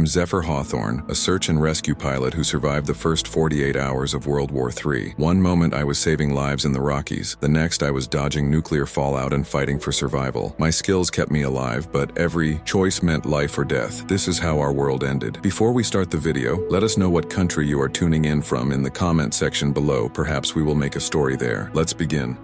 I'm Zephyr Hawthorne, a search and rescue pilot who survived the first 48 hours of World War III. One moment I was saving lives in the Rockies, the next I was dodging nuclear fallout and fighting for survival. My skills kept me alive, but every choice meant life or death. This is how our world ended. Before we start the video, let us know what country you are tuning in from in the comment section below. Perhaps we will make a story there. Let's begin.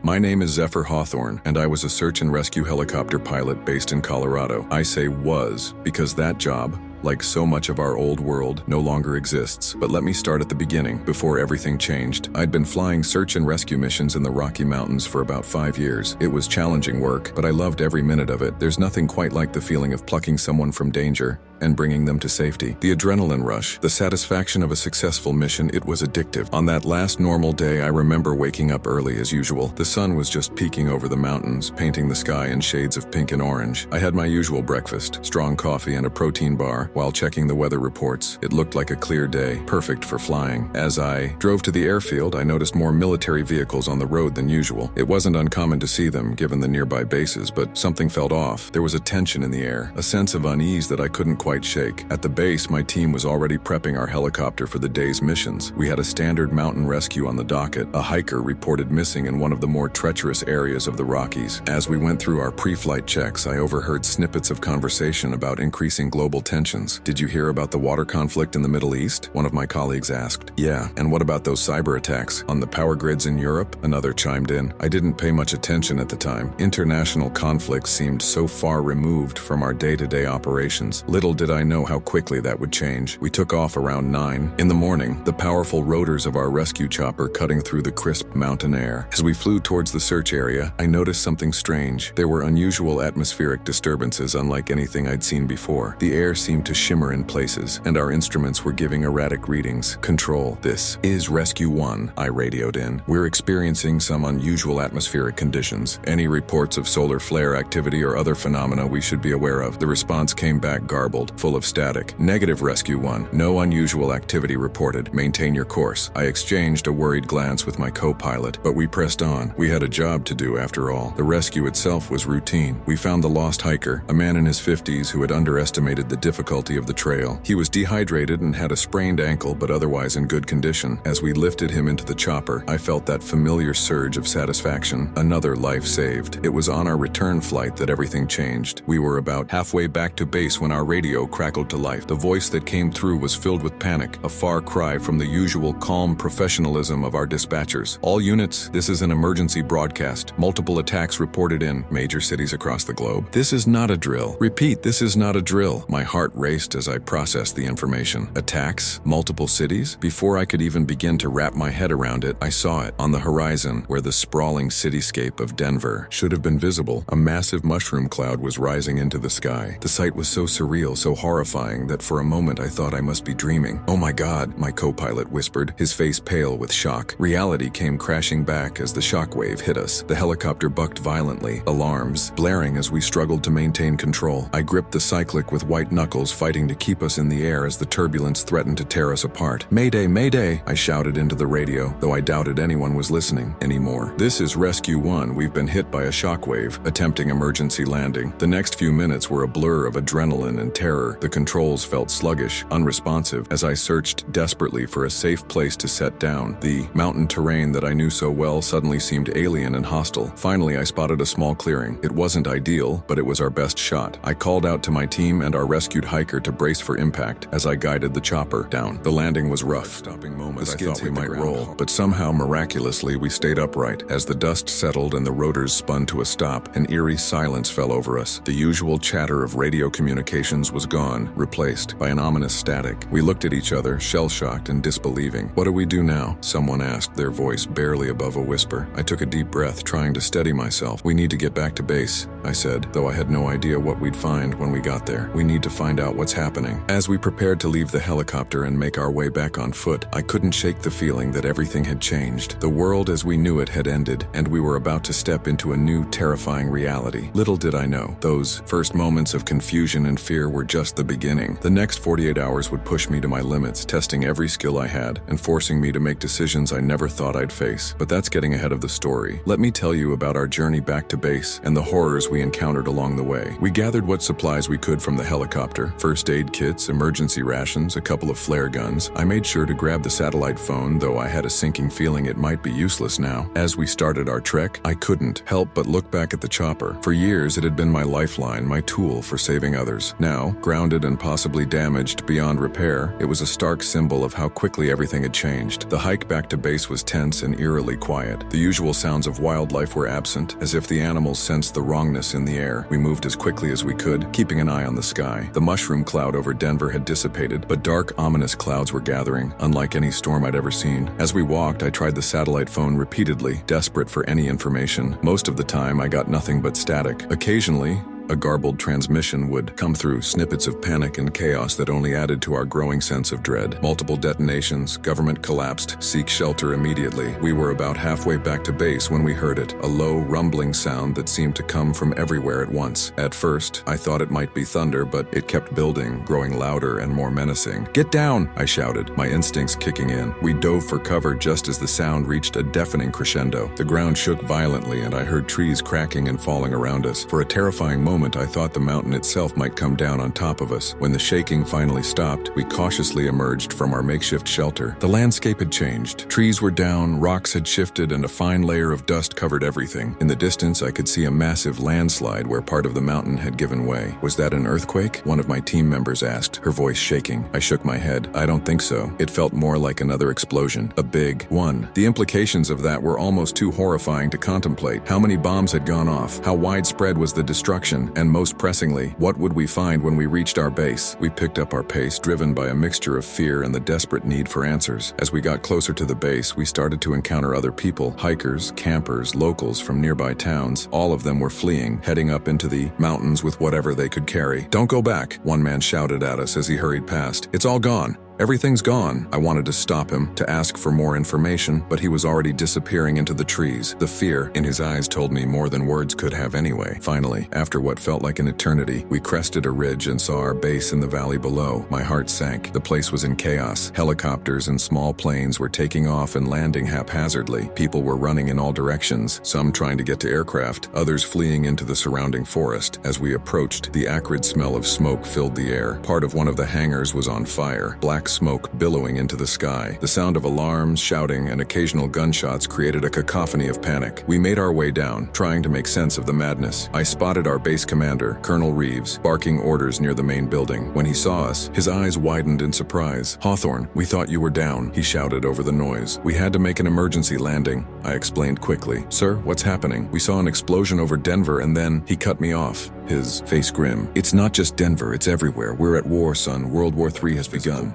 My name is Zephyr Hawthorne, and I was a search and rescue helicopter pilot based in Colorado. I say was, because that job, like so much of our old world, no longer exists. But let me start at the beginning, before everything changed. I'd been flying search and rescue missions in the Rocky Mountains for about 5 years. It was challenging work, but I loved every minute of it. There's nothing quite like the feeling of plucking someone from danger and bringing them to safety. The adrenaline rush, the satisfaction of a successful mission, it was addictive. On that last normal day, I remember waking up early as usual. The sun was just peeking over the mountains, painting the sky in shades of pink and orange. I had my usual breakfast, strong coffee and a protein bar. While checking the weather reports, it looked like a clear day, perfect for flying. As I drove to the airfield, I noticed more military vehicles on the road than usual. It wasn't uncommon to see them, given the nearby bases, but something felt off. There was a tension in the air, a sense of unease that I couldn't quite shake. At the base, my team was already prepping our helicopter for the day's missions. We had a standard mountain rescue on the docket. A hiker reported missing in one of the more treacherous areas of the Rockies. As we went through our pre-flight checks, I overheard snippets of conversation about increasing global tensions. Did you hear about the water conflict in the Middle East? One of my colleagues asked. Yeah, and what about those cyber attacks on the power grids in Europe? Another chimed in. I didn't pay much attention at the time. International conflicts seemed so far removed from our day-to-day operations. Little did I know how quickly that would change. We took off around 9 in the morning, the powerful rotors of our rescue chopper cutting through the crisp mountain air. As we flew towards the search area, I noticed something strange. There were unusual atmospheric disturbances unlike anything I'd seen before. The air seemed to shimmer in places, and our instruments were giving erratic readings. Control, this is Rescue 1, I radioed in. We're experiencing some unusual atmospheric conditions. Any reports of solar flare activity or other phenomena we should be aware of? The response came back garbled, full of static. Negative, Rescue 1. No unusual activity reported. Maintain your course. I exchanged a worried glance with my co-pilot, but we pressed on. We had a job to do after all. The rescue itself was routine. We found the lost hiker, a man in his 50s who had underestimated the difficulty of the trail. He was dehydrated and had a sprained ankle, but otherwise in good condition. As we lifted him into the chopper, I felt that familiar surge of satisfaction. Another life saved. It was on our return flight that everything changed. We were about halfway back to base when our radio crackled to life. The voice that came through was filled with panic, a far cry from the usual calm professionalism of our dispatchers. All units, this is an emergency broadcast. Multiple attacks reported in major cities across the globe. This is not a drill. Repeat, this is not a drill. My heart raced as I processed the information. Attacks? Multiple cities? Before I could even begin to wrap my head around it, I saw it. On the horizon, where the sprawling cityscape of Denver should have been visible, a massive mushroom cloud was rising into the sky. The sight was so surreal, so horrifying, that for a moment I thought I must be dreaming. Oh my God, my co-pilot whispered, his face pale with shock. Reality came crashing back as the shockwave hit us. The helicopter bucked violently, alarms blaring as we struggled to maintain control. I gripped the cyclic with white knuckles, fighting to keep us in the air as the turbulence threatened to tear us apart. Mayday, mayday, I shouted into the radio, though I doubted anyone was listening anymore. This is Rescue 1. We've been hit by a shockwave, attempting emergency landing. The next few minutes were a blur of adrenaline and terror. The controls felt sluggish, unresponsive, as I searched desperately for a safe place to set down. The mountain terrain that I knew so well suddenly seemed alien and hostile. Finally, I spotted a small clearing. It wasn't ideal, but it was our best shot. I called out to my team and our rescued hiker to brace for impact as I guided the chopper down. The landing was rough. Stopping moments, I thought we might roll, but somehow miraculously we stayed upright. As the dust settled and the rotors spun to a stop, an eerie silence fell over us. The usual chatter of radio communications was gone, replaced by an ominous static. We looked at each other, shell-shocked and disbelieving. What do we do now? Someone asked, their voice barely above a whisper. I took a deep breath, trying to steady myself. We need to get back to base, I said, though I had no idea what we'd find when we got there. We need to find out what's happening. As we prepared to leave the helicopter and make our way back on foot, I couldn't shake the feeling that everything had changed. The world as we knew it had ended, and we were about to step into a new, terrifying reality. Little did I know, those first moments of confusion and fear were just the beginning. The next 48 hours would push me to my limits, testing every skill I had and forcing me to make decisions I never thought I'd face. But that's getting ahead of the story. Let me tell you about our journey back to base and the horrors we encountered along the way. We gathered what supplies we could from the helicopter, First aid kits, emergency rations, a couple of flare guns. I made sure to grab the satellite phone, though I had a sinking feeling it might be useless now. As we started our trek, I couldn't help but look back at the chopper. For years, it had been my lifeline, my tool for saving others. Now, grounded and possibly damaged beyond repair, it was a stark symbol of how quickly everything had changed. The hike back to base was tense and eerily quiet. The usual sounds of wildlife were absent, as if the animals sensed the wrongness in the air. We moved as quickly as we could, keeping an eye on the sky. The mushroom cloud over Denver had dissipated, but dark, ominous clouds were gathering, unlike any storm I'd ever seen. As we walked, I tried the satellite phone repeatedly, desperate for any information. Most of the time, I got nothing but static. Occasionally, a garbled transmission would come through, snippets of panic and chaos that only added to our growing sense of dread. Multiple detonations, government collapsed, seek shelter immediately. We were about halfway back to base when we heard it, a low, rumbling sound that seemed to come from everywhere at once. At first, I thought it might be thunder, but it kept building, growing louder and more menacing. "Get down!" I shouted, my instincts kicking in. We dove for cover just as the sound reached a deafening crescendo. The ground shook violently and I heard trees cracking and falling around us. For a terrifying moment, I thought the mountain itself might come down on top of us. When the shaking finally stopped, we cautiously emerged from our makeshift shelter. The landscape had changed. Trees were down, rocks had shifted, and a fine layer of dust covered everything. In the distance, I could see a massive landslide where part of the mountain had given way. "Was that an earthquake?" one of my team members asked, her voice shaking. I shook my head. "I don't think so. It felt more like another explosion. A big one." The implications of that were almost too horrifying to contemplate. How many bombs had gone off? How widespread was the destruction? And most pressingly, what would we find when we reached our base? We picked up our pace, driven by a mixture of fear and the desperate need for answers. As we got closer to the base, we started to encounter other people, hikers, campers, locals from nearby towns. All of them were fleeing, heading up into the mountains with whatever they could carry. "Don't go back," one man shouted at us as he hurried past. "It's all gone. Everything's gone." I wanted to stop him, to ask for more information, but he was already disappearing into the trees. The fear in his eyes told me more than words could have anyway. Finally, after what felt like an eternity, we crested a ridge and saw our base in the valley below. My heart sank. The place was in chaos. Helicopters and small planes were taking off and landing haphazardly. People were running in all directions, some trying to get to aircraft, others fleeing into the surrounding forest. As we approached, the acrid smell of smoke filled the air. Part of one of the hangars was on fire. Black smoke billowing into the sky. The sound of alarms, shouting, and occasional gunshots created a cacophony of panic. We made our way down, trying to make sense of the madness. I spotted our base commander, Colonel Reeves, barking orders near the main building. When he saw us, his eyes widened in surprise. "Hawthorne, we thought you were down," he shouted over the noise. "We had to make an emergency landing," I explained quickly. "Sir, what's happening? We saw an explosion over Denver and then..." He cut me off, his face grim. "It's not just Denver, it's everywhere. We're at war, son. World War III has begun."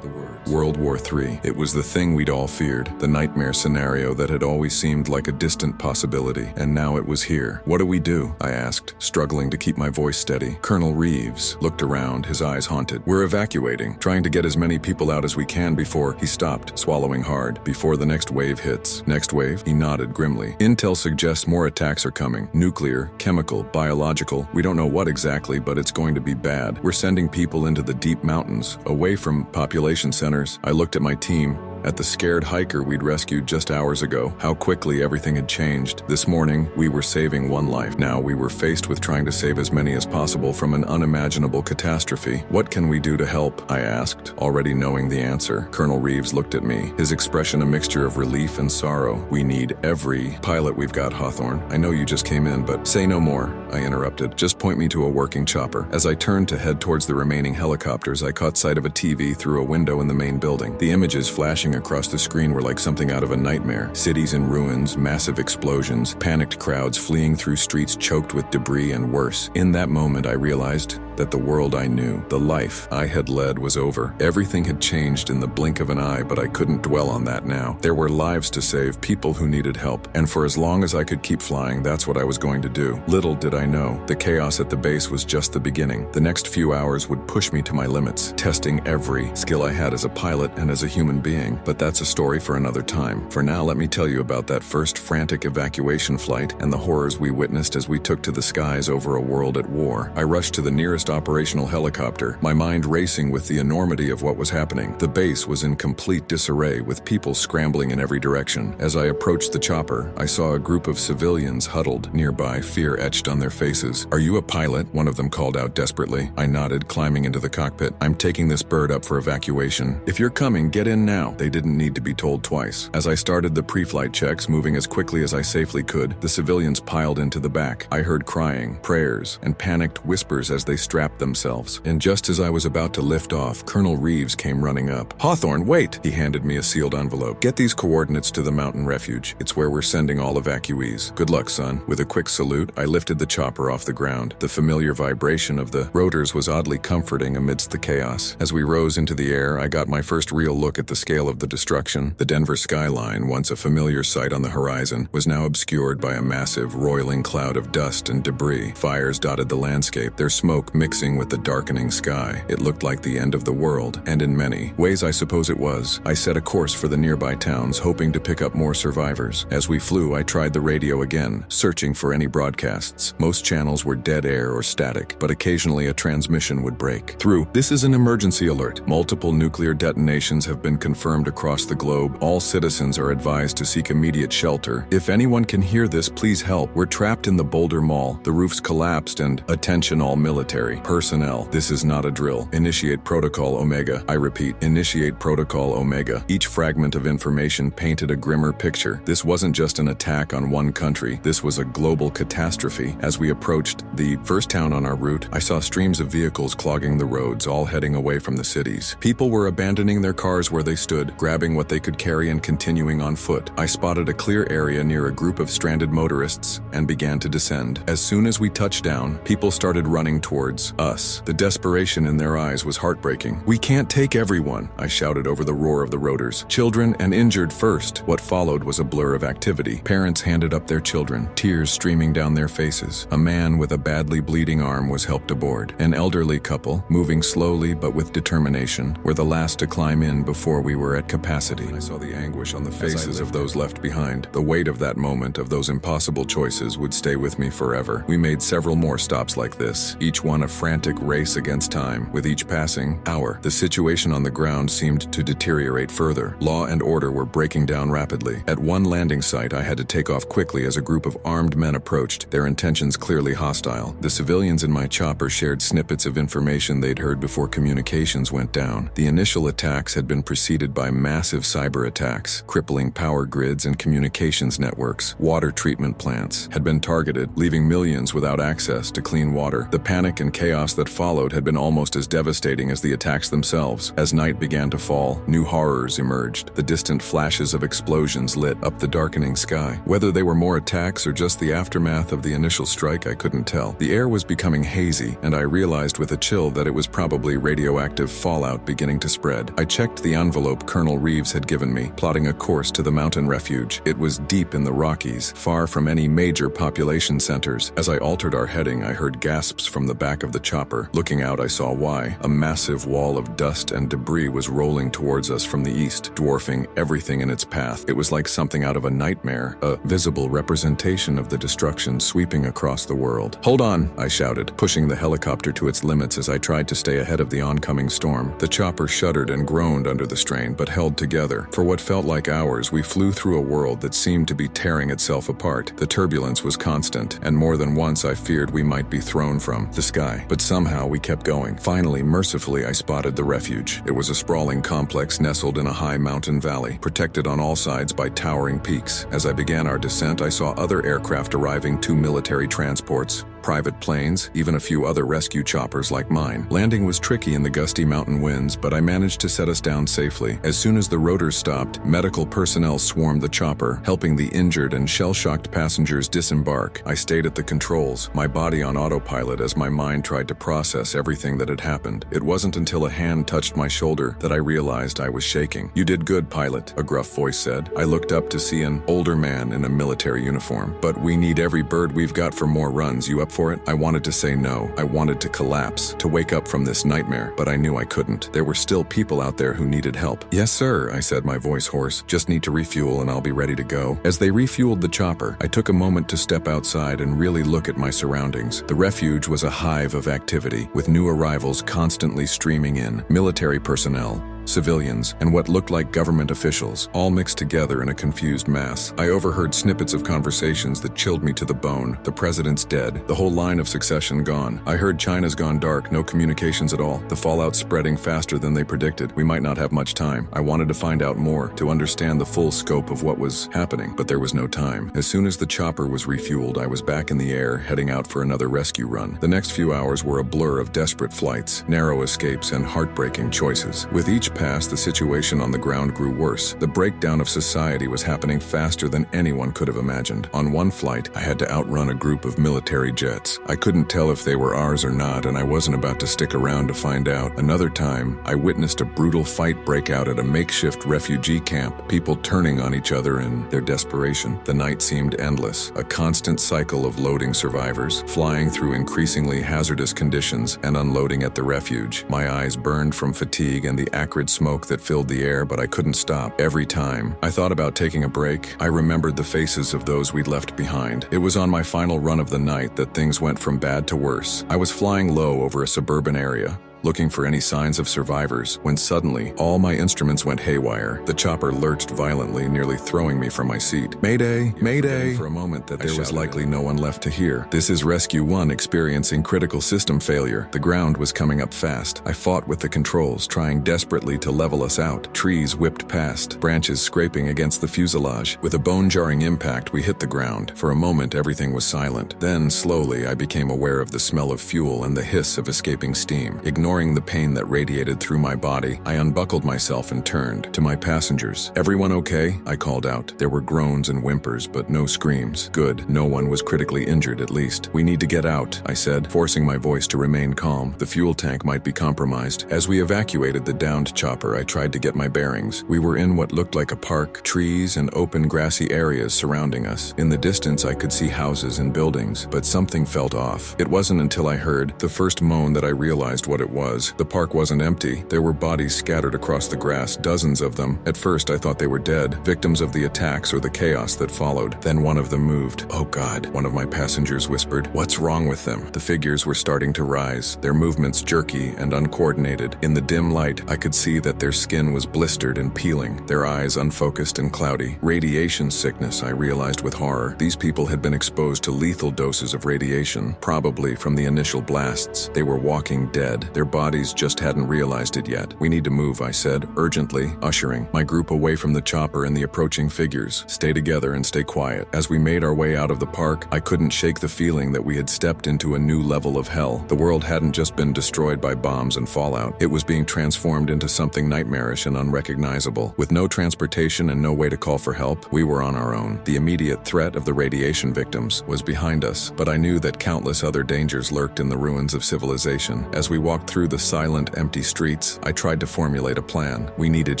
World War III. It was the thing we'd all feared, the nightmare scenario that had always seemed like a distant possibility, and now it was here. "What do we do?" I asked, struggling to keep my voice steady. Colonel Reeves looked around, his eyes haunted. "We're evacuating, trying to get as many people out as we can before..." He stopped, swallowing hard. "Before the next wave hits." "Next wave?" He nodded grimly. "Intel suggests more attacks are coming. Nuclear, chemical, biological. We don't know what exactly, but it's going to be bad. We're sending people into the deep mountains, away from population centers." I looked at my team, at the scared hiker we'd rescued just hours ago. How quickly everything had changed. This morning, we were saving one life. Now we were faced with trying to save as many as possible from an unimaginable catastrophe. "What can we do to help?" I asked, already knowing the answer. Colonel Reeves looked at me, his expression a mixture of relief and sorrow. "We need every pilot we've got, Hawthorne. I know you just came in, but..." "Say no more," I interrupted. "Just point me to a working chopper." As I turned to head towards the remaining helicopters, I caught sight of a TV through a window in the main building. The images flashing across the screen were like something out of a nightmare. Cities in ruins, massive explosions, panicked crowds fleeing through streets choked with debris, and worse. In that moment, I realized that the world I knew, the life I had led, was over. Everything had changed in the blink of an eye, but I couldn't dwell on that now. There were lives to save, people who needed help, and for as long as I could keep flying, that's what I was going to do. Little did I know, the chaos at the base was just the beginning. The next few hours would push me to my limits, testing every skill I had as a pilot and as a human being. but that's a story for another time. For now, let me tell you about that first frantic evacuation flight and the horrors we witnessed as we took to the skies over a world at war. I rushed to the nearest operational helicopter, my mind racing with the enormity of what was happening. The base was in complete disarray, with people scrambling in every direction. As I approached the chopper, I saw a group of civilians huddled nearby, fear etched on their faces. "Are you a pilot?" one of them called out desperately. I nodded, climbing into the cockpit. "I'm taking this bird up for evacuation. If you're coming, get in now." They didn't need to be told twice. As I started the pre-flight checks, moving as quickly as I safely could, the civilians piled into the back. I heard crying, prayers, and panicked whispers as they strapped themselves. And just as I was about to lift off, Colonel Reeves came running up. "Hawthorne, wait!" He handed me a sealed envelope. "Get these coordinates to the mountain refuge. It's where we're sending all evacuees. Good luck, son." With a quick salute, I lifted the chopper off the ground. The familiar vibration of the rotors was oddly comforting amidst the chaos. As we rose into the air, I got my first real look at the scale of the destruction. The Denver skyline, once a familiar sight on the horizon, was now obscured by a massive, roiling cloud of dust and debris. Fires dotted the landscape, their smoke mixing with the darkening sky. It looked like the end of the world, and in many ways I suppose it was. I set a course for the nearby towns, hoping to pick up more survivors. As we flew, I tried the radio again, searching for any broadcasts. Most channels were dead air or static, but occasionally a transmission would break through. "This is an emergency alert. Multiple nuclear detonations have been confirmed across the globe. All citizens are advised to seek immediate shelter. If anyone can hear this, please help. We're trapped in the Boulder Mall. The roof's collapsed and attention all military personnel. This is not a drill. Initiate Protocol Omega. I repeat, initiate Protocol Omega." Each fragment of information painted a grimmer picture. This wasn't just an attack on one country. This was a global catastrophe. As we approached the first town on our route, I saw streams of vehicles clogging the roads, all heading away from the cities. People were abandoning their cars where they stood, grabbing what they could carry and continuing on foot. I spotted a clear area near a group of stranded motorists and began to descend. As soon as we touched down, people started running towards us. The desperation in their eyes was heartbreaking. "We can't take everyone," I shouted over the roar of the rotors. "Children and injured first." What followed was a blur of activity. Parents handed up their children, tears streaming down their faces. A man with a badly bleeding arm was helped aboard. An elderly couple, moving slowly but with determination, were the last to climb in before we were at capacity. I saw the anguish on the faces of those left behind. The weight of that moment, of those impossible choices, would stay with me forever. We made several more stops like this, each one a frantic race against time. With each passing hour, the situation on the ground seemed to deteriorate further. Law and order were breaking down rapidly. At one landing site, I had to take off quickly as a group of armed men approached, their intentions clearly hostile. The civilians in my chopper shared snippets of information they'd heard before communications went down. The initial attacks had been preceded by massive cyber attacks, crippling power grids and communications networks. Water treatment plants had been targeted, leaving millions without access to clean water. The panic and chaos that followed had been almost as devastating as the attacks themselves. As night began to fall, new horrors emerged. The distant flashes of explosions lit up the darkening sky. Whether they were more attacks or just the aftermath of the initial strike, I couldn't tell. The air was becoming hazy, and I realized with a chill that it was probably radioactive fallout beginning to spread. I checked the envelope Colonel Reeves had given me, plotting a course to the mountain refuge. It was deep in the Rockies, far from any major population centers. As I altered our heading, I heard gasps from the back of the chopper. Looking out, I saw why. A massive wall of dust and debris was rolling towards us from the east, dwarfing everything in its path. It was like something out of a nightmare, a visible representation of the destruction sweeping across the world. "Hold on," I shouted, pushing the helicopter to its limits as I tried to stay ahead of the oncoming storm. The chopper shuddered and groaned under the strain, but held together. For what felt like hours, we flew through a world that seemed to be tearing itself apart. The turbulence was constant, and more than once I feared we might be thrown from the sky. But somehow we kept going. Finally, mercifully, I spotted the refuge. It was a sprawling complex nestled in a high mountain valley, protected on all sides by towering peaks. As I began our descent, I saw other aircraft arriving, 2 military transports, private planes, even a few other rescue choppers like mine. Landing was tricky in the gusty mountain winds, but I managed to set us down safely. As soon as the rotors stopped, medical personnel swarmed the chopper, helping the injured and shell-shocked passengers disembark. I stayed at the controls, my body on autopilot as my mind tried to process everything that had happened. It wasn't until a hand touched my shoulder that I realized I was shaking. "You did good, pilot," a gruff voice said. I looked up to see an older man in a military uniform. "But we need every bird we've got for more runs. You up up for it? I wanted to say no. I wanted to collapse, to wake up from this nightmare, but I knew I couldn't. There were still people out there who needed help. Yes, sir, I said, my voice hoarse. Just need to refuel and I'll be ready to go. As they refueled the chopper, I took a moment to step outside and really look at my surroundings. The refuge was a hive of activity, with new arrivals constantly streaming in, military personnel, civilians, and what looked like government officials, all mixed together in a confused mass. I overheard snippets of conversations that chilled me to the bone. The president's dead, the whole line of succession gone. I heard China's gone dark, no communications at all. The fallout spreading faster than they predicted. We might not have much time. I wanted to find out more, to understand the full scope of what was happening, but there was no time. As soon as the chopper was refueled, I was back in the air, heading out for another rescue run. The next few hours were a blur of desperate flights, narrow escapes, and heartbreaking choices. With each pass, the situation on the ground grew worse. The breakdown of society was happening faster than anyone could have imagined. On one flight, I had to outrun a group of military jets. I couldn't tell if they were ours or not, and I wasn't about to stick around to find out. Another time, I witnessed a brutal fight break out at a makeshift refugee camp, people turning on each other in their desperation. The night seemed endless, a constant cycle of loading survivors, flying through increasingly hazardous conditions, and unloading at the refuge. My eyes burned from fatigue and the acrid smoke that filled the air, but I couldn't stop. Every time I thought about taking a break, I remembered the faces of those we'd left behind. It was on my final run of the night that things went from bad to worse. I was flying low over a suburban area, looking for any signs of survivors, when suddenly, all my instruments went haywire. The chopper lurched violently, nearly throwing me from my seat. Mayday! Mayday! For a moment that there was likely no one left to hear. This is Rescue 1 experiencing critical system failure. The ground was coming up fast. I fought with the controls, trying desperately to level us out. Trees whipped past, branches scraping against the fuselage. With a bone-jarring impact, we hit the ground. For a moment, everything was silent. Then, slowly, I became aware of the smell of fuel and the hiss of escaping steam. Ignoring the pain that radiated through my body, I unbuckled myself and turned to my passengers. "Everyone okay?" I called out. There were groans and whimpers, but no screams. Good, no one was critically injured at least. "We need to get out," I said, forcing my voice to remain calm. The fuel tank might be compromised. As we evacuated the downed chopper, I tried to get my bearings. We were in what looked like a park, trees and open grassy areas surrounding us. In the distance, I could see houses and buildings, but something felt off. It wasn't until I heard the first moan that I realized what it was. The park wasn't empty. There were bodies scattered across the grass, dozens of them. At first, I thought they were dead, victims of the attacks or the chaos that followed. Then one of them moved. "Oh God," one of my passengers whispered. "What's wrong with them?" The figures were starting to rise, their movements jerky and uncoordinated. In the dim light, I could see that their skin was blistered and peeling, their eyes unfocused and cloudy. Radiation sickness, I realized with horror. These people had been exposed to lethal doses of radiation, probably from the initial blasts. They were walking dead. Their bodies just hadn't realized it yet. "We need to move," I said, urgently, ushering my group away from the chopper and the approaching figures. "Stay together and stay quiet." As we made our way out of the park, I couldn't shake the feeling that we had stepped into a new level of hell. The world hadn't just been destroyed by bombs and fallout. It was being transformed into something nightmarish and unrecognizable. With no transportation and no way to call for help, we were on our own. The immediate threat of the radiation victims was behind us, but I knew that countless other dangers lurked in the ruins of civilization. As we walked through the silent, empty streets, I tried to formulate a plan. We needed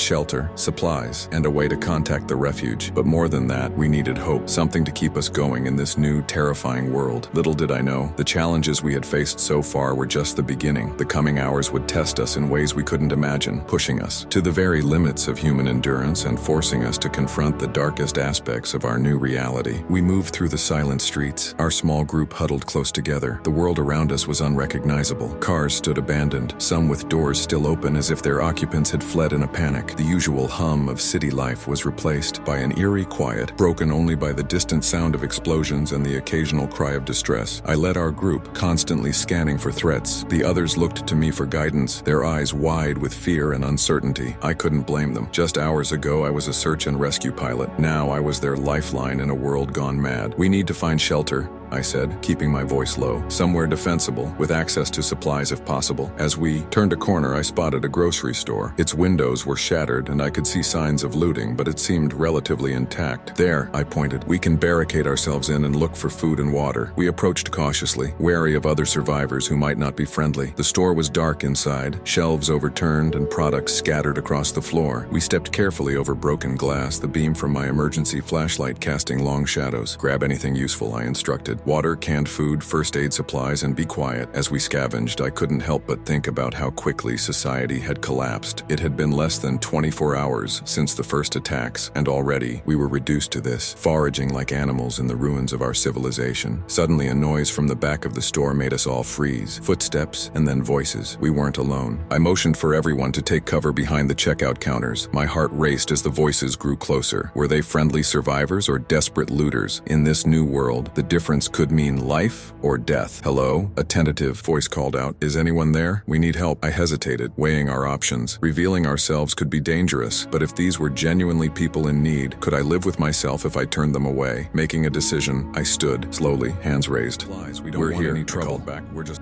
shelter, supplies, and a way to contact the refuge. But more than that, we needed hope, something to keep us going in this new, terrifying world. Little did I know, the challenges we had faced so far were just the beginning. The coming hours would test us in ways we couldn't imagine, pushing us to the very limits of human endurance and forcing us to confront the darkest aspects of our new reality. We moved through the silent streets, our small group huddled close together. The world around us was unrecognizable. Cars stood abandoned, some with doors still open as if their occupants had fled in a panic. The usual hum of city life was replaced by an eerie quiet, broken only by the distant sound of explosions and the occasional cry of distress. I led our group, constantly scanning for threats. The others looked to me for guidance, their eyes wide with fear and uncertainty. I couldn't blame them. Just hours ago, I was a search and rescue pilot. Now I was their lifeline in a world gone mad. "We need to find shelter," I said, keeping my voice low. "Somewhere defensible, with access to supplies if possible." As we turned a corner, I spotted a grocery store. Its windows were shattered, and I could see signs of looting, but it seemed relatively intact. "There," I pointed. "We can barricade ourselves in and look for food and water." We approached cautiously, wary of other survivors who might not be friendly. The store was dark inside, shelves overturned and products scattered across the floor. We stepped carefully over broken glass, the beam from my emergency flashlight casting long shadows. "Grab anything useful," I instructed. said. Water, canned food, first aid supplies, and be quiet. As we scavenged, I couldn't help but think about how quickly society had collapsed. It had been less than 24 hours since the first attacks, and already we were reduced to this, foraging like animals in the ruins of our civilization. Suddenly, a noise from the back of the store made us all freeze. Footsteps, and then voices. We weren't alone. I motioned for everyone to take cover behind the checkout counters. My heart raced as the voices grew closer. Were they friendly survivors or desperate looters? In this new world, the difference could mean life or death. Hello? A tentative voice called out. Is anyone there? We need help. I hesitated, weighing our options. Revealing ourselves could be dangerous, but if these were genuinely people in need, could I live with myself if I turned them away? Making a decision, I stood, slowly, hands raised. We're here. Any trouble.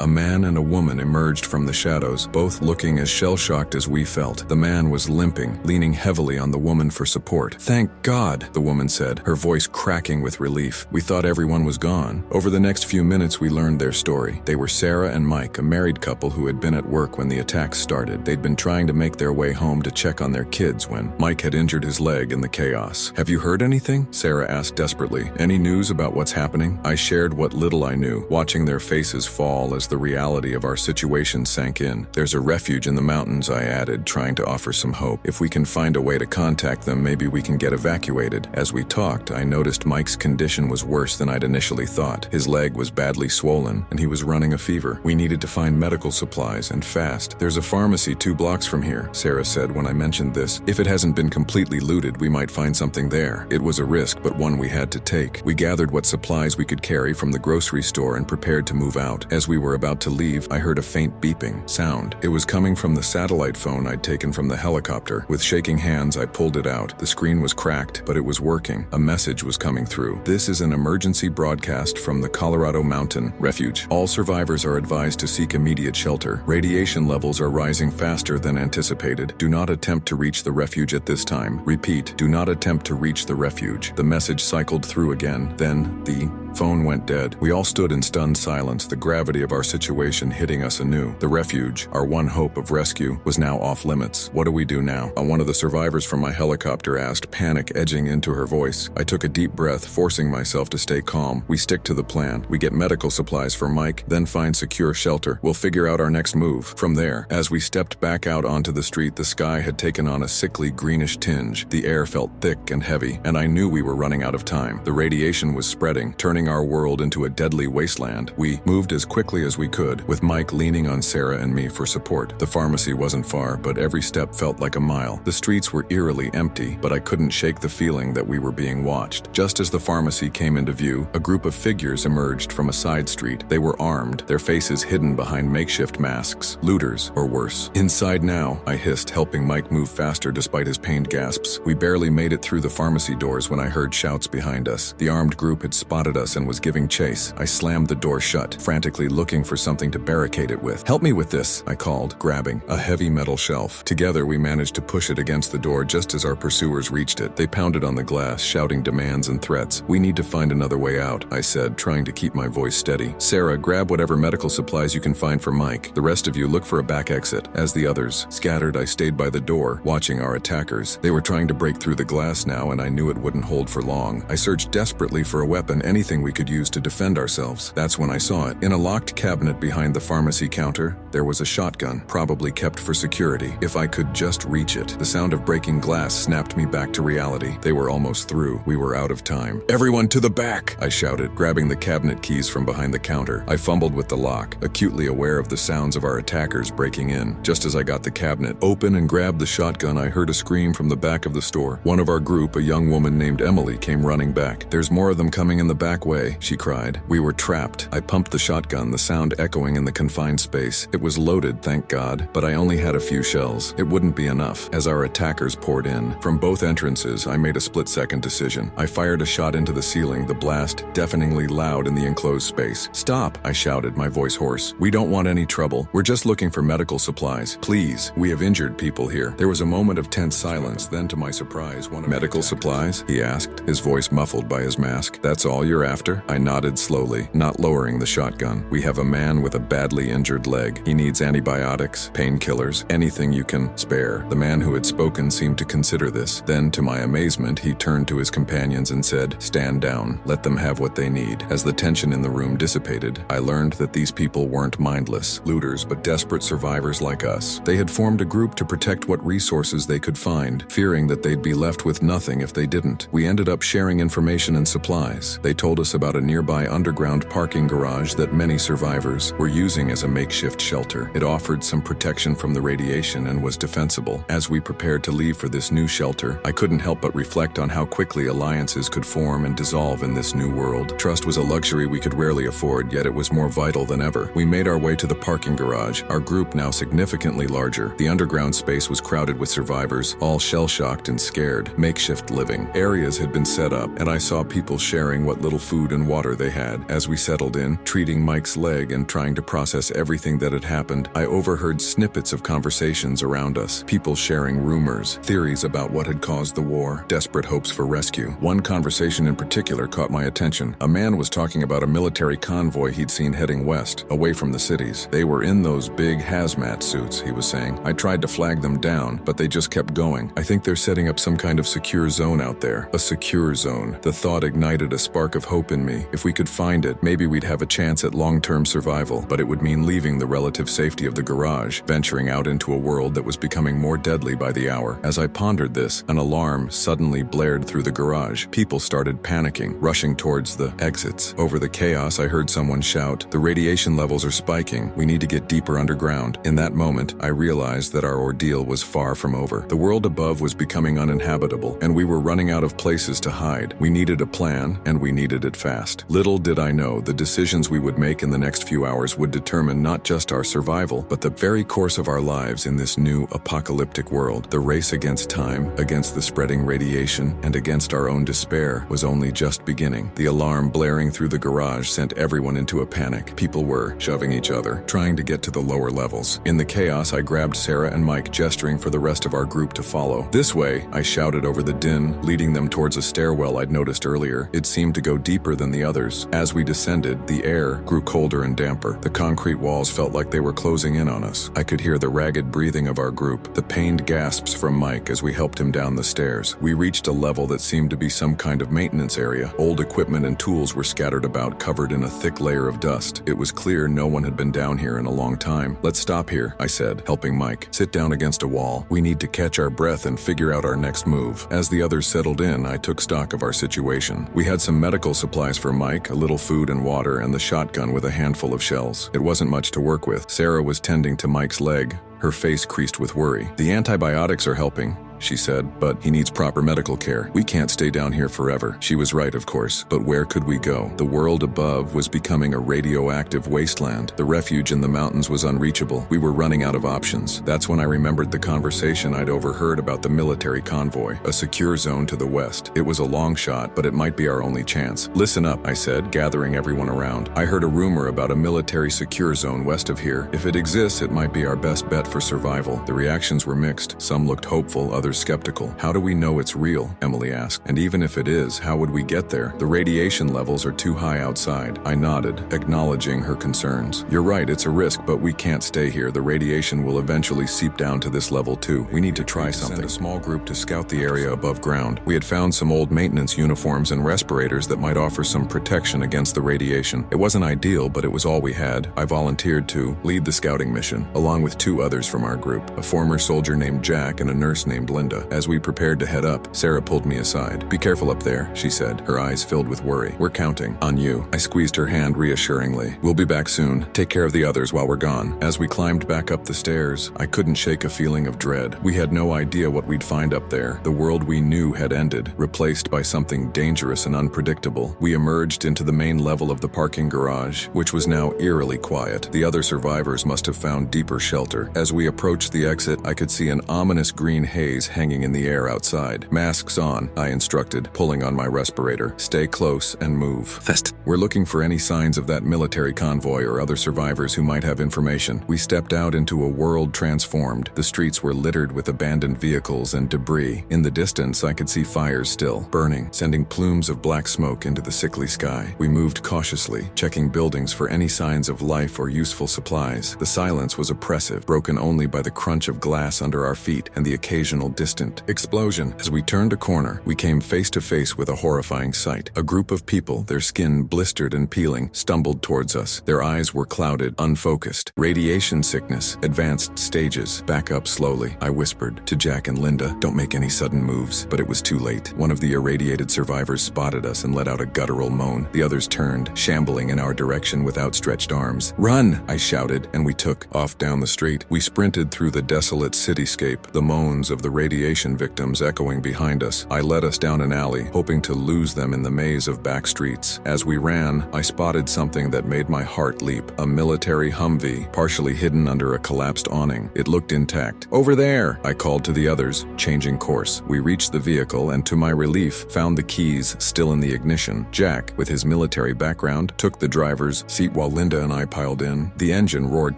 A man and a woman emerged from the shadows, both looking as shell-shocked as we felt. The man was limping, leaning heavily on the woman for support. Thank God, the woman said, her voice cracking with relief. We thought everyone was gone. Over the next few minutes, we learned their story. They were Sarah and Mike, a married couple who had been at work when the attacks started. They'd been trying to make their way home to check on their kids when Mike had injured his leg in the chaos. Have you heard anything? Sarah asked desperately. Any news about what's happening? I shared what little I knew, watching their faces fall as the reality of our situation sank in. There's a refuge in the mountains, I added, trying to offer some hope. If we can find a way to contact them, maybe we can get evacuated. As we talked, I noticed Mike's condition was worse than I'd initially thought. His leg was badly swollen, and he was running a fever. We needed to find medical supplies, and fast. There's a pharmacy 2 blocks from here, Sarah said when I mentioned this. If it hasn't been completely looted, we might find something there. It was a risk, but one we had to take. We gathered what supplies we could carry from the grocery store and prepared to move out. As we were about to leave, I heard a faint beeping sound. It was coming from the satellite phone I'd taken from the helicopter. With shaking hands, I pulled it out. The screen was cracked, but it was working. A message was coming through. This is an emergency broadcast from the Colorado Mountain Refuge. All survivors are advised to seek immediate shelter. Radiation levels are rising faster than anticipated. Do not attempt to reach the refuge at this time. Repeat, do not attempt to reach the refuge. The message cycled through again. Then, the phone went dead. We all stood in stunned silence, the gravity of our situation hitting us anew. The refuge, our one hope of rescue, was now off limits. What do we do now? One of the survivors from my helicopter asked, panic edging into her voice. I took a deep breath, forcing myself to stay calm. We stick to the plan. We get medical supplies for Mike, then find secure shelter. We'll figure out our next move. From there, as we stepped back out onto the street, the sky had taken on a sickly greenish tinge. The air felt thick and heavy, and I knew we were running out of time. The radiation was spreading, turning our world into a deadly wasteland. We moved as quickly as we could, with Mike leaning on Sarah and me for support. The pharmacy wasn't far, but every step felt like a mile. The streets were eerily empty, but I couldn't shake the feeling that we were being watched. Just as the pharmacy came into view, a group of figures emerged from a side street. They were armed, their faces hidden behind makeshift masks. Looters, or worse. Inside now, I hissed, helping Mike move faster despite his pained gasps. We barely made it through the pharmacy doors when I heard shouts behind us. The armed group had spotted us and was giving chase. I slammed the door shut, frantically looking for something to barricade it with. Help me with this, I called, grabbing a heavy metal shelf. Together, we managed to push it against the door just as our pursuers reached it. They pounded on the glass, shouting demands and threats. We need to find another way out, I said, trying to keep my voice steady. Sarah, grab whatever medical supplies you can find for Mike. The rest of you look for a back exit. As the others scattered, I stayed by the door, watching our attackers. They were trying to break through the glass now, and I knew it wouldn't hold for long. I searched desperately for a weapon, anything we could use to defend ourselves. That's when I saw it. In a locked cabinet behind the pharmacy counter, there was a shotgun, probably kept for security. If I could just reach it. The sound of breaking glass snapped me back to reality. They were almost through. We were out of time. Everyone to the back, I shouted, grabbing the cabinet keys from behind the counter. I fumbled with the lock, acutely aware of the sounds of our attackers breaking in. Just as I got the cabinet open and grabbed the shotgun, I heard a scream from the back of the store. One of our group, a young woman named Emily, came running back. There's more of them coming in the back way, she cried. We were trapped. I pumped the shotgun, the sound echoing in the confined space. It was loaded, thank God, but I only had a few shells. It wouldn't be enough. As our attackers poured in, from both entrances, I made a split-second decision. I fired a shot into the ceiling, the blast deafeningly loud in the enclosed space. Stop, I shouted, my voice hoarse. We don't want any trouble. We're just looking for medical supplies. Please, we have injured people here. There was a moment of tense silence, then to my surprise, one of medical supplies? He asked, his voice muffled by his mask. That's all you're after? after? I nodded slowly, not lowering the shotgun. We have a man with a badly injured leg. He needs antibiotics, painkillers, anything you can spare. The man who had spoken seemed to consider this. Then, to my amazement, he turned to his companions and said, "Stand down. Let them have what they need." As the tension in the room dissipated, I learned that these people weren't mindless looters, but desperate survivors like us. They had formed a group to protect what resources they could find, fearing that they'd be left with nothing if they didn't. We ended up sharing information and supplies. They told us about a nearby underground parking garage that many survivors were using as a makeshift shelter. It offered some protection from the radiation and was defensible. As we prepared to leave for this new shelter, I couldn't help but reflect on how quickly alliances could form and dissolve in this new world. Trust was a luxury we could rarely afford, yet it was more vital than ever. We made our way to the parking garage, our group now significantly larger. The underground space was crowded with survivors, all shell-shocked and scared. Makeshift living areas had been set up, and I saw people sharing what little food and water they had. As we settled in, treating Mike's leg and trying to process everything that had happened, I overheard snippets of conversations around us. People sharing rumors, theories about what had caused the war, desperate hopes for rescue. One conversation in particular caught my attention. A man was talking about a military convoy he'd seen heading west, away from the cities. They were in those big hazmat suits, he was saying. I tried to flag them down, but they just kept going. I think they're setting up some kind of secure zone out there. A secure zone. The thought ignited a spark of hope in me. If we could find it, maybe we'd have a chance at long-term survival, but it would mean leaving the relative safety of the garage, venturing out into a world that was becoming more deadly by the hour. As I pondered this, an alarm suddenly blared through the garage. People started panicking, rushing towards the exits. Over the chaos, I heard someone shout, "The radiation levels are spiking. We need to get deeper underground." In that moment, I realized that our ordeal was far from over. The world above was becoming uninhabitable, and we were running out of places to hide. We needed a plan, and we needed it fast. Little did I know the decisions we would make in the next few hours would determine not just our survival, but the very course of our lives in this new apocalyptic world. The race against time, against the spreading radiation, and against our own despair was only just beginning. The alarm blaring through the garage sent everyone into a panic. People were shoving each other, trying to get to the lower levels. In the chaos, I grabbed Sarah and Mike, gesturing for the rest of our group to follow. "This way," I shouted over the din, leading them towards a stairwell I'd noticed earlier. It seemed to go deeper than the others. As we descended, the air grew colder and damper. The concrete walls felt like they were closing in on us. I could hear the ragged breathing of our group, the pained gasps from Mike as we helped him down the stairs. We reached a level that seemed to be some kind of maintenance area. Old equipment and tools were scattered about, covered in a thick layer of dust. It was clear no one had been down here in a long time. "Let's stop here," I said, helping Mike. "Sit down against a wall. We need to catch our breath and figure out our next move." As the others settled in, I took stock of our situation. We had some medical supplies for Mike, a little food and water, and the shotgun with a handful of shells. It wasn't much to work with. Sarah was tending to Mike's leg, her face creased with worry. "The antibiotics are helping," she said, "but he needs proper medical care. We can't stay down here forever." She was right, of course, but where could we go? The world above was becoming a radioactive wasteland. The refuge in the mountains was unreachable. We were running out of options. That's when I remembered the conversation I'd overheard about the military convoy, a secure zone to the west. It was a long shot, but it might be our only chance. "Listen up," I said, gathering everyone around. "I heard a rumor about a military secure zone west of here. If it exists, it might be our best bet for survival." The reactions were mixed. Some looked hopeful, others skeptical. "How do we know it's real?" Emily asked. "And even if it is, how would we get there? The radiation levels are too high outside." I nodded, acknowledging her concerns. "You're right, it's a risk, but we can't stay here. The radiation will eventually seep down to this level too. We need to try something." Send a small group to scout the area above ground. We had found some old maintenance uniforms and respirators that might offer some protection against the radiation. It wasn't ideal, but it was all we had. I volunteered to lead the scouting mission, along with two others from our group, a former soldier named Jack and a nurse named Linda. As we prepared to head up, Sarah pulled me aside. "Be careful up there," she said, her eyes filled with worry. "We're counting on you." I squeezed her hand reassuringly. "We'll be back soon. Take care of the others while we're gone." As we climbed back up the stairs, I couldn't shake a feeling of dread. We had no idea what we'd find up there. The world we knew had ended, replaced by something dangerous and unpredictable. We emerged into the main level of the parking garage, which was now eerily quiet. The other survivors must have found deeper shelter. As we approached the exit, I could see an ominous green haze hanging in the air outside. Masks on, I instructed, pulling on my respirator. Stay close and move. Fest. We're looking for any signs of that military convoy or other survivors who might have information. We stepped out into a world transformed. The streets were littered with abandoned vehicles and debris. In the distance, I could see fires still burning, sending plumes of black smoke into the sickly sky. We moved cautiously, checking buildings for any signs of life or useful supplies. The silence was oppressive, broken only by the crunch of glass under our feet and the occasional distant explosion. As we turned a corner, we came face to face with a horrifying sight. A group of people, their skin blistered and peeling, stumbled towards us. Their eyes were clouded, unfocused. Radiation sickness, advanced stages. Back up slowly, I whispered to Jack and Linda. Don't make any sudden moves. But it was too late. One of the irradiated survivors spotted us and let out a guttural moan. The others turned, shambling in our direction with outstretched arms. Run! I shouted, and we took off down the street. We sprinted through the desolate cityscape, the moans of the radiation victims echoing behind us. I led us down an alley, hoping to lose them in the maze of back streets. As we ran, I spotted something that made my heart leap. A military Humvee, partially hidden under a collapsed awning. It looked intact. Over there! I called to the others, changing course. We reached the vehicle and, to my relief, found the keys still in the ignition. Jack, with his military background, took the driver's seat while Linda and I piled in. The engine roared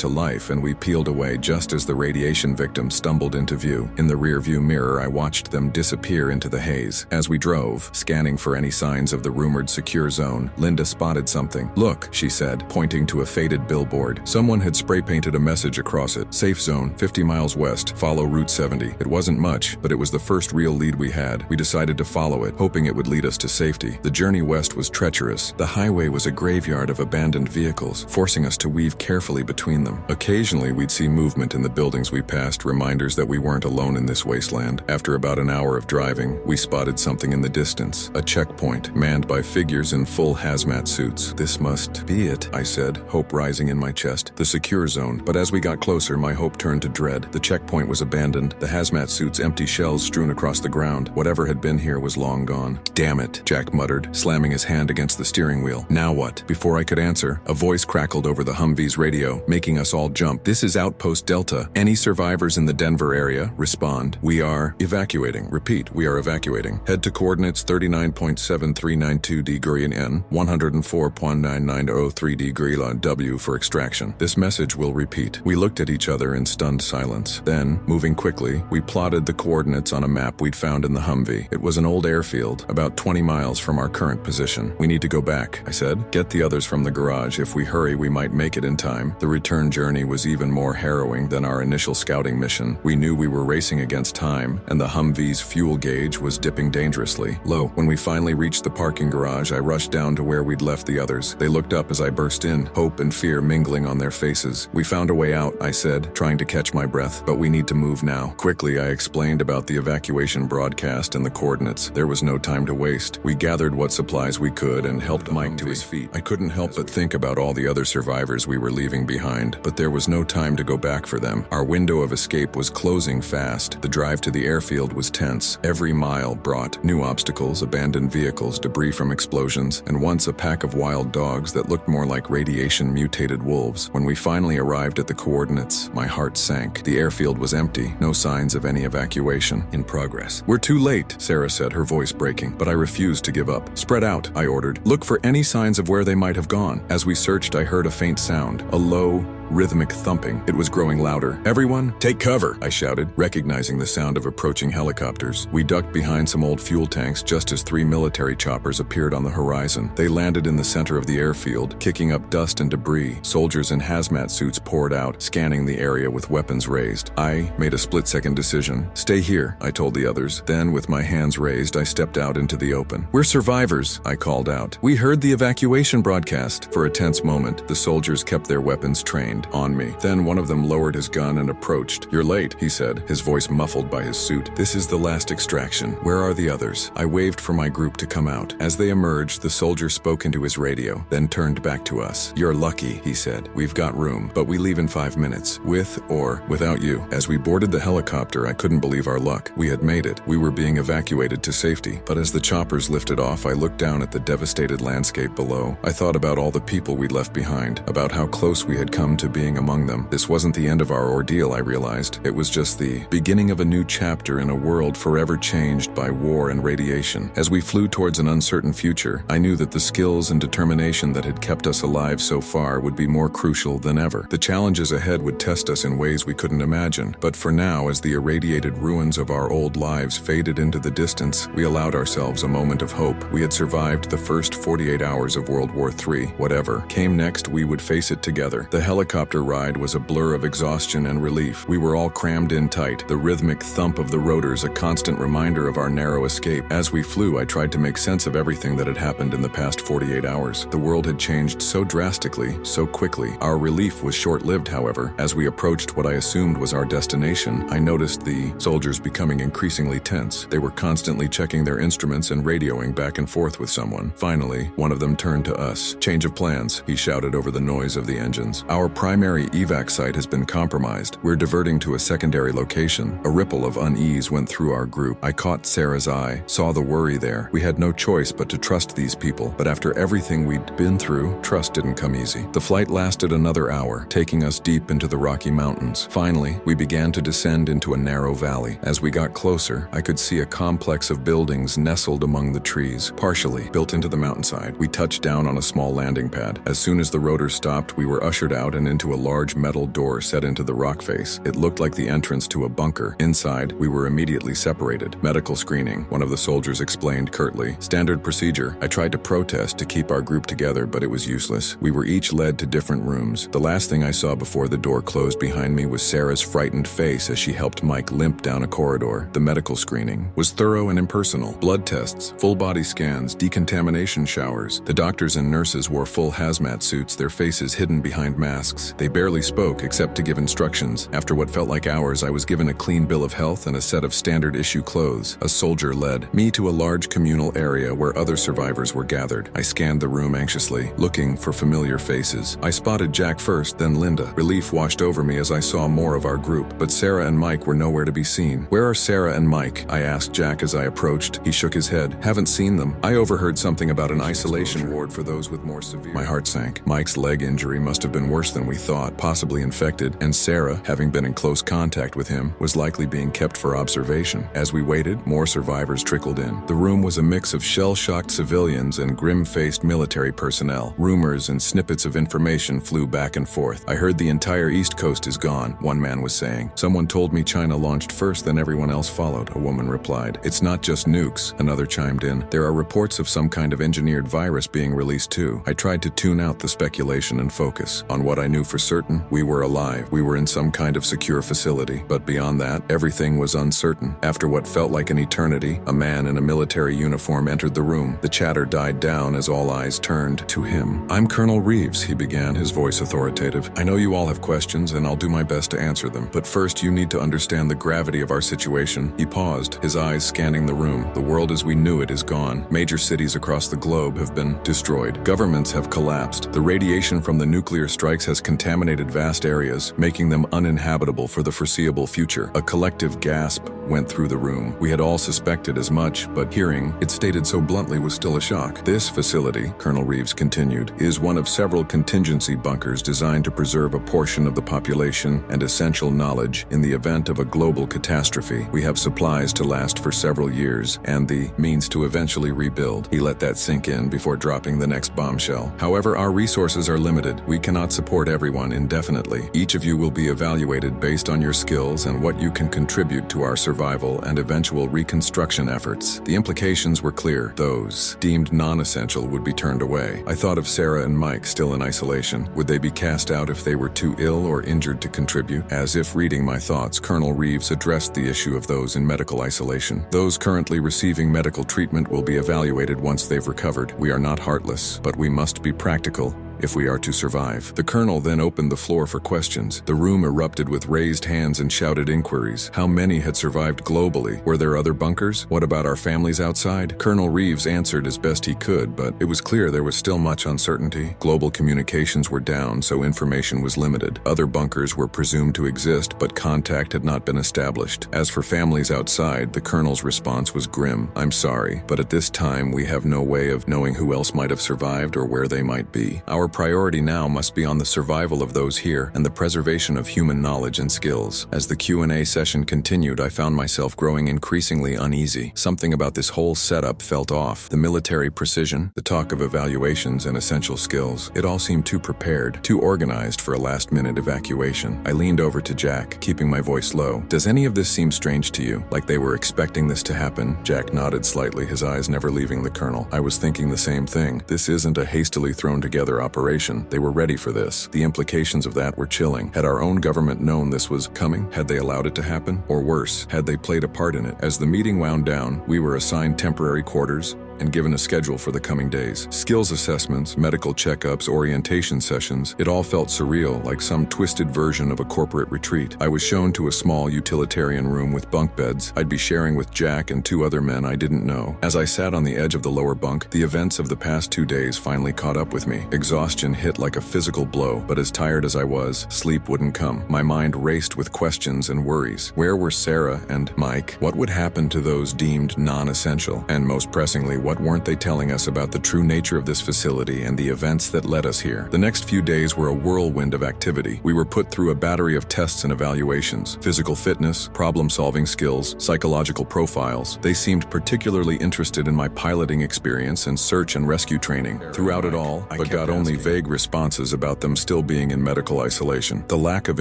to life and we peeled away just as the radiation victims stumbled into view. In the rearview mirror, I watched them disappear into the haze. As we drove, scanning for any signs of the rumored secure zone, Linda spotted something. Look, she said, pointing to a faded billboard. Someone had spray-painted a message across it. Safe zone, 50 miles west, follow Route 70. It wasn't much, but it was the first real lead we had. We decided to follow it, hoping it would lead us to safety. The journey west was treacherous. The highway was a graveyard of abandoned vehicles, forcing us to weave carefully between them. Occasionally, we'd see movement in the buildings we passed, reminders that we weren't alone in this wasteland. After about an hour of driving, we spotted something in the distance, a checkpoint, manned by figures in full hazmat suits. This must be it, I said, hope rising in my chest. The secure zone. But as we got closer, my hope turned to dread. The checkpoint was abandoned, the hazmat suits empty shells strewn across the ground. Whatever had been here was long gone. Damn it, Jack muttered, slamming his hand against the steering wheel. Now what? Before I could answer, a voice crackled over the Humvee's radio, making us all jump. This is Outpost Delta. Any survivors in the Denver area? Respond. We are evacuating. Repeat, we are evacuating. Head to coordinates 39.7392 degree N, 104.9903 degree W for extraction. This message will repeat. We looked at each other in stunned silence. Then, moving quickly, we plotted the coordinates on a map we'd found in the Humvee. It was an old airfield, about 20 miles from our current position. We need to go back, I said. Get the others from the garage. If we hurry, we might make it in time. The return journey was even more harrowing than our initial scouting mission. We knew we were racing against time, and the Humvee's fuel gauge was dipping dangerously low. When we finally reached the parking garage, I rushed down to where we'd left the others. They looked up as I burst in, hope and fear mingling on their faces. We found a way out, I said, trying to catch my breath, but we need to move now. Quickly, I explained about the evacuation broadcast and the coordinates. There was no time to waste. We gathered what supplies we could and helped Mike to his feet. I couldn't help but think about all the other survivors we were leaving behind, but there was no time to go back for them. Our window of escape was closing fast. The drive to the airfield was tense. Every mile brought new obstacles, abandoned vehicles, debris from explosions, and once a pack of wild dogs that looked more like radiation-mutated wolves. When we finally arrived at the coordinates, my heart sank. The airfield was empty, no signs of any evacuation in progress. We're too late, Sarah said, her voice breaking, but I refused to give up. Spread out, I ordered. Look for any signs of where they might have gone. As we searched, I heard a faint sound, a low, rhythmic thumping. It was growing louder. Everyone, take cover, I shouted, recognizing the sound of approaching helicopters. We ducked behind some old fuel tanks just as 3 military choppers appeared on the horizon. They landed in the center of the airfield, kicking up dust and debris. Soldiers in hazmat suits poured out, scanning the area with weapons raised. I made a split-second decision. Stay here, I told the others. Then, with my hands raised, I stepped out into the open. We're survivors, I called out. We heard the evacuation broadcast. For a tense moment, the soldiers kept their weapons trained on me. Then one of them lowered his gun and approached. You're late, he said, his voice muffled by his suit. This is the last extraction. Where are the others? I waved for my group to come out. As they emerged, the soldier spoke into his radio, then turned back to us. You're lucky, he said. We've got room, but we leave in 5 minutes, with or without you. As we boarded the helicopter, I couldn't believe our luck. We had made it. We were being evacuated to safety. But as the choppers lifted off, I looked down at the devastated landscape below. I thought about all the people we'd left behind, about how close we had come to being among them. This wasn't the end of our ordeal, I realized. It was just the beginning of a new chapter in a world forever changed by war and radiation. As we flew towards an uncertain future, I knew that the skills and determination that had kept us alive so far would be more crucial than ever. The challenges ahead would test us in ways we couldn't imagine. But for now, as the irradiated ruins of our old lives faded into the distance, we allowed ourselves a moment of hope. We had survived the first 48 hours of World War III. Whatever came next, we would face it together. The helicopter ride was a blur of exhaustion and relief. We were all crammed in tight, the rhythmic thump of the rotors a constant reminder of our narrow escape. As we flew, I tried to make sense of everything that had happened in the past 48 hours. The world had changed so drastically, so quickly. Our relief was short-lived, however. As we approached what I assumed was our destination, I noticed the soldiers becoming increasingly tense. They were constantly checking their instruments and radioing back and forth with someone. Finally, one of them turned to us. "Change of plans," he shouted over the noise of the engines. "Our primary evac site has been compromised. We're diverting to a secondary location." A ripple of unease went through our group. I caught Sarah's eye, saw the worry there. We had no choice but to trust these people. But after everything we'd been through, trust didn't come easy. The flight lasted another hour, taking us deep into the Rocky Mountains. Finally, we began to descend into a narrow valley. As we got closer, I could see a complex of buildings nestled among the trees, partially built into the mountainside. We touched down on a small landing pad. As soon as the rotor stopped, we were ushered out and into a large metal door set into the rock face. It looked like the entrance to a bunker. Inside, we were immediately separated. "Medical screening," one of the soldiers explained curtly. "Standard procedure." I tried to protest to keep our group together, but it was useless. We were each led to different rooms. The last thing I saw before the door closed behind me was Sarah's frightened face as she helped Mike limp down a corridor. The medical screening was thorough and impersonal. Blood tests, full body scans, decontamination showers. The doctors and nurses wore full hazmat suits, their faces hidden behind masks. They barely spoke except to give instructions. After what felt like hours, I was given a clean bill of health and a set of standard issue clothes. A soldier led me to a large communal area where other survivors were gathered. I scanned the room anxiously, looking for familiar faces. I spotted Jack first, then Linda. Relief washed over me as I saw more of our group, but Sarah and Mike were nowhere to be seen. "Where are Sarah and Mike?" I asked Jack as I approached. He shook his head. "Haven't seen them. I overheard something about an isolation ward for those with more severe..." My heart sank. Mike's leg injury must have been worse than we thought, possibly infected, and Sarah, having been in close contact with him, was likely being kept for observation. As we waited, more survivors trickled in. The room was a mix of shell-shocked civilians and grim-faced military personnel. Rumors and snippets of information flew back and forth. "I heard the entire East Coast is gone," one man was saying. "Someone told me China launched first, then everyone else followed," a woman replied. "It's not just nukes," another chimed in. "There are reports of some kind of engineered virus being released too." I tried to tune out the speculation and focus on what I knew for certain. We were alive. We were in some kind of secure facility. But beyond that, everything was uncertain. After what felt like an eternity, a man in a military uniform entered the room. The chatter died down as all eyes turned to him. "I'm Colonel Reeves," he began, his voice authoritative. "I know you all have questions, and I'll do my best to answer them. But first, you need to understand the gravity of our situation." He paused, his eyes scanning the room. "The world as we knew it is gone. Major cities across the globe have been destroyed. Governments have collapsed. The radiation from the nuclear strikes has contaminated vast areas, making them uninhabitable for the foreseeable future." A collective gasp went through the room. We had all suspected as much, but hearing it stated so bluntly was still a shock. "This facility," Colonel Reeves continued, "is one of several contingency bunkers designed to preserve a portion of the population and essential knowledge in the event of a global catastrophe. We have supplies to last for several years and the means to eventually rebuild." He let that sink in before dropping the next bombshell. "However, our resources are limited. We cannot support everyone indefinitely. Each of you will be evaluated based on your skills and what you can contribute to our survival and eventual reconstruction efforts." The implications were clear. Those deemed non-essential would be turned away. I thought of Sarah and Mike still in isolation. Would they be cast out if they were too ill or injured to contribute? As if reading my thoughts, Colonel Reeves addressed the issue of those in medical isolation. "Those currently receiving medical treatment will be evaluated once they've recovered. We are not heartless, but we must be practical if we are to survive." The colonel then opened the floor for questions. The room erupted with raised hands and shouted inquiries. How many had survived globally? Were there other bunkers? What about our families outside? Colonel Reeves answered as best he could, but it was clear there was still much uncertainty. Global communications were down, so information was limited. Other bunkers were presumed to exist, but contact had not been established. As for families outside, the colonel's response was grim. "I'm sorry, but at this time we have no way of knowing who else might have survived or where they might be. Our priority now must be on the survival of those here and the preservation of human knowledge and skills. As the Q&A session continued, I found myself growing increasingly uneasy. Something about this whole setup felt off. The military precision, the talk of evaluations and essential skills. It all seemed too prepared, too organized for a last-minute evacuation. I leaned over to Jack, keeping my voice low. "Does any of this seem strange to you? Like they were expecting this to happen?" Jack nodded slightly, his eyes never leaving the colonel. I was thinking the same thing. This isn't a hastily thrown-together operation. They were ready for this. The implications of that were chilling. Had our own government known this was coming? Had they allowed it to happen? Or worse, had they played a part in it? As the meeting wound down, we were assigned temporary quarters and given a schedule for the coming days. Skills assessments, medical checkups, orientation sessions, it all felt surreal, like some twisted version of a corporate retreat. I was shown to a small utilitarian room with bunk beds. I'd be sharing with Jack and 2 other men I didn't know. As I sat on the edge of the lower bunk, the events of the past 2 days finally caught up with me. Exhaustion hit like a physical blow, but as tired as I was, sleep wouldn't come. My mind raced with questions and worries. Where were Sarah and Mike? What would happen to those deemed non-essential? And most pressingly, what weren't they telling us about the true nature of this facility and the events that led us here? The next few days were a whirlwind of activity. We were put through a battery of tests and evaluations. Physical fitness, problem-solving skills, psychological profiles. They seemed particularly interested in my piloting experience and search and rescue training. Throughout it all, but got only vague responses about them still being in medical isolation. The lack of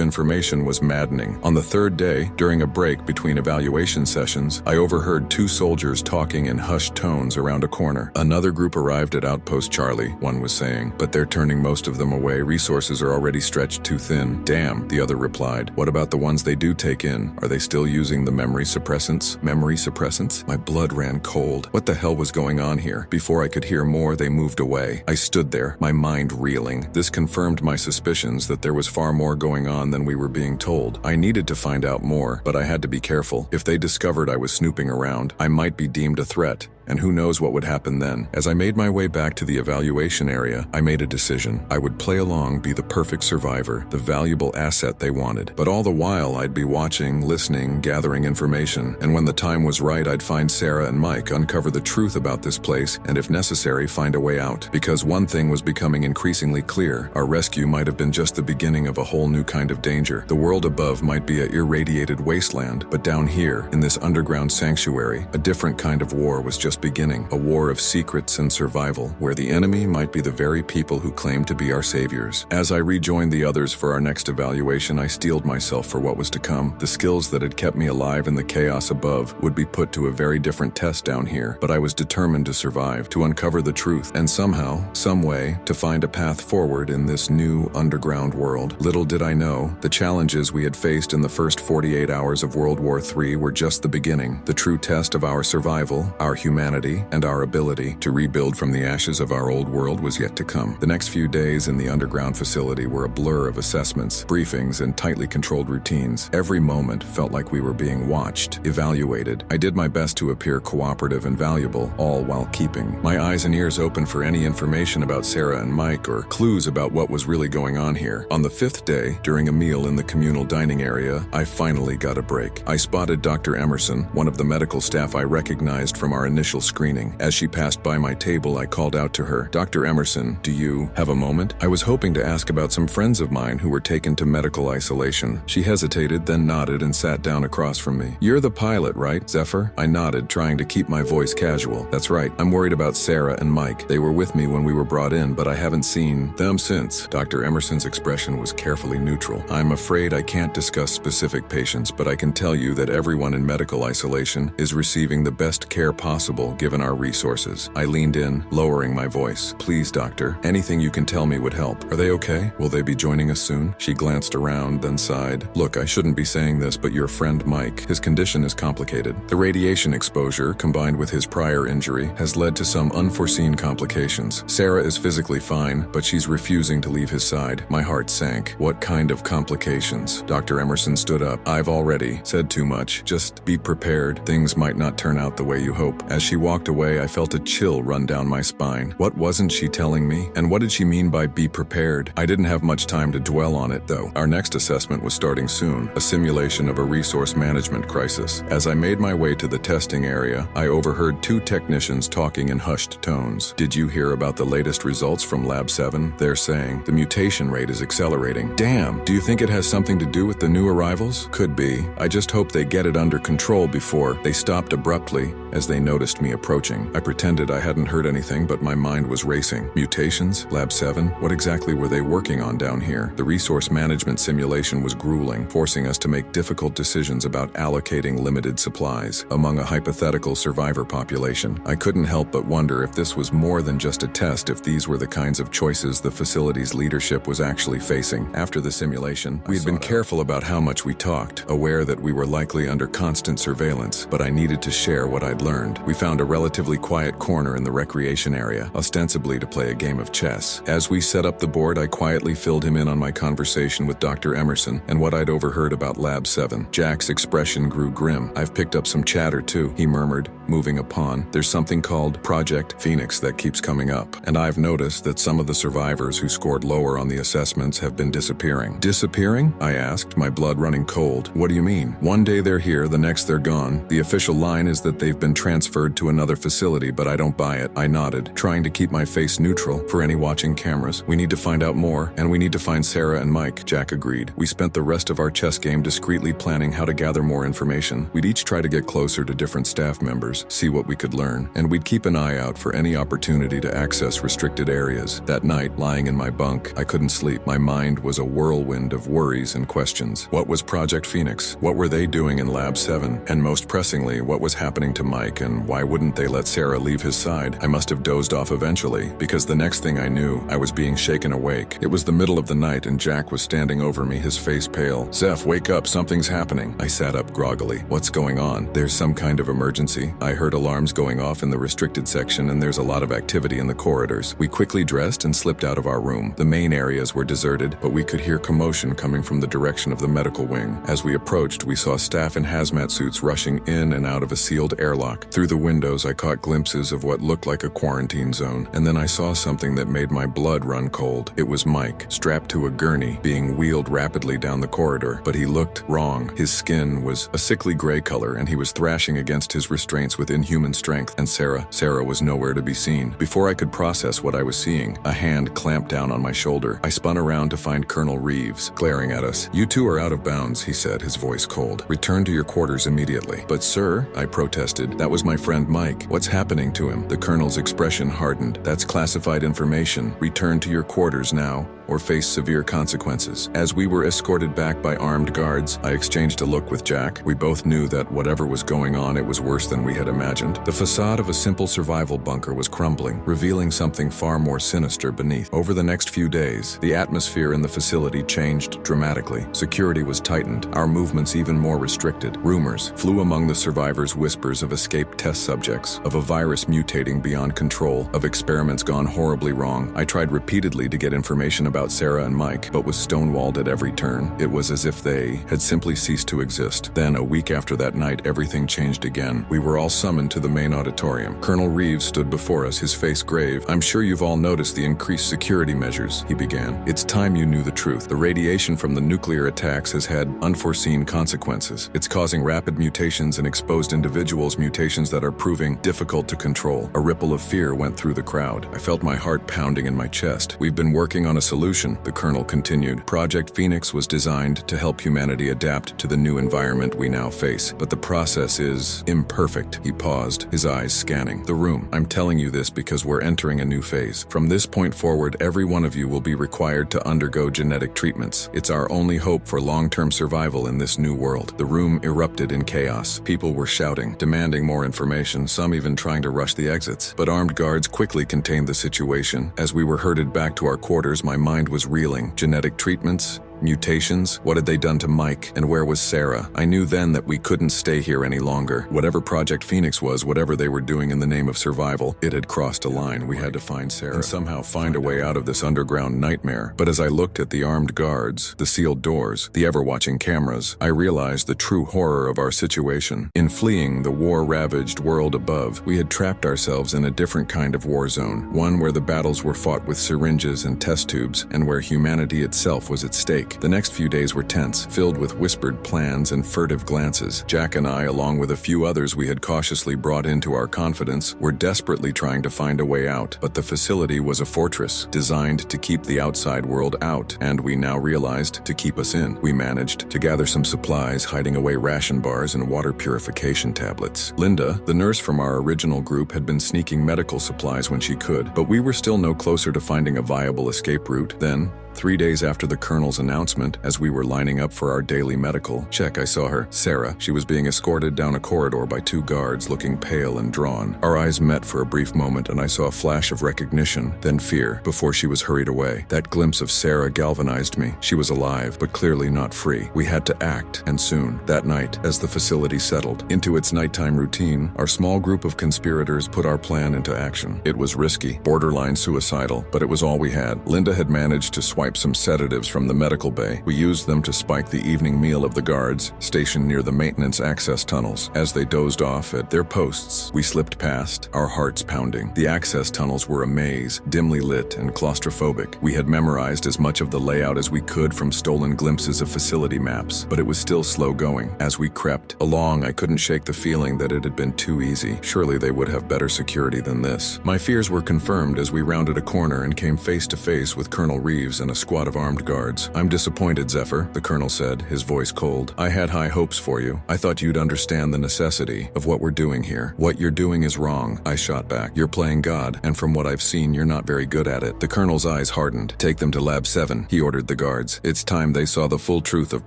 information was maddening. On the 3rd day, during a break between evaluation sessions, I overheard 2 soldiers talking in hushed tones around a corner. Another group arrived at Outpost Charlie, one was saying, but they're turning most of them away. Resources are already stretched too thin. Damn, the other replied. What about the ones they do take in? Are they still using the memory suppressants? Memory suppressants? My blood ran cold. What the hell was going on here? Before I could hear more, they moved away. I stood there, my mind reeling. This confirmed my suspicions that there was far more going on than we were being told. I needed to find out more, but I had to be careful. If they discovered I was snooping around, I might be deemed a threat. And who knows what would happen then. As I made my way back to the evaluation area, I made a decision. I would play along, be the perfect survivor, the valuable asset they wanted. But all the while, I'd be watching, listening, gathering information. And when the time was right, I'd find Sarah and Mike, uncover the truth about this place, and if necessary, find a way out. Because one thing was becoming increasingly clear. Our rescue might have been just the beginning of a whole new kind of danger. The world above might be an irradiated wasteland, but down here, in this underground sanctuary, a different kind of war was just beginning, a war of secrets and survival, where the enemy might be the very people who claim to be our saviors. As I rejoined the others for our next evaluation, I steeled myself for what was to come. The skills that had kept me alive in the chaos above would be put to a very different test down here, but I was determined to survive, to uncover the truth, and somehow, some way, to find a path forward in this new underground world. Little did I know, the challenges we had faced in the first 48 hours of World War III were just the beginning. The true test of our survival, our humanity, and our ability to rebuild from the ashes of our old world was yet to come. The next few days in the underground facility were a blur of assessments, briefings, and tightly controlled routines. Every moment felt like we were being watched, evaluated. I did my best to appear cooperative and valuable, all while keeping my eyes and ears open for any information about Sarah and Mike or clues about what was really going on here. On the 5th day, during a meal in the communal dining area, I finally got a break. I spotted Dr. Emerson, one of the medical staff I recognized from our initial screening. As she passed by my table, I called out to her, "Dr. Emerson, do you have a moment?" I was hoping to ask about some friends of mine who were taken to medical isolation. She hesitated, then nodded and sat down across from me. "You're the pilot, right, Zephyr?" I nodded, trying to keep my voice casual. "That's right. I'm worried about Sarah and Mike. They were with me when we were brought in, but I haven't seen them since." Dr. Emerson's expression was carefully neutral. "I'm afraid I can't discuss specific patients, but I can tell you that everyone in medical isolation is receiving the best care possible given our resources." I leaned in, lowering my voice. "Please, doctor, anything you can tell me would help. Are they okay? Will they be joining us soon?" She glanced around, then sighed. "Look, I shouldn't be saying this, but your friend Mike, his condition is complicated. The radiation exposure, combined with his prior injury, has led to some unforeseen complications. Sarah is physically fine, but she's refusing to leave his side." My heart sank. What kind of complications? Dr. Emerson stood up. "I've already said too much. Just be prepared. Things might not turn out the way you hope." As she walked away, I felt a chill run down my spine. What wasn't she telling me? And what did she mean by be prepared? I didn't have much time to dwell on it, though. Our next assessment was starting soon, a simulation of a resource management crisis. As I made my way to the testing area, I overheard two technicians talking in hushed tones. Did you hear about the latest results from Lab 7? They're saying the mutation rate is accelerating. Damn, do you think it has something to do with the new arrivals? Could be. I just hope they get it under control before. They stopped abruptly as they noticed me approaching. I pretended I hadn't heard anything, but my mind was racing. Mutations? Lab 7? What exactly were they working on down here? The resource management simulation was grueling, forcing us to make difficult decisions about allocating limited supplies among a hypothetical survivor population. I couldn't help but wonder if this was more than just a test, if these were the kinds of choices the facility's leadership was actually facing. After the simulation, we had been careful about how much we talked, aware that we were likely under constant surveillance, but I needed to share what I'd learned. We found a relatively quiet corner in the recreation area, ostensibly to play a game of chess. As we set up the board, I quietly filled him in on my conversation with Dr. Emerson and what I'd overheard about Lab 7. Jack's expression grew grim. I've picked up some chatter too, he murmured, moving a pawn. There's something called Project Phoenix that keeps coming up, and I've noticed that some of the survivors who scored lower on the assessments have been disappearing. Disappearing? I asked, my blood running cold. What do you mean? One day they're here, the next they're gone. The official line is that they've been transferred to another facility, but I don't buy it. I nodded, trying to keep my face neutral for any watching cameras. We need to find out more, and we need to find Sarah and Mike, Jack agreed. We spent the rest of our chess game discreetly planning how to gather more information. We'd each try to get closer to different staff members, see what we could learn, and we'd keep an eye out for any opportunity to access restricted areas. That night, lying in my bunk, I couldn't sleep. My mind was a whirlwind of worries and questions. What was Project Phoenix? What were they doing in Lab 7? And most pressingly, what was happening to Mike, and why wouldn't they let Sarah leave his side? I must have dozed off eventually, because the next thing I knew, I was being shaken awake. It was the middle of the night, and Jack was standing over me, his face pale. Zeph, wake up, something's happening. I sat up groggily. What's going on? There's some kind of emergency. I heard alarms going off in the restricted section, and there's a lot of activity in the corridors. We quickly dressed and slipped out of our room. The main areas were deserted, but we could hear commotion coming from the direction of the medical wing. As we approached, we saw staff in hazmat suits rushing in and out of a sealed airlock. Through the windows, I caught glimpses of what looked like a quarantine zone, and then I saw something that made my blood run cold. It was Mike, strapped to a gurney, being wheeled rapidly down the corridor, but he looked wrong. His skin was a sickly gray color, and he was thrashing against his restraints with inhuman strength. And Sarah was nowhere to be seen. Before I could process what I was seeing, a hand clamped down on my shoulder. I spun around to find Colonel Reeves, glaring at us. You two are out of bounds, he said, his voice cold. Return to your quarters immediately. But sir, I protested, that was my friend Mike. What's happening to him? The colonel's expression hardened. That's classified information. Return to your quarters now, or face severe consequences. As we were escorted back by armed guards, I exchanged a look with Jack. We both knew that whatever was going on, it was worse than we had imagined. The facade of a simple survival bunker was crumbling, revealing something far more sinister beneath. Over the next few days, the atmosphere in the facility changed dramatically. Security was tightened, our movements even more restricted. Rumors flew among the survivors, whispers of escaped test subjects, of a virus mutating beyond control, of experiments gone horribly wrong. I tried repeatedly to get information about Sarah and Mike, but was stonewalled at every turn. It was as if they had simply ceased to exist. Then, a week after that night, everything changed again. We were all summoned to the main auditorium. Colonel Reeves stood before us, his face grave. I'm sure you've all noticed the increased security measures, he began. It's time you knew the truth. The radiation from the nuclear attacks has had unforeseen consequences. It's causing rapid mutations in exposed individuals, mutations that are proving difficult to control. A ripple of fear went through the crowd. I felt my heart pounding in my chest. We've been working on a solution, the colonel continued. Project Phoenix was designed to help humanity adapt to the new environment we now face, but the process is imperfect. He paused, his eyes scanning the room. I'm telling you this because we're entering a new phase. From this point forward, every one of you will be required to undergo genetic treatments. It's our only hope for long-term survival in this new world. The room erupted in chaos. People were shouting, demanding more information, some even trying to rush the exits. But armed guards quickly contained the situation. As we were herded back to our quarters, my mind was reeling. Genetic treatments? Mutations? What had they done to Mike? And where was Sarah? I knew then that we couldn't stay here any longer. Whatever Project Phoenix was, whatever they were doing in the name of survival, it had crossed a line. We had to find Sarah and somehow find a way out of this underground nightmare. But as I looked at the armed guards, the sealed doors, the ever-watching cameras, I realized the true horror of our situation. In fleeing the war-ravaged world above, we had trapped ourselves in a different kind of war zone, one where the battles were fought with syringes and test tubes, and where humanity itself was at stake. The next few days were tense, filled with whispered plans and furtive glances. Jack and I, along with a few others we had cautiously brought into our confidence, were desperately trying to find a way out. But the facility was a fortress, designed to keep the outside world out, and we now realized to keep us in. We managed to gather some supplies, hiding away ration bars and water purification tablets. Linda, the nurse from our original group, had been sneaking medical supplies when she could, but we were still no closer to finding a viable escape route. Then, 3 days after the colonel's announcement, as we were lining up for our daily medical check, I saw her, Sarah. She was being escorted down a corridor by 2 guards, looking pale and drawn. Our eyes met for a brief moment, and I saw a flash of recognition, then fear, before she was hurried away. That glimpse of Sarah galvanized me. She was alive, but clearly not free. We had to act, and soon. That night, as the facility settled into its nighttime routine, our small group of conspirators put our plan into action. It was risky, borderline suicidal, but it was all we had. Linda had managed to swipe some sedatives from the medical bay. We used them to spike the evening meal of the guards stationed near the maintenance access tunnels. As they dozed off at their posts, we slipped past, our hearts pounding. The access tunnels were a maze, dimly lit and claustrophobic. We had memorized as much of the layout as we could from stolen glimpses of facility maps, but it was still slow going. As we crept along, I couldn't shake the feeling that it had been too easy. Surely they would have better security than this. My fears were confirmed as we rounded a corner and came face to face with Colonel Reeves and a squad of armed guards. "I'm disappointed, Zephyr," the colonel said, his voice cold. "I had high hopes for you. I thought you'd understand the necessity of what we're doing here. What you're doing is wrong," I shot back. "You're playing God, and from what I've seen, you're not very good at it." The colonel's eyes hardened. "Take them to Lab 7, he ordered the guards. It's time they saw the full truth of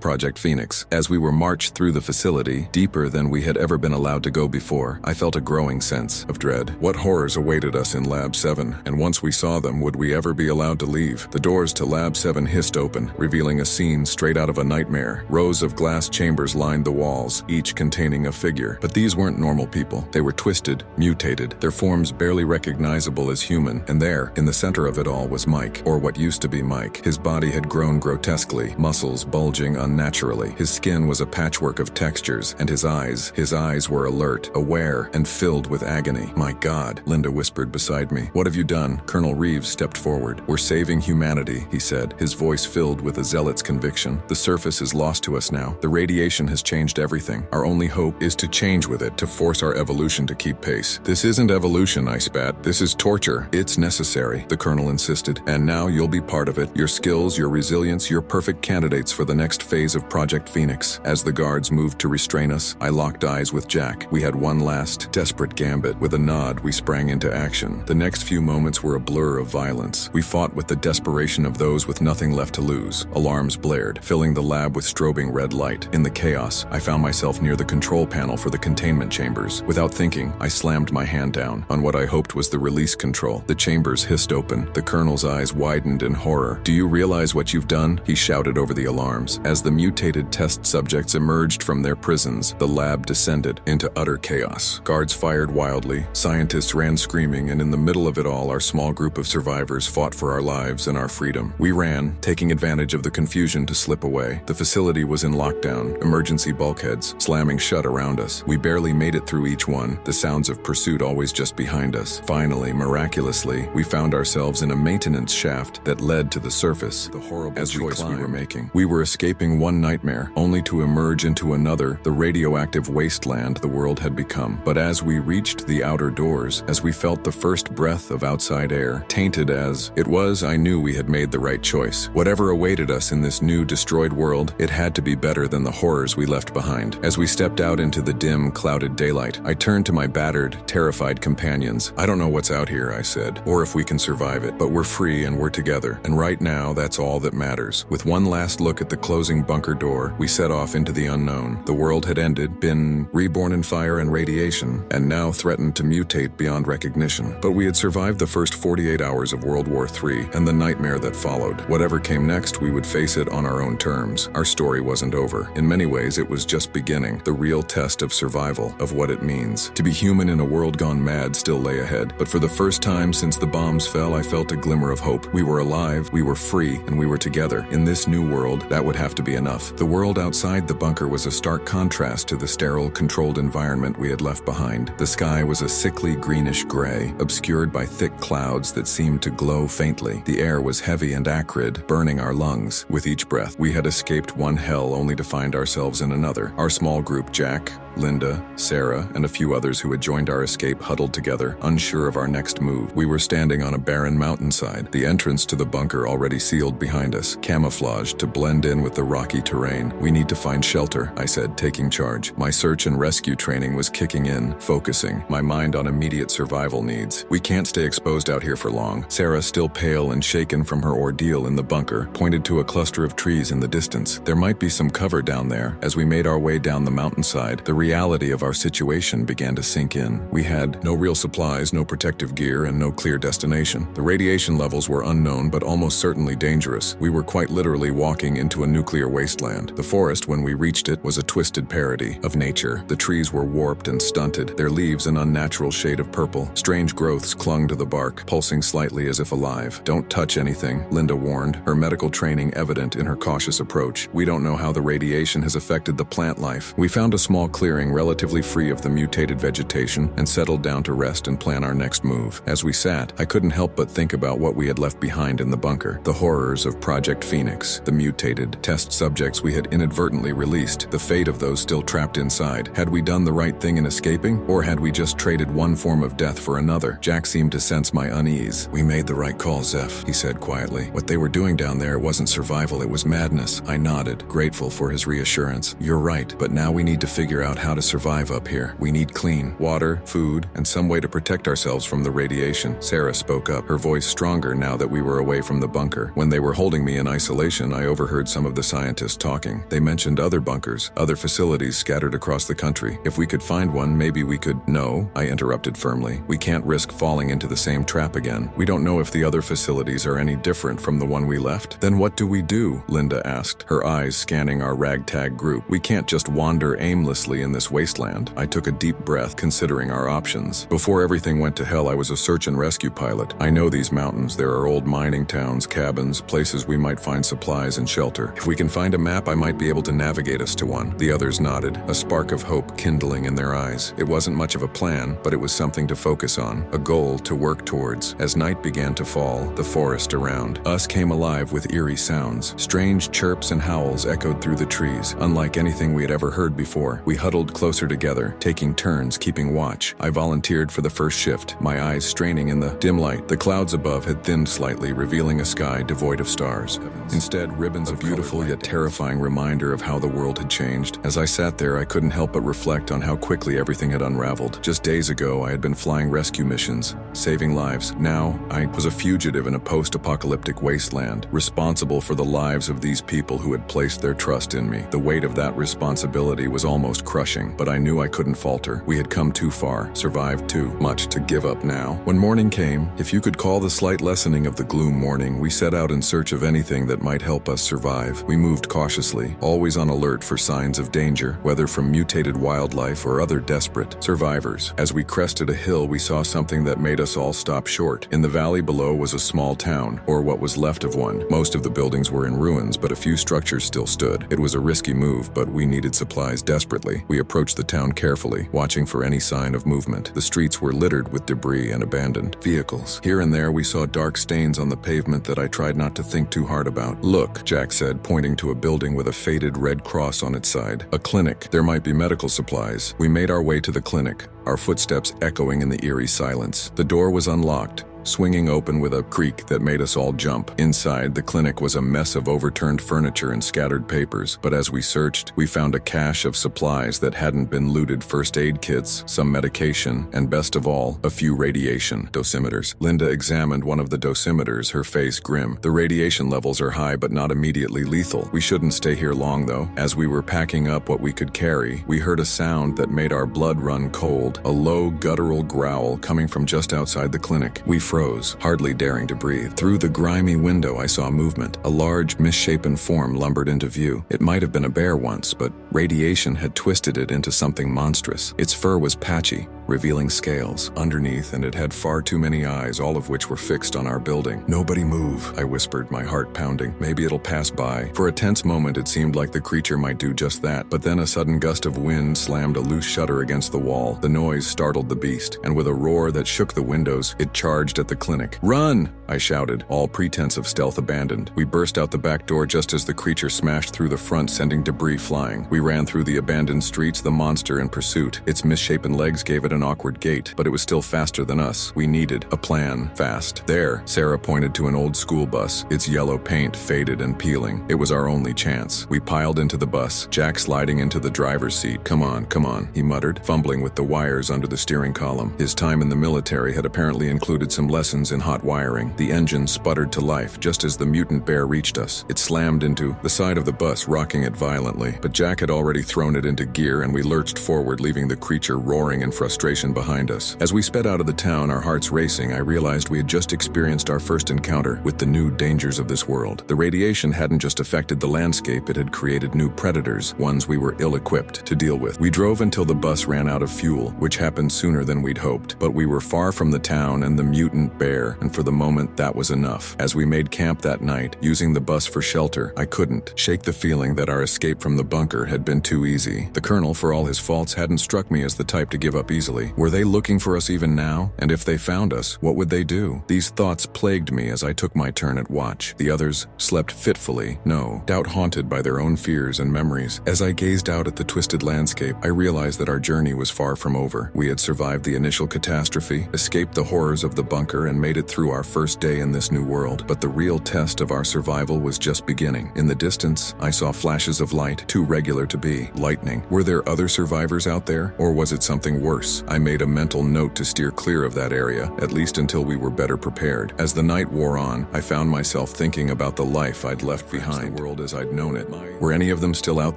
Project Phoenix. As we were marched through the facility, deeper than we had ever been allowed to go before, I felt a growing sense of dread. What horrors awaited us in Lab 7, and once we saw them, would we ever be allowed to leave? The doors to Lab 7 hissed open, revealing a scene straight out of a nightmare. Rows of glass chambers lined the walls, each containing a figure. But these weren't normal people. They were twisted, mutated, their forms barely recognizable as human. And there, in the center of it all, was Mike, or what used to be Mike. His body had grown grotesquely, muscles bulging unnaturally. His skin was a patchwork of textures, and his eyes were alert, aware, and filled with agony. "My God," Linda whispered beside me. "What have you done?" Colonel Reeves stepped forward. "We're saving humanity," he said, his voice filled with a zealot's conviction. "The surface is lost to us now. The radiation has changed everything. Our only hope is to change with it, to force our evolution to keep pace." "This isn't evolution," I spat. "This is torture. It's necessary," the colonel insisted. "And now you'll be part of it. Your skills, your resilience, you're perfect candidates for the next phase of Project Phoenix." As the guards moved to restrain us, I locked eyes with Jack. We had one last, desperate gambit. With a nod, we sprang into action. The next few moments were a blur of violence. We fought with the desperation of those with nothing left to lose. Alarms blared, filling the lab with strobing red light. In the chaos, I found myself near the control panel for the containment chambers. Without thinking, I slammed my hand down on what I hoped was the release control. The chambers hissed open. The colonel's eyes widened in horror. "Do you realize what you've done?" he shouted over the alarms. As the mutated test subjects emerged from their prisons, the lab descended into utter chaos. Guards fired wildly, scientists ran screaming, and in the middle of it all, our small group of survivors fought for our lives and our freedom. We ran, taking advantage of the confusion to slip away. The facility was in lockdown, emergency bulkheads slamming shut around us. We barely made it through each one, the sounds of pursuit always just behind us. Finally, miraculously, we found ourselves in a maintenance shaft that led to the surface. The horrible choice we were making. We were escaping one nightmare, only to emerge into another, the radioactive wasteland the world had become. But as we reached the outer doors, as we felt the first breath of outside air, tainted as it was, I knew we had made the right choice. Whatever awaited us in this new, destroyed world, it had to be better than the horrors we left behind. As we stepped out into the dim, clouded daylight, I turned to my battered, terrified companions. "I don't know what's out here," I said, "or if we can survive it, but we're free and we're together. And right now, that's all that matters." With one last look at the closing bunker door, we set off into the unknown. The world had ended, been reborn in fire and radiation, and now threatened to mutate beyond recognition. But we had survived the first 48 hours of World War III and the nightmare that followed. followed. Whatever came next, we would face it on our own terms. Our story wasn't over. In many ways, it was just beginning. The real test of survival, of what it means. To be human in a world gone mad still lay ahead. But for the first time since the bombs fell, I felt a glimmer of hope. We were alive, we were free, and we were together. In this new world, that would have to be enough. The world outside the bunker was a stark contrast to the sterile, controlled environment we had left behind. The sky was a sickly greenish gray, obscured by thick clouds that seemed to glow faintly. The air was heavy and acrid, burning our lungs. With each breath, we had escaped one hell only to find ourselves in another. Our small group, Jack, Linda, Sarah, and a few others who had joined our escape huddled together, unsure of our next move. We were standing on a barren mountainside, the entrance to the bunker already sealed behind us, camouflaged to blend in with the rocky terrain. We need to find shelter, I said, taking charge. My search and rescue training was kicking in, focusing, my mind on immediate survival needs. We can't stay exposed out here for long. Sarah, still pale and shaken from her ordeal in the bunker, pointed to a cluster of trees in the distance. There might be some cover down there. As we made our way down the mountainside, the reality of our situation began to sink in. We had no real supplies, no protective gear, and no clear destination. The radiation levels were unknown, but almost certainly dangerous. We were quite literally walking into a nuclear wasteland. The forest, when we reached it, was a twisted parody of nature. The trees were warped and stunted, their leaves an unnatural shade of purple. Strange growths clung to the bark, pulsing slightly as if alive. Don't touch anything, Linda warned, her medical training evident in her cautious approach. We don't know how the radiation has affected the plant life. We found a small clearing relatively free of the mutated vegetation and settled down to rest and plan our next move. As we sat, I couldn't help but think about what we had left behind in the bunker. The horrors of Project Phoenix, the mutated test subjects we had inadvertently released, the fate of those still trapped inside. Had we done the right thing in escaping, or had we just traded one form of death for another? Jack seemed to sense my unease. We made the right call, Zeph, he said quietly. What they were doing down there wasn't survival, it was madness. I nodded, grateful for his reassurance. You're right, but now we need to figure out how to survive up here. We need clean water, food, and some way to protect ourselves from the radiation. Sarah spoke up, her voice stronger now that we were away from the bunker. When they were holding me in isolation, I overheard some of the scientists talking. They mentioned other bunkers, other facilities scattered across the country. If we could find one, maybe we could— No, I interrupted firmly. We can't risk falling into the same trap again. We don't know if the other facilities are any different from the one we left. Then what do we do? Linda asked, her eyes scanning our ragtag group. We can't just wander aimlessly in this wasteland. I took a deep breath, considering our options. Before everything went to hell, I was a search and rescue pilot. I know these mountains. There are old mining towns, cabins, places we might find supplies and shelter. If we can find a map, I might be able to navigate us to one. The others nodded, a spark of hope kindling in their eyes. It wasn't much of a plan, but it was something to focus on, a goal to work towards. As night began to fall, the forest around us came alive with eerie sounds. Strange chirps and howls echoed through the trees, unlike anything we had ever heard before. We huddled closer together, taking turns keeping watch. I volunteered for the first shift, my eyes straining in the dim light. The clouds above had thinned slightly, revealing a sky devoid of stars. Instead, ribbons of beautiful yet terrifying reminder of how the world had changed. As I sat there, I couldn't help but reflect on how quickly everything had unraveled. Just days ago, I had been flying rescue missions, saving lives. Now, I was a fugitive in a post-apocalyptic wasteland, responsible for the lives of these people who had placed their trust in me. The weight of that responsibility was almost crushing, but I knew I couldn't falter. We had come too far, survived too much to give up now. When morning came, if you could call the slight lessening of the gloom morning, we set out in search of anything that might help us survive. We moved cautiously, always on alert for signs of danger, whether from mutated wildlife or other desperate survivors. As we crested a hill, we saw something that made us all stop short. In the valley below was a small town, or what was left of one. Most of the buildings were in ruins, but a few structures still stood. It was a risky move, but we needed supplies desperately. We approached the town carefully, watching for any sign of movement. The streets were littered with debris and abandoned vehicles. Here and there, we saw dark stains on the pavement that I tried not to think too hard about. Look, Jack said, pointing to a building with a faded red cross on its side. A clinic. There might be medical supplies. We made our way to the clinic, our footsteps echoing in the eerie silence. The door was unlocked, swinging open with a creak that made us all jump. Inside, the clinic was a mess of overturned furniture and scattered papers, but as we searched, we found a cache of supplies that hadn't been looted: first aid kits, some medication, and best of all, a few radiation dosimeters. Linda examined one of the dosimeters, her face grim. The radiation levels are high but not immediately lethal. We shouldn't stay here long though. As we were packing up what we could carry, we heard a sound that made our blood run cold, a low guttural growl coming from just outside the clinic. We froze, hardly daring to breathe. Through the grimy window, I saw movement. A large, misshapen form lumbered into view. It might have been a bear once, but radiation had twisted it into something monstrous. Its fur was patchy, revealing scales underneath, and it had far too many eyes, all of which were fixed on our building. "Nobody move," I whispered, my heart pounding. "Maybe it'll pass by." For a tense moment, it seemed like the creature might do just that, but then a sudden gust of wind slammed a loose shutter against the wall. The noise startled the beast, and with a roar that shook the windows, it charged at the clinic. "Run!" I shouted, all pretense of stealth abandoned. We burst out the back door just as the creature smashed through the front, sending debris flying. We ran through the abandoned streets, the monster in pursuit. Its misshapen legs gave it an awkward gait, but it was still faster than us. We needed a plan, fast. There, Sarah pointed to an old school bus, its yellow paint faded and peeling. It was our only chance. We piled into the bus, Jack sliding into the driver's seat. Come on, he muttered, fumbling with the wires under the steering column. His time in the military had apparently included some lessons in hot wiring. The engine sputtered to life just as the mutant bear reached us. It slammed into the side of the bus, rocking it violently, but Jack had already thrown it into gear, and we lurched forward, leaving the creature roaring in frustration behind us. As we sped out of the town, our hearts racing, I realized we had just experienced our first encounter with the new dangers of this world. The radiation hadn't just affected the landscape, it had created new predators, ones we were ill-equipped to deal with. We drove until the bus ran out of fuel, which happened sooner than we'd hoped, but we were far from the town and the mutant bear, and for the moment that was enough. As we made camp that night, using the bus for shelter, I couldn't shake the feeling that our escape from the bunker had been too easy. The colonel, for all his faults, hadn't struck me as the type to give up easily. Were they looking for us even now? And if they found us, what would they do? These thoughts plagued me as I took my turn at watch. The others slept fitfully, no doubt haunted by their own fears and memories. As I gazed out at the twisted landscape, I realized that our journey was far from over. We had survived the initial catastrophe, escaped the horrors of the bunker, and made it through our first day in this new world. But the real test of our survival was just beginning. In the distance, I saw flashes of light, too regular to be lightning. Were there other survivors out there, or was it something worse? I made a mental note to steer clear of that area, at least until we were better prepared. As the night wore on, I found myself thinking about the life I'd left behind, the world as I'd known it. Were any of them still out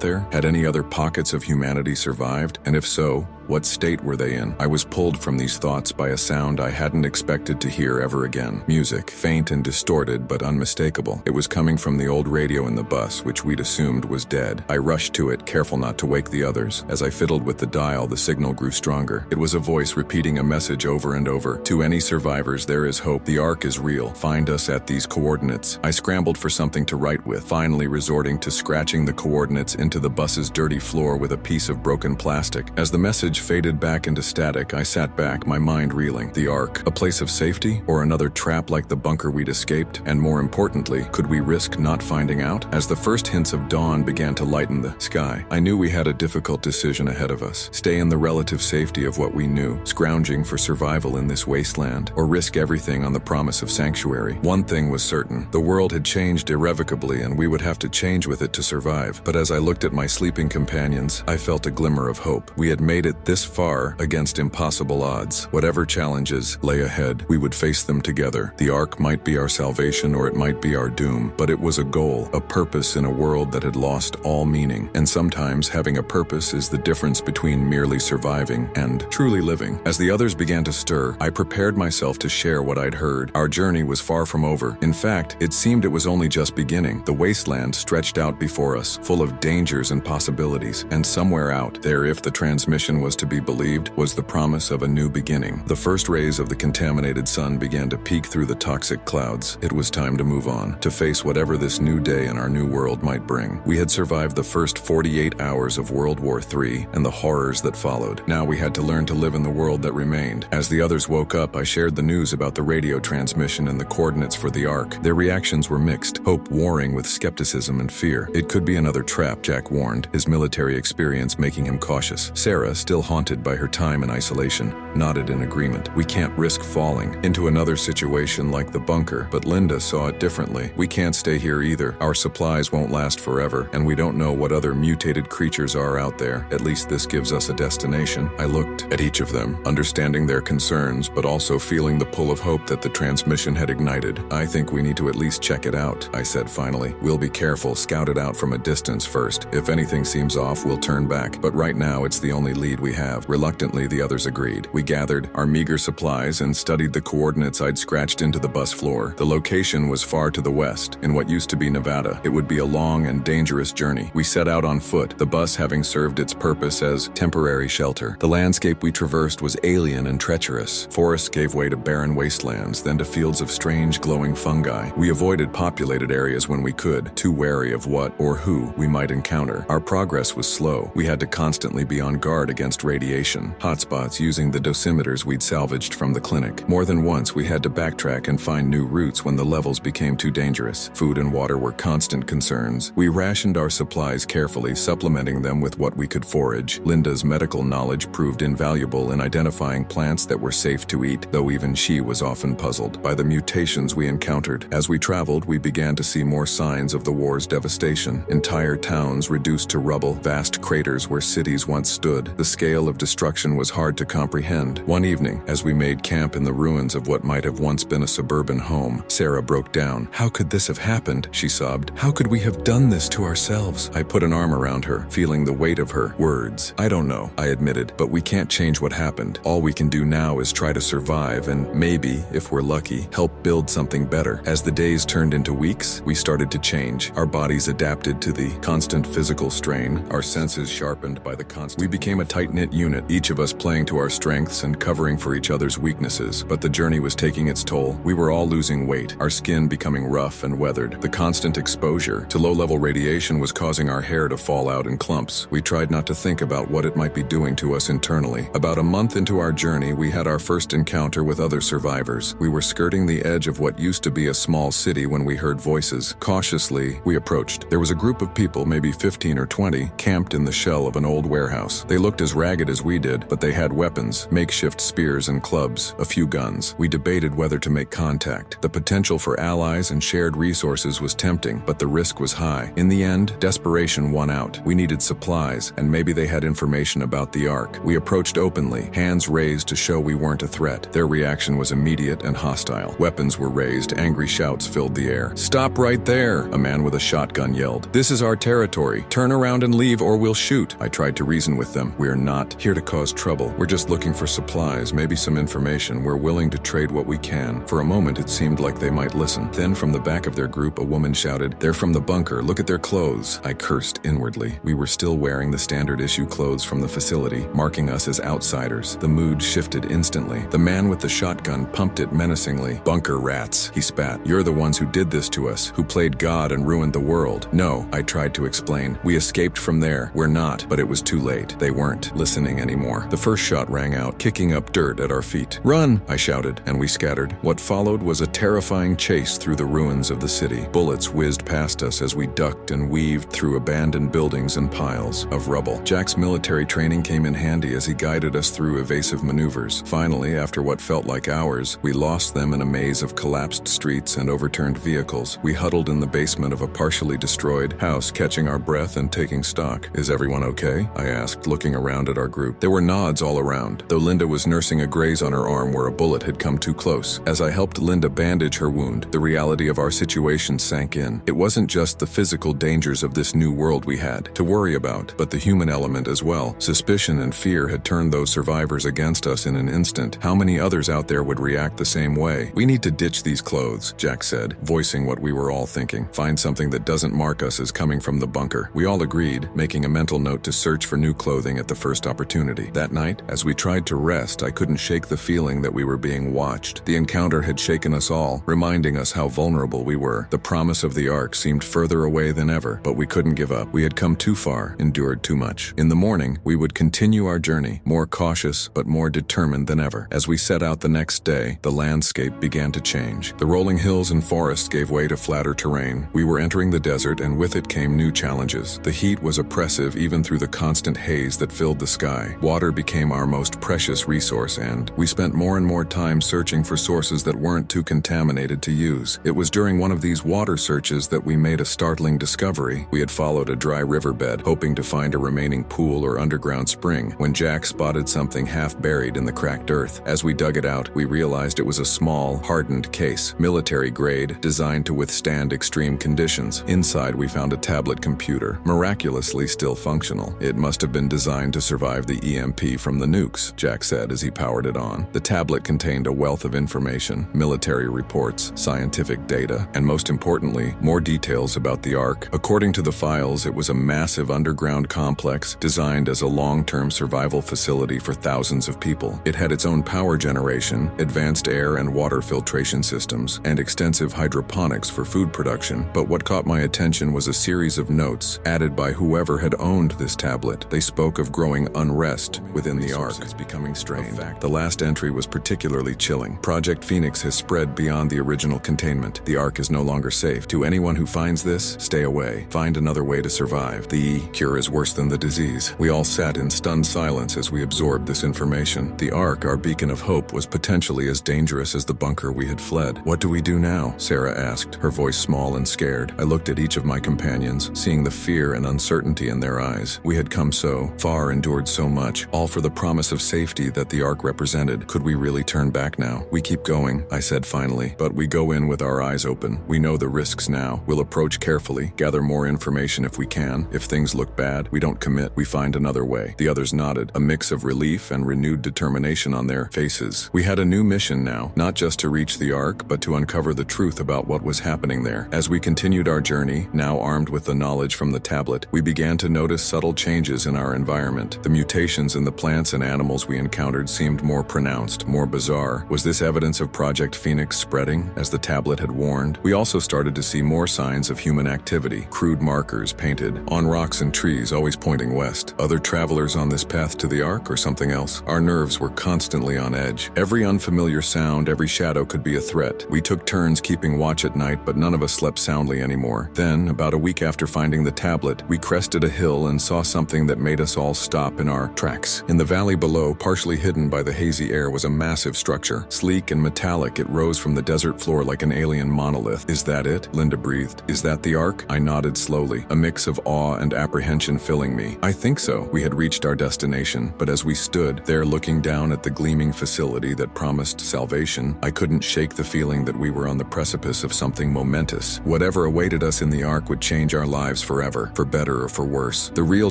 there? Had any other pockets of humanity survived? And if so, what state were they in? I was pulled from these thoughts by a sound I hadn't expected to hear ever again. Music, faint and distorted but unmistakable. It was coming from the old radio in the bus, which we'd assumed was dead. I rushed to it, careful not to wake the others. As I fiddled with the dial, the signal grew stronger. It was a voice repeating a message over and over. "To any survivors, there is hope. The Ark is real. Find us at these coordinates." I scrambled for something to write with, finally resorting to scratching the coordinates into the bus's dirty floor with a piece of broken plastic. As the message faded back into static, I sat back, my mind reeling. The Ark, a place of safety, or another trap like the bunker we'd escaped? And more importantly, could we risk not finding out? As the first hints of dawn began to lighten the sky, I knew we had a difficult decision ahead of us. Stay in the relative safety of what we knew, scrounging for survival in this wasteland, or risk everything on the promise of sanctuary. One thing was certain, the world had changed irrevocably, and we would have to change with it to survive. But as I looked at my sleeping companions, I felt a glimmer of hope. We had made it this far against impossible odds. Whatever challenges lay ahead, we would face them together. The Ark might be our salvation, or it might be our doom, but it was a goal, a purpose in a world that had lost all meaning. And sometimes having a purpose is the difference between merely surviving and truly living. As the others began to stir, I prepared myself to share what I'd heard. Our journey was far from over. In fact, it seemed it was only just beginning. The wasteland stretched out before us, full of dangers and possibilities, and somewhere out there, if the transmission was to be believed, was the promise of a new beginning. The first rays of the contaminated sun began to peek through the toxic clouds. It was time to move on, to face whatever this new day in our new world might bring. We had survived the first 48 hours of World War III and the horrors that followed. Now we had to learn to live in the world that remained. As the others woke up, I shared the news about the radio transmission and the coordinates for the Ark. Their reactions were mixed, hope warring with skepticism and fear. It could be another trap, Jack warned, his military experience making him cautious. Sarah, still haunted by her time in isolation, nodded in agreement. We can't risk falling into another situation like the bunker, but Linda saw it differently. We can't stay here either. Our supplies won't last forever, and we don't know what other mutated creatures are out there. At least this gives us a destination. I looked at each of them, understanding their concerns, but also feeling the pull of hope that the transmission had ignited. "I think we need to at least check it out," I said finally. "We'll be careful, scout it out from a distance first. If anything seems off, we'll turn back. But right now, it's the only lead we we have. Reluctantly, the others agreed. We gathered our meager supplies and studied the coordinates I'd scratched into the bus floor. The location was far to the west, in what used to be Nevada. It would be a long and dangerous journey. We set out on foot, the bus having served its purpose as temporary shelter. The landscape we traversed was alien and treacherous. Forests gave way to barren wastelands, then to fields of strange glowing fungi. We avoided populated areas when we could, too wary of what or who we might encounter. Our progress was slow. We had to constantly be on guard against radiation hotspots using the dosimeters we'd salvaged from the clinic. More than once, we had to backtrack and find new routes when the levels became too dangerous. Food and water were constant concerns. We rationed our supplies carefully, supplementing them with what we could forage. Linda's medical knowledge proved invaluable in identifying plants that were safe to eat, though even she was often puzzled by the mutations we encountered. As we traveled, we began to see more signs of the war's devastation. Entire towns reduced to rubble, vast craters where cities once stood. The scale of destruction was hard to comprehend. One evening, as we made camp in the ruins of what might have once been a suburban home, Sarah broke down. "How could this have happened?" she sobbed. "How could we have done this to ourselves?" I put an arm around her, feeling the weight of her words. "I don't know," I admitted, "but we can't change what happened. All we can do now is try to survive and maybe, if we're lucky, help build something better." As the days turned into weeks, we started to change. Our bodies adapted to the constant physical strain, our senses sharpened by the constant. We became a tight-knit unit, each of us playing to our strengths and covering for each other's weaknesses. But the journey was taking its toll. We were all losing weight, our skin becoming rough and weathered. The constant exposure to low-level radiation was causing our hair to fall out in clumps. We tried not to think about what it might be doing to us internally. About a month into our journey, we had our first encounter with other survivors. We were skirting the edge of what used to be a small city when we heard voices. Cautiously, we approached. There was a group of people, maybe 15 or 20, camped in the shell of an old warehouse. They looked as ragged as we did, but they had weapons, makeshift spears and clubs, a few guns. We debated whether to make contact. The potential for allies and shared resources was tempting, but the risk was high. In the end, desperation won out. We needed supplies, and maybe they had information about the Ark. We approached openly, hands raised to show we weren't a threat. Their reaction was immediate and hostile. Weapons were raised, angry shouts filled the air. "Stop right there!" a man with a shotgun yelled. "This is our territory. Turn around and leave or we'll shoot." I tried to reason with them. "We're not here to cause trouble. We're just looking for supplies, maybe some information. We're willing to trade what we can." For a moment, it seemed like they might listen. Then from the back of their group, a woman shouted, "They're from the bunker. Look at their clothes." I cursed inwardly. We were still wearing the standard issue clothes from the facility, marking us as outsiders. The mood shifted instantly. The man with the shotgun pumped it menacingly. "Bunker rats," he spat. "You're the ones who did this to us, who played God and ruined the world." "No," I tried to explain. "We escaped from there. We're not." But it was too late. They weren't listening anymore. The first shot rang out, kicking up dirt at our feet. "Run!" I shouted, and we scattered. What followed was a terrifying chase through the ruins of the city. Bullets whizzed past us as we ducked and weaved through abandoned buildings and piles of rubble. Jack's military training came in handy as he guided us through evasive maneuvers. Finally, after what felt like hours, we lost them in a maze of collapsed streets and overturned vehicles. We huddled in the basement of a partially destroyed house, catching our breath and taking stock. "Is everyone okay?" I asked, looking around at our group. There were nods all around, though Linda was nursing a graze on her arm where a bullet had come too close. As I helped Linda bandage her wound, the reality of our situation sank in. It wasn't just the physical dangers of this new world we had to worry about, but the human element as well. Suspicion and fear had turned those survivors against us in an instant. How many others out there would react the same way? "We need to ditch these clothes," Jack said, voicing what we were all thinking. "Find something that doesn't mark us as coming from the bunker." We all agreed, making a mental note to search for new clothing at the first opportunity. That night, as we tried to rest, I couldn't shake the feeling that we were being watched. The encounter had shaken us all, reminding us how vulnerable we were. The promise of the Ark seemed further away than ever, but we couldn't give up. We had come too far, endured too much. In the morning, we would continue our journey, more cautious but more determined than ever. As we set out the next day, the landscape began to change. The rolling hills and forests gave way to flatter terrain. We were entering the desert, and with it came new challenges. The heat was oppressive even through the constant haze that filled the sky. Water became our most precious resource, and we spent more and more time searching for sources that weren't too contaminated to use. It was during one of these water searches that we made a startling discovery. We had followed a dry riverbed, hoping to find a remaining pool or underground spring, when Jack spotted something half buried in the cracked earth. As we dug it out, we realized it was a small, hardened case, military grade, designed to withstand extreme conditions. Inside, we found a tablet computer, miraculously still functional. It must have been designed to survive survived the EMP from the nukes, Jack said as he powered it on. The tablet contained a wealth of information, military reports, scientific data, and most importantly, more details about the Ark. According to the files, it was a massive underground complex designed as a long-term survival facility for thousands of people. It had its own power generation, advanced air and water filtration systems, and extensive hydroponics for food production. But what caught my attention was a series of notes added by whoever had owned this tablet. They spoke of growing unrest within the Ark, becoming strained. The last entry was particularly chilling. Project Phoenix has spread beyond the original containment. The Ark is no longer safe. To anyone who finds this, stay away. Find another way to survive. The cure is worse than the disease. We all sat in stunned silence as we absorbed this information. The Ark, our beacon of hope, was potentially as dangerous as the bunker we had fled. What do we do now? Sarah asked, her voice small and scared. I looked at each of my companions, seeing the fear and uncertainty in their eyes. We had come so far, endured so much, all for the promise of safety that the Ark represented. Could we really turn back now? We keep going, I said finally, but we go in with our eyes open. We know the risks now. We'll approach carefully, gather more information if we can. If things look bad, we don't commit. We find another way. The others nodded, a mix of relief and renewed determination on their faces. We had a new mission now, not just to reach the Ark, but to uncover the truth about what was happening there. As we continued our journey, now armed with the knowledge from the tablet, we began to notice subtle changes in our environment. The mutations in the plants and animals we encountered seemed more pronounced, more bizarre. Was this evidence of Project Phoenix spreading, as the tablet had warned? We also started to see more signs of human activity, crude markers painted on rocks and trees, always pointing west. Other travelers on this path to the Ark, or something else? Our nerves were constantly on edge. Every unfamiliar sound, every shadow could be a threat. We took turns keeping watch at night, but none of us slept soundly anymore. Then, about a week after finding the tablet, we crested a hill and saw something that made us all stop in our tracks. In the valley below, partially hidden by the hazy air, was a massive structure. Sleek and metallic, it rose from the desert floor like an alien monolith. Is that it? Linda breathed. Is that the Ark? I nodded slowly, a mix of awe and apprehension filling me. I think so. We had reached our destination, but as we stood there looking down at the gleaming facility that promised salvation, I couldn't shake the feeling that we were on the precipice of something momentous. Whatever awaited us in the Ark would change our lives forever, for better or for worse. The real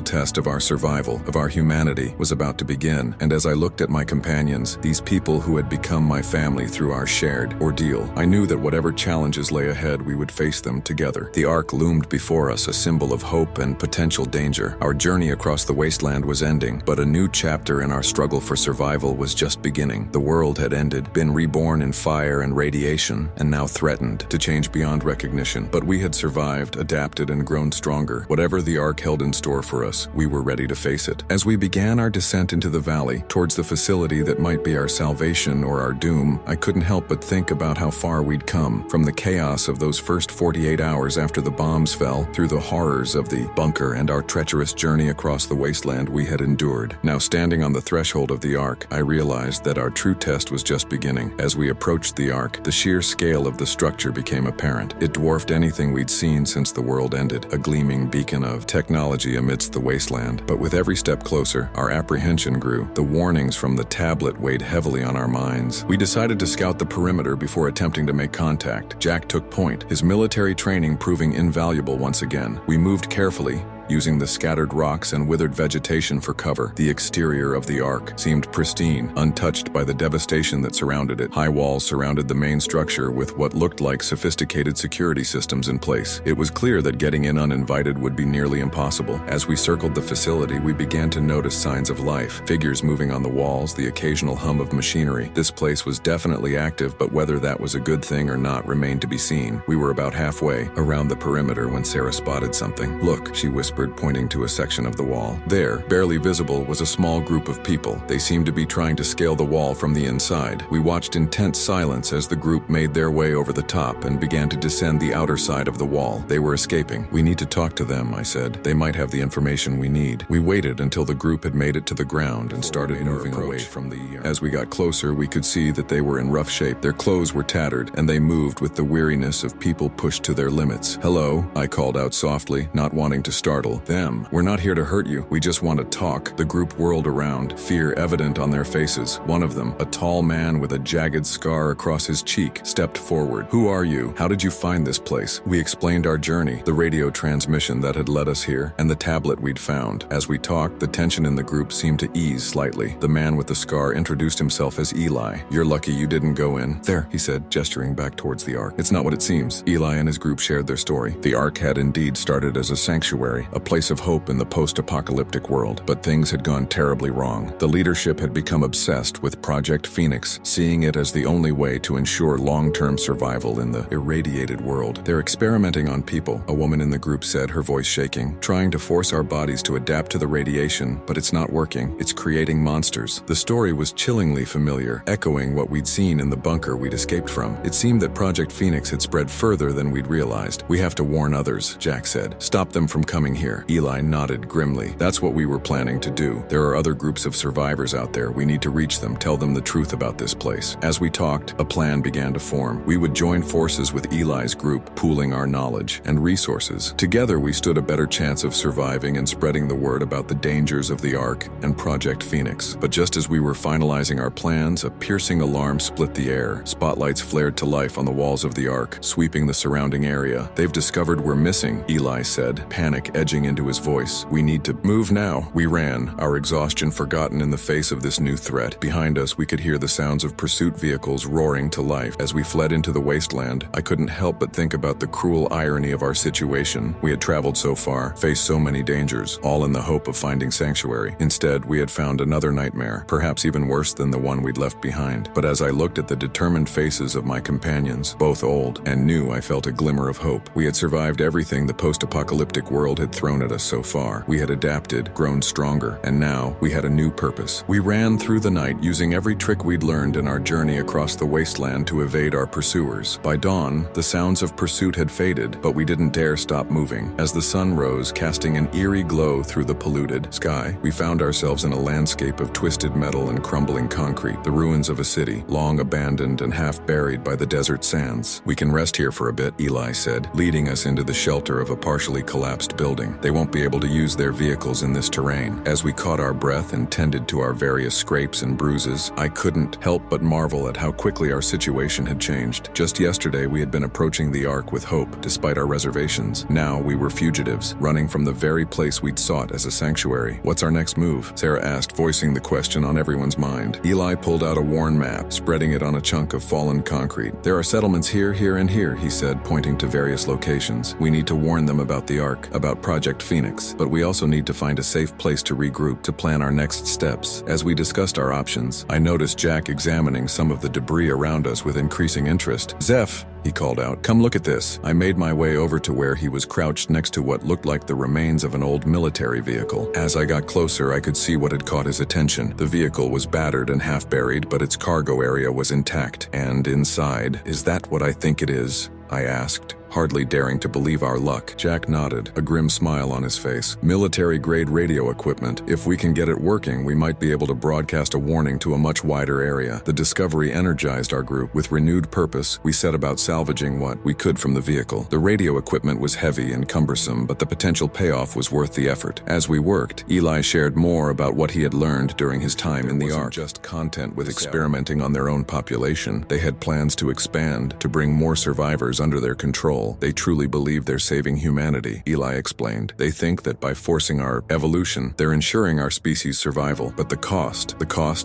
test of our survival, of our humanity, was about to begin, and as I looked at my companions, these people who had become my family through our shared ordeal, I knew that whatever challenges lay ahead, we would face them together. The Ark loomed before us, a symbol of hope and potential danger. Our journey across the wasteland was ending, but a new chapter in our struggle for survival was just beginning. The world had ended, been reborn in fire and radiation, and now threatened to change beyond recognition. But we had survived, adapted, and grown stronger. Whatever the Ark held in store for us, we were ready to face it. As we began our descent into the valley, towards the facility that might be our salvation or our doom, I couldn't help but think about how far we'd come. From the chaos of those first 48 hours after the bombs fell, through the horrors of the bunker and our treacherous journey across the wasteland we had endured. Now standing on the threshold of the Ark, I realized that our true test was just beginning. As we approached the Ark, the sheer scale of the structure became apparent. It dwarfed anything we'd seen since the world ended, a gleaming beacon of technology amidst the wasteland. But with every step closer, our apprehension grew. The warnings from the tablet weighed heavily on our minds. We decided to scout the perimeter before attempting to make contact. Jack took point, his military training proving invaluable once again. We moved carefully, using the scattered rocks and withered vegetation for cover. The exterior of the Ark seemed pristine, untouched by the devastation that surrounded it. High walls surrounded the main structure with what looked like sophisticated security systems in place. It was clear that getting in uninvited would be nearly impossible. As we circled the facility, we began to notice signs of life. Figures moving on the walls, the occasional hum of machinery. This place was definitely active, but whether that was a good thing or not remained to be seen. We were about halfway around the perimeter when Sarah spotted something. Look, she whispered, pointing to a section of the wall. There, barely visible, was a small group of people. They seemed to be trying to scale the wall from the inside. We watched in tense silence as the group made their way over the top and began to descend the outer side of the wall. They were escaping. We need to talk to them, I said. They might have the information we need. We waited until the group had made it to the ground and started moving away from the Ark. As we got closer, we could see that they were in rough shape. Their clothes were tattered, and they moved with the weariness of people pushed to their limits. Hello, I called out softly, not wanting to startle people. Them. We're not here to hurt you. We just want to talk. The group whirled around, fear evident on their faces. One of them, a tall man with a jagged scar across his cheek, stepped forward. Who are you? How did you find this place? We explained our journey, the radio transmission that had led us here, and the tablet we'd found. As we talked, the tension in the group seemed to ease slightly. The man with the scar introduced himself as Eli. You're lucky you didn't go in. There, he said, gesturing back towards the Ark. It's not what it seems. Eli and his group shared their story. The Ark had indeed started as a sanctuary, a place of hope in the post-apocalyptic world, but things had gone terribly wrong. The leadership had become obsessed with Project Phoenix, seeing it as the only way to ensure long-term survival in the irradiated world. They're experimenting on people, a woman in the group said, her voice shaking, trying to force our bodies to adapt to the radiation, but it's not working. It's creating monsters. The story was chillingly familiar, echoing what we'd seen in the bunker we'd escaped from. It seemed that Project Phoenix had spread further than we'd realized. We have to warn others, Jack said. Stop them from coming here. Eli nodded grimly. That's what we were planning to do. There are other groups of survivors out there. We need to reach them, tell them the truth about this place. As we talked, a plan began to form. We would join forces with Eli's group, pooling our knowledge and resources. Together, we stood a better chance of surviving and spreading the word about the dangers of the Ark and Project Phoenix. But just as we were finalizing our plans, a piercing alarm split the air. Spotlights flared to life on the walls of the Ark, sweeping the surrounding area. They've discovered we're missing, Eli said, panic edging into his voice. We need to move now. We ran, our exhaustion forgotten in the face of this new threat. Behind us, we could hear the sounds of pursuit vehicles roaring to life. As we fled into the wasteland, I couldn't help but think about the cruel irony of our situation. We had traveled so far, faced so many dangers, all in the hope of finding sanctuary. Instead, we had found another nightmare, perhaps even worse than the one we'd left behind. But as I looked at the determined faces of my companions, both old and new, I felt a glimmer of hope. We had survived everything the post-apocalyptic world had thrown at us so far. We had adapted, grown stronger, and now we had a new purpose. We ran through the night using every trick we'd learned in our journey across the wasteland to evade our pursuers. By dawn, the sounds of pursuit had faded, but we didn't dare stop moving. As the sun rose, casting an eerie glow through the polluted sky, we found ourselves in a landscape of twisted metal and crumbling concrete, the ruins of a city, long abandoned and half buried by the desert sands. We can rest here for a bit, Eli said, leading us into the shelter of a partially collapsed building. They won't be able to use their vehicles in this terrain. As we caught our breath and tended to our various scrapes and bruises, I couldn't help but marvel at how quickly our situation had changed. Just yesterday, we had been approaching the Ark with hope, despite our reservations. Now we were fugitives, running from the very place we'd sought as a sanctuary. What's our next move? Sarah asked, voicing the question on everyone's mind. Eli pulled out a worn map, spreading it on a chunk of fallen concrete. There are settlements here, here, and here, he said, pointing to various locations. We need to warn them about the Ark, about Project Phoenix, but we also need to find a safe place to regroup, to plan our next steps. As we discussed our options, I noticed Jack examining some of the debris around us with increasing interest. Zeph, he called out, come look at this. I made my way over to where he was crouched next to what looked like the remains of an old military vehicle. As I got closer, I could see what had caught his attention. The vehicle was battered and half buried, but its cargo area was intact. And inside, is that what I think it is? I asked, hardly daring to believe our luck. Jack nodded, a grim smile on his face. Military-grade radio equipment. If we can get it working, we might be able to broadcast a warning to a much wider area. The discovery energized our group. With renewed purpose, we set about salvaging what we could from the vehicle. The radio equipment was heavy and cumbersome, but the potential payoff was worth the effort. As we worked, Eli shared more about what he had learned during his time in the Ark. Just content with experimenting on their own population. They had plans to expand, to bring more survivors under their control. They truly believe they're saving humanity, Eli explained. They think that by forcing our evolution, they're ensuring our species' survival. But the cost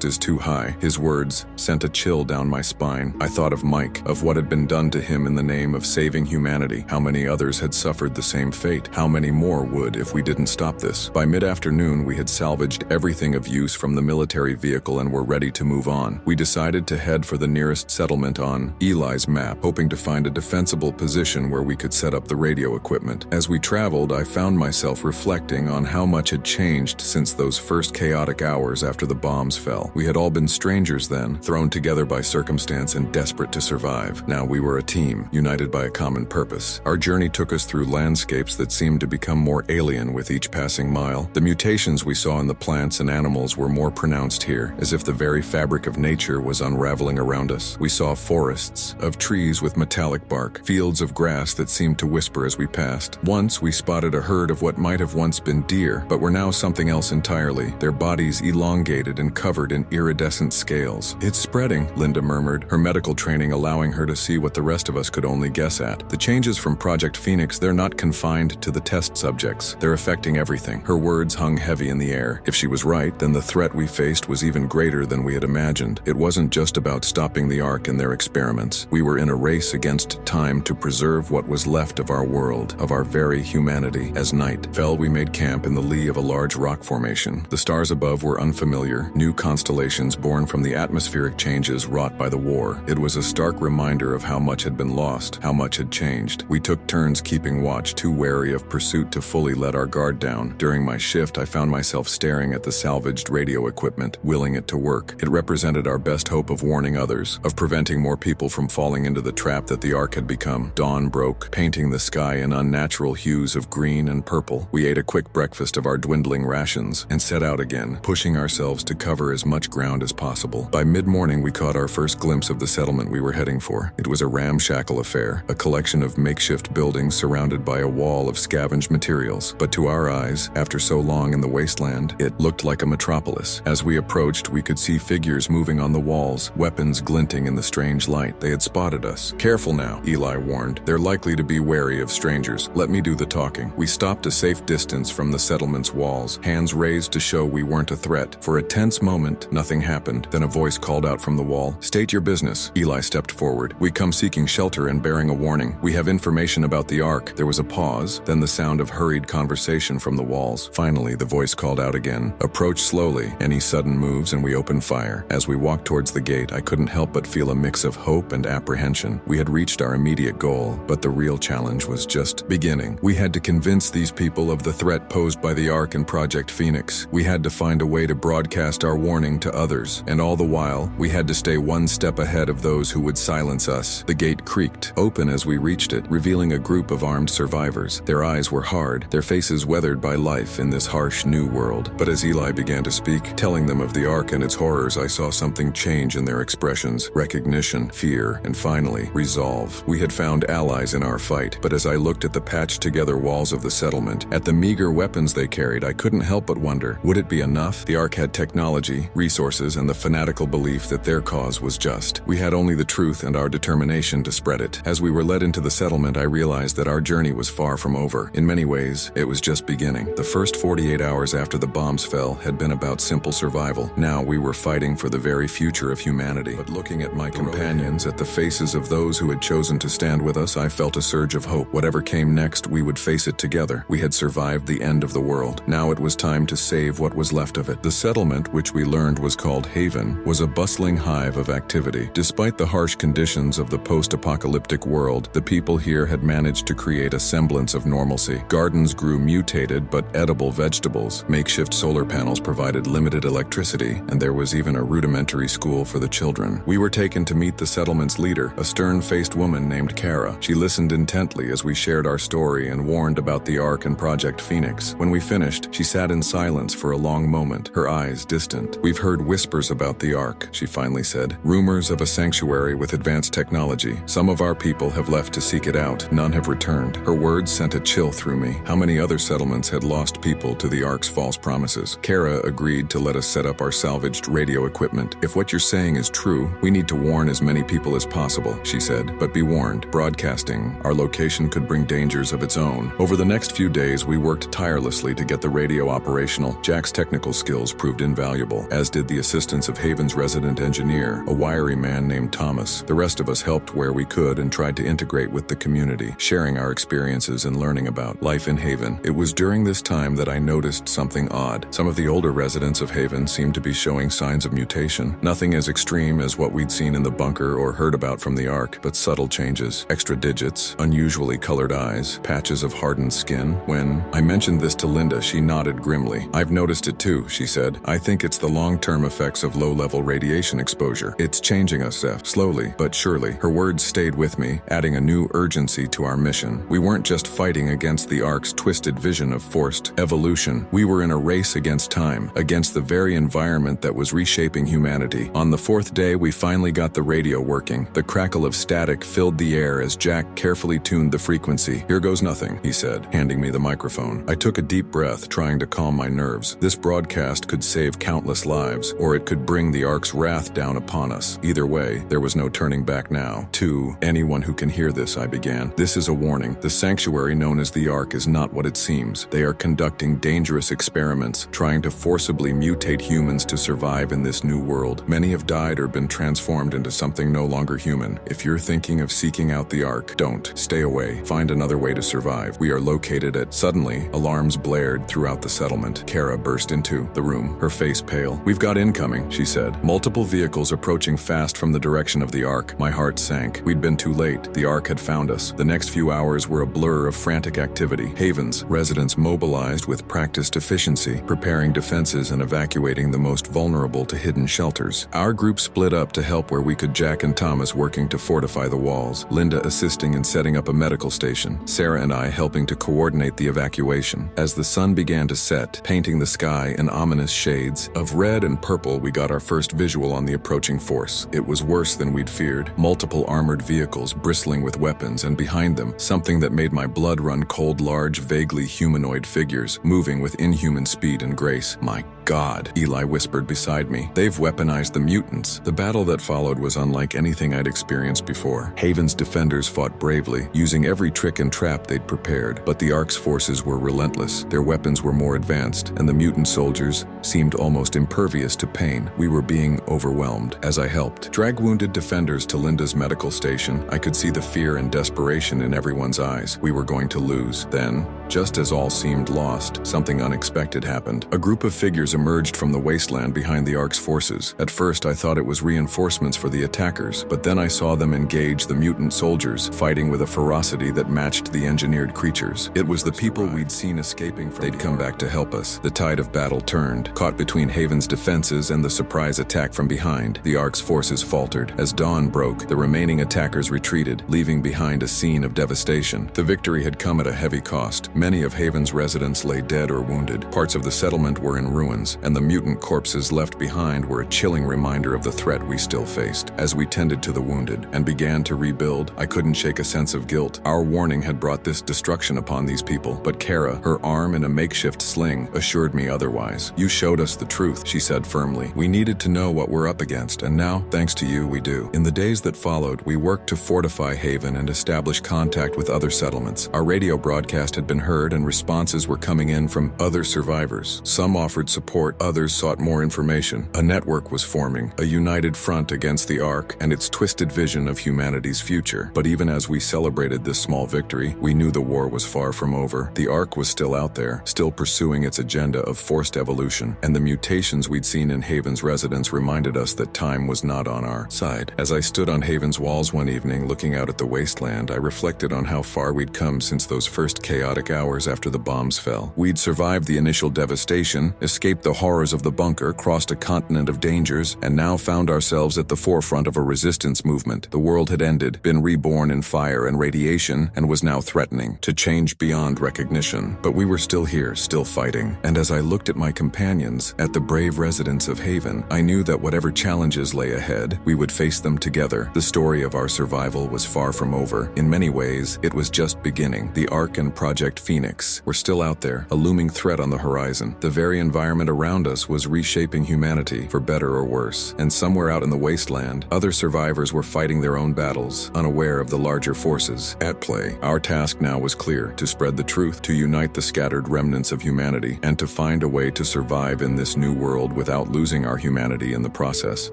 is too high. His words sent a chill down my spine. I thought of Mike, of what had been done to him in the name of saving humanity. How many others had suffered the same fate? How many more would if we didn't stop this? By mid-afternoon, we had salvaged everything of use from the military vehicle and were ready to move on. We decided to head for the nearest settlement on Eli's map, hoping to find a defensible position where we could set up the radio equipment. As we traveled, I found myself reflecting on how much had changed since those first chaotic hours after the bombs fell. We had all been strangers then, thrown together by circumstance and desperate to survive. Now we were a team, united by a common purpose. Our journey took us through landscapes that seemed to become more alien with each passing mile. The mutations we saw in the plants and animals were more pronounced here, as if the very fabric of nature was unraveling around us. We saw forests of trees with metallic bark, fields of grass grass that seemed to whisper as we passed. Once, we spotted a herd of what might have once been deer, but were now something else entirely, their bodies elongated and covered in iridescent scales. "It's spreading," Linda murmured, her medical training allowing her to see what the rest of us could only guess at. "The changes from Project Phoenix, they're not confined to the test subjects. They're affecting everything." Her words hung heavy in the air. If she was right, then the threat we faced was even greater than we had imagined. It wasn't just about stopping the Ark and their experiments. We were in a race against time to preserve what was left of our world, of our very humanity. As night fell, we made camp in the lee of a large rock formation. The stars above were unfamiliar, new constellations born from the atmospheric changes wrought by the war. It was a stark reminder of how much had been lost, how much had changed. We took turns keeping watch, too wary of pursuit to fully let our guard down. During my shift, I found myself staring at the salvaged radio equipment, willing it to work. It represented our best hope of warning others, of preventing more people from falling into the trap that the Ark had become. Dawn broke, painting the sky in unnatural hues of green and purple. We ate a quick breakfast of our dwindling rations and set out again, pushing ourselves to cover as much ground as possible. By mid-morning, we caught our first glimpse of the settlement we were heading for. It was a ramshackle affair, a collection of makeshift buildings surrounded by a wall of scavenged materials. But to our eyes, after so long in the wasteland, it looked like a metropolis. As we approached, we could see figures moving on the walls, weapons glinting in the strange light. They had spotted us. "Careful now," Eli warned. "They're likely to be wary of strangers. Let me do the talking." We stopped a safe distance from the settlement's walls, hands raised to show we weren't a threat. For a tense moment, nothing happened. Then a voice called out from the wall. "State your business." Eli stepped forward. "We come seeking shelter and bearing a warning. We have information about the Ark." There was a pause, then the sound of hurried conversation from the walls. Finally, the voice called out again. "Approach slowly. Any sudden moves and we open fire." As we walked towards the gate, I couldn't help but feel a mix of hope and apprehension. We had reached our immediate goal, but the real challenge was just beginning. We had to convince these people of the threat posed by the Ark and Project Phoenix. We had to find a way to broadcast our warning to others, and all the while, we had to stay one step ahead of those who would silence us. The gate creaked open as we reached it, revealing a group of armed survivors. Their eyes were hard, their faces weathered by life in this harsh new world. But as Eli began to speak, telling them of the Ark and its horrors, I saw something change in their expressions: recognition, fear, and finally, resolve. We had found allies in our fight, but as I looked at the patched-together walls of the settlement, at the meager weapons they carried, I couldn't help but wonder, would it be enough? The Ark had technology, resources, and the fanatical belief that their cause was just. We had only the truth and our determination to spread it. As we were led into the settlement, I realized that our journey was far from over. In many ways, it was just beginning. The first 48 hours after the bombs fell had been about simple survival. Now we were fighting for the very future of humanity. But looking at my companions, at the faces of those who had chosen to stand with us, I felt a surge of hope. Whatever came next, we would face it together. We had survived the end of the world. Now it was time to save what was left of it. The settlement, which we learned was called Haven, was a bustling hive of activity. Despite the harsh conditions of the post-apocalyptic world, the people here had managed to create a semblance of normalcy. Gardens grew mutated but edible vegetables. Makeshift solar panels provided limited electricity, and there was even a rudimentary school for the children. We were taken to meet the settlement's leader, a stern-faced woman named Kara. She listened intently as we shared our story and warned about the Ark and Project Phoenix. When we finished, she sat in silence for a long moment, her eyes distant. "We've heard whispers about the Ark," she finally said. "Rumors of a sanctuary with advanced technology. Some of our people have left to seek it out. None have returned." Her words sent a chill through me. How many other settlements had lost people to the Ark's false promises? Kara agreed to let us set up our salvaged radio equipment. "If what you're saying is true, we need to warn as many people as possible," she said. "But be warned, broadcasting our location could bring dangers of its own." Over the next few days, we worked tirelessly to get the radio operational. Jack's technical skills proved invaluable, as did the assistance of Haven's resident engineer, a wiry man named Thomas. The rest of us helped where we could and tried to integrate with the community, sharing our experiences and learning about life in Haven. It was during this time that I noticed something odd. Some of the older residents of Haven seemed to be showing signs of mutation. Nothing as extreme as what we'd seen in the bunker or heard about from the Ark, but subtle changes. Extra digits, unusually colored eyes, patches of hardened skin. When I mentioned this to Linda, she nodded grimly. "I've noticed it too," she said. "I think it's the long-term effects of low-level radiation exposure. It's changing us, Seth, slowly but surely." Her words stayed with me, adding a new urgency to our mission. We weren't just fighting against the Ark's twisted vision of forced evolution. We were in a race against time, against the very environment that was reshaping humanity. On the fourth day, we finally got the radio working. The crackle of static filled the air as Jack Jack carefully tuned the frequency. "Here goes nothing," he said, handing me the microphone. I took a deep breath, trying to calm my nerves. This broadcast could save countless lives, or it could bring the Ark's wrath down upon us. Either way, there was no turning back now. "To anyone who can hear this," I began, "this is a warning. The sanctuary known as the Ark is not what it seems. They are conducting dangerous experiments, trying to forcibly mutate humans to survive in this new world. Many have died or been transformed into something no longer human. If you're thinking of seeking out the Ark, don't. Stay away. Find another way to survive. We are located at..." Suddenly, alarms blared throughout the settlement. Kara burst into the room, her face pale. "We've got incoming," she said. "Multiple vehicles approaching fast from the direction of the Ark." My heart sank. We'd been too late. The Ark had found us. The next few hours were a blur of frantic activity. Haven's residents mobilized with practiced efficiency, preparing defenses and evacuating the most vulnerable to hidden shelters. Our group split up to help where we could, Jack and Thomas working to fortify the walls, Linda assisting in setting up a medical station, Sarah and I helping to coordinate the evacuation. As the sun began to set, painting the sky in ominous shades of red and purple, we got our first visual on the approaching force. It was worse than we'd feared. Multiple armored vehicles bristling with weapons, and behind them, something that made my blood run cold, large, vaguely humanoid figures, moving with inhuman speed and grace. "My God," Eli whispered beside me. "They've weaponized the mutants." The battle that followed was unlike anything I'd experienced before. Haven's defenders fought bravely, using every trick and trap they'd prepared, but the Ark's forces were relentless. Their weapons were more advanced, and the mutant soldiers seemed almost impervious to pain. We were being overwhelmed. As I helped drag wounded defenders to Linda's medical station, I could see the fear and desperation in everyone's eyes. We were going to lose. Then, just as all seemed lost, something unexpected happened. A group of figures emerged from the wasteland behind the Ark's forces. At first, I thought it was reinforcements for the attackers, but then I saw them engage the mutant soldiers, fighting with a ferocity that matched the engineered creatures. It was the people we'd seen escaping from. They'd come back to help us. The tide of battle turned. Caught between Haven's defenses and the surprise attack from behind, the Ark's forces faltered. As dawn broke, the remaining attackers retreated, leaving behind a scene of devastation. The victory had come at a heavy cost. Many of Haven's residents lay dead or wounded. Parts of the settlement were in ruins, and the mutant corpses left behind were a chilling reminder of the threat we still faced. As we tended to the wounded and began to rebuild, I couldn't shake a sense of guilt. Our warning had brought this destruction upon these people, but Kara, her arm in a makeshift sling, assured me otherwise. "You showed us the truth," she said firmly. "We needed to know what we're up against, and now, thanks to you, we do." In the days that followed, we worked to fortify Haven and establish contact with other settlements. Our radio broadcast had been heard, and responses were coming in from other survivors. Some offered support, others sought more information. A network was forming, a united front against the Ark and its twisted vision of humanity's future. But even as we celebrated this small victory, we knew the war was far from over. The Ark was still out there, still pursuing its agenda of forced evolution, and the mutations we'd seen in Haven's residents reminded us that time was not on our side. As I stood on Haven's walls one evening, looking out at the wasteland, I reflected on how far we'd come since those first chaotic hours after the bombs fell. We'd survived the initial devastation, escaped the horrors of the bunker, crossed a continent of dangers, and now found ourselves at the forefront of a resistance movement. The world had ended, been reborn in fire and radiation, and was now threatening to change beyond recognition. But we were still here, still fighting. And as I looked at my companions, at the brave residents of Haven, I knew that whatever challenges lay ahead, we would face them together. The story of our survival was far from over. In many ways, it was just beginning. The Ark and Project Phoenix were still out there, a looming threat on the horizon. The very environment around us was reshaping humanity, for better or worse. And somewhere out in the wasteland, other survivors were fighting their own battles, unaware of the larger forces at play. Our task now was clear: to spread the truth, to unite the scattered remnants of humanity, and to find a way to survive in this new world without losing our humanity in the process.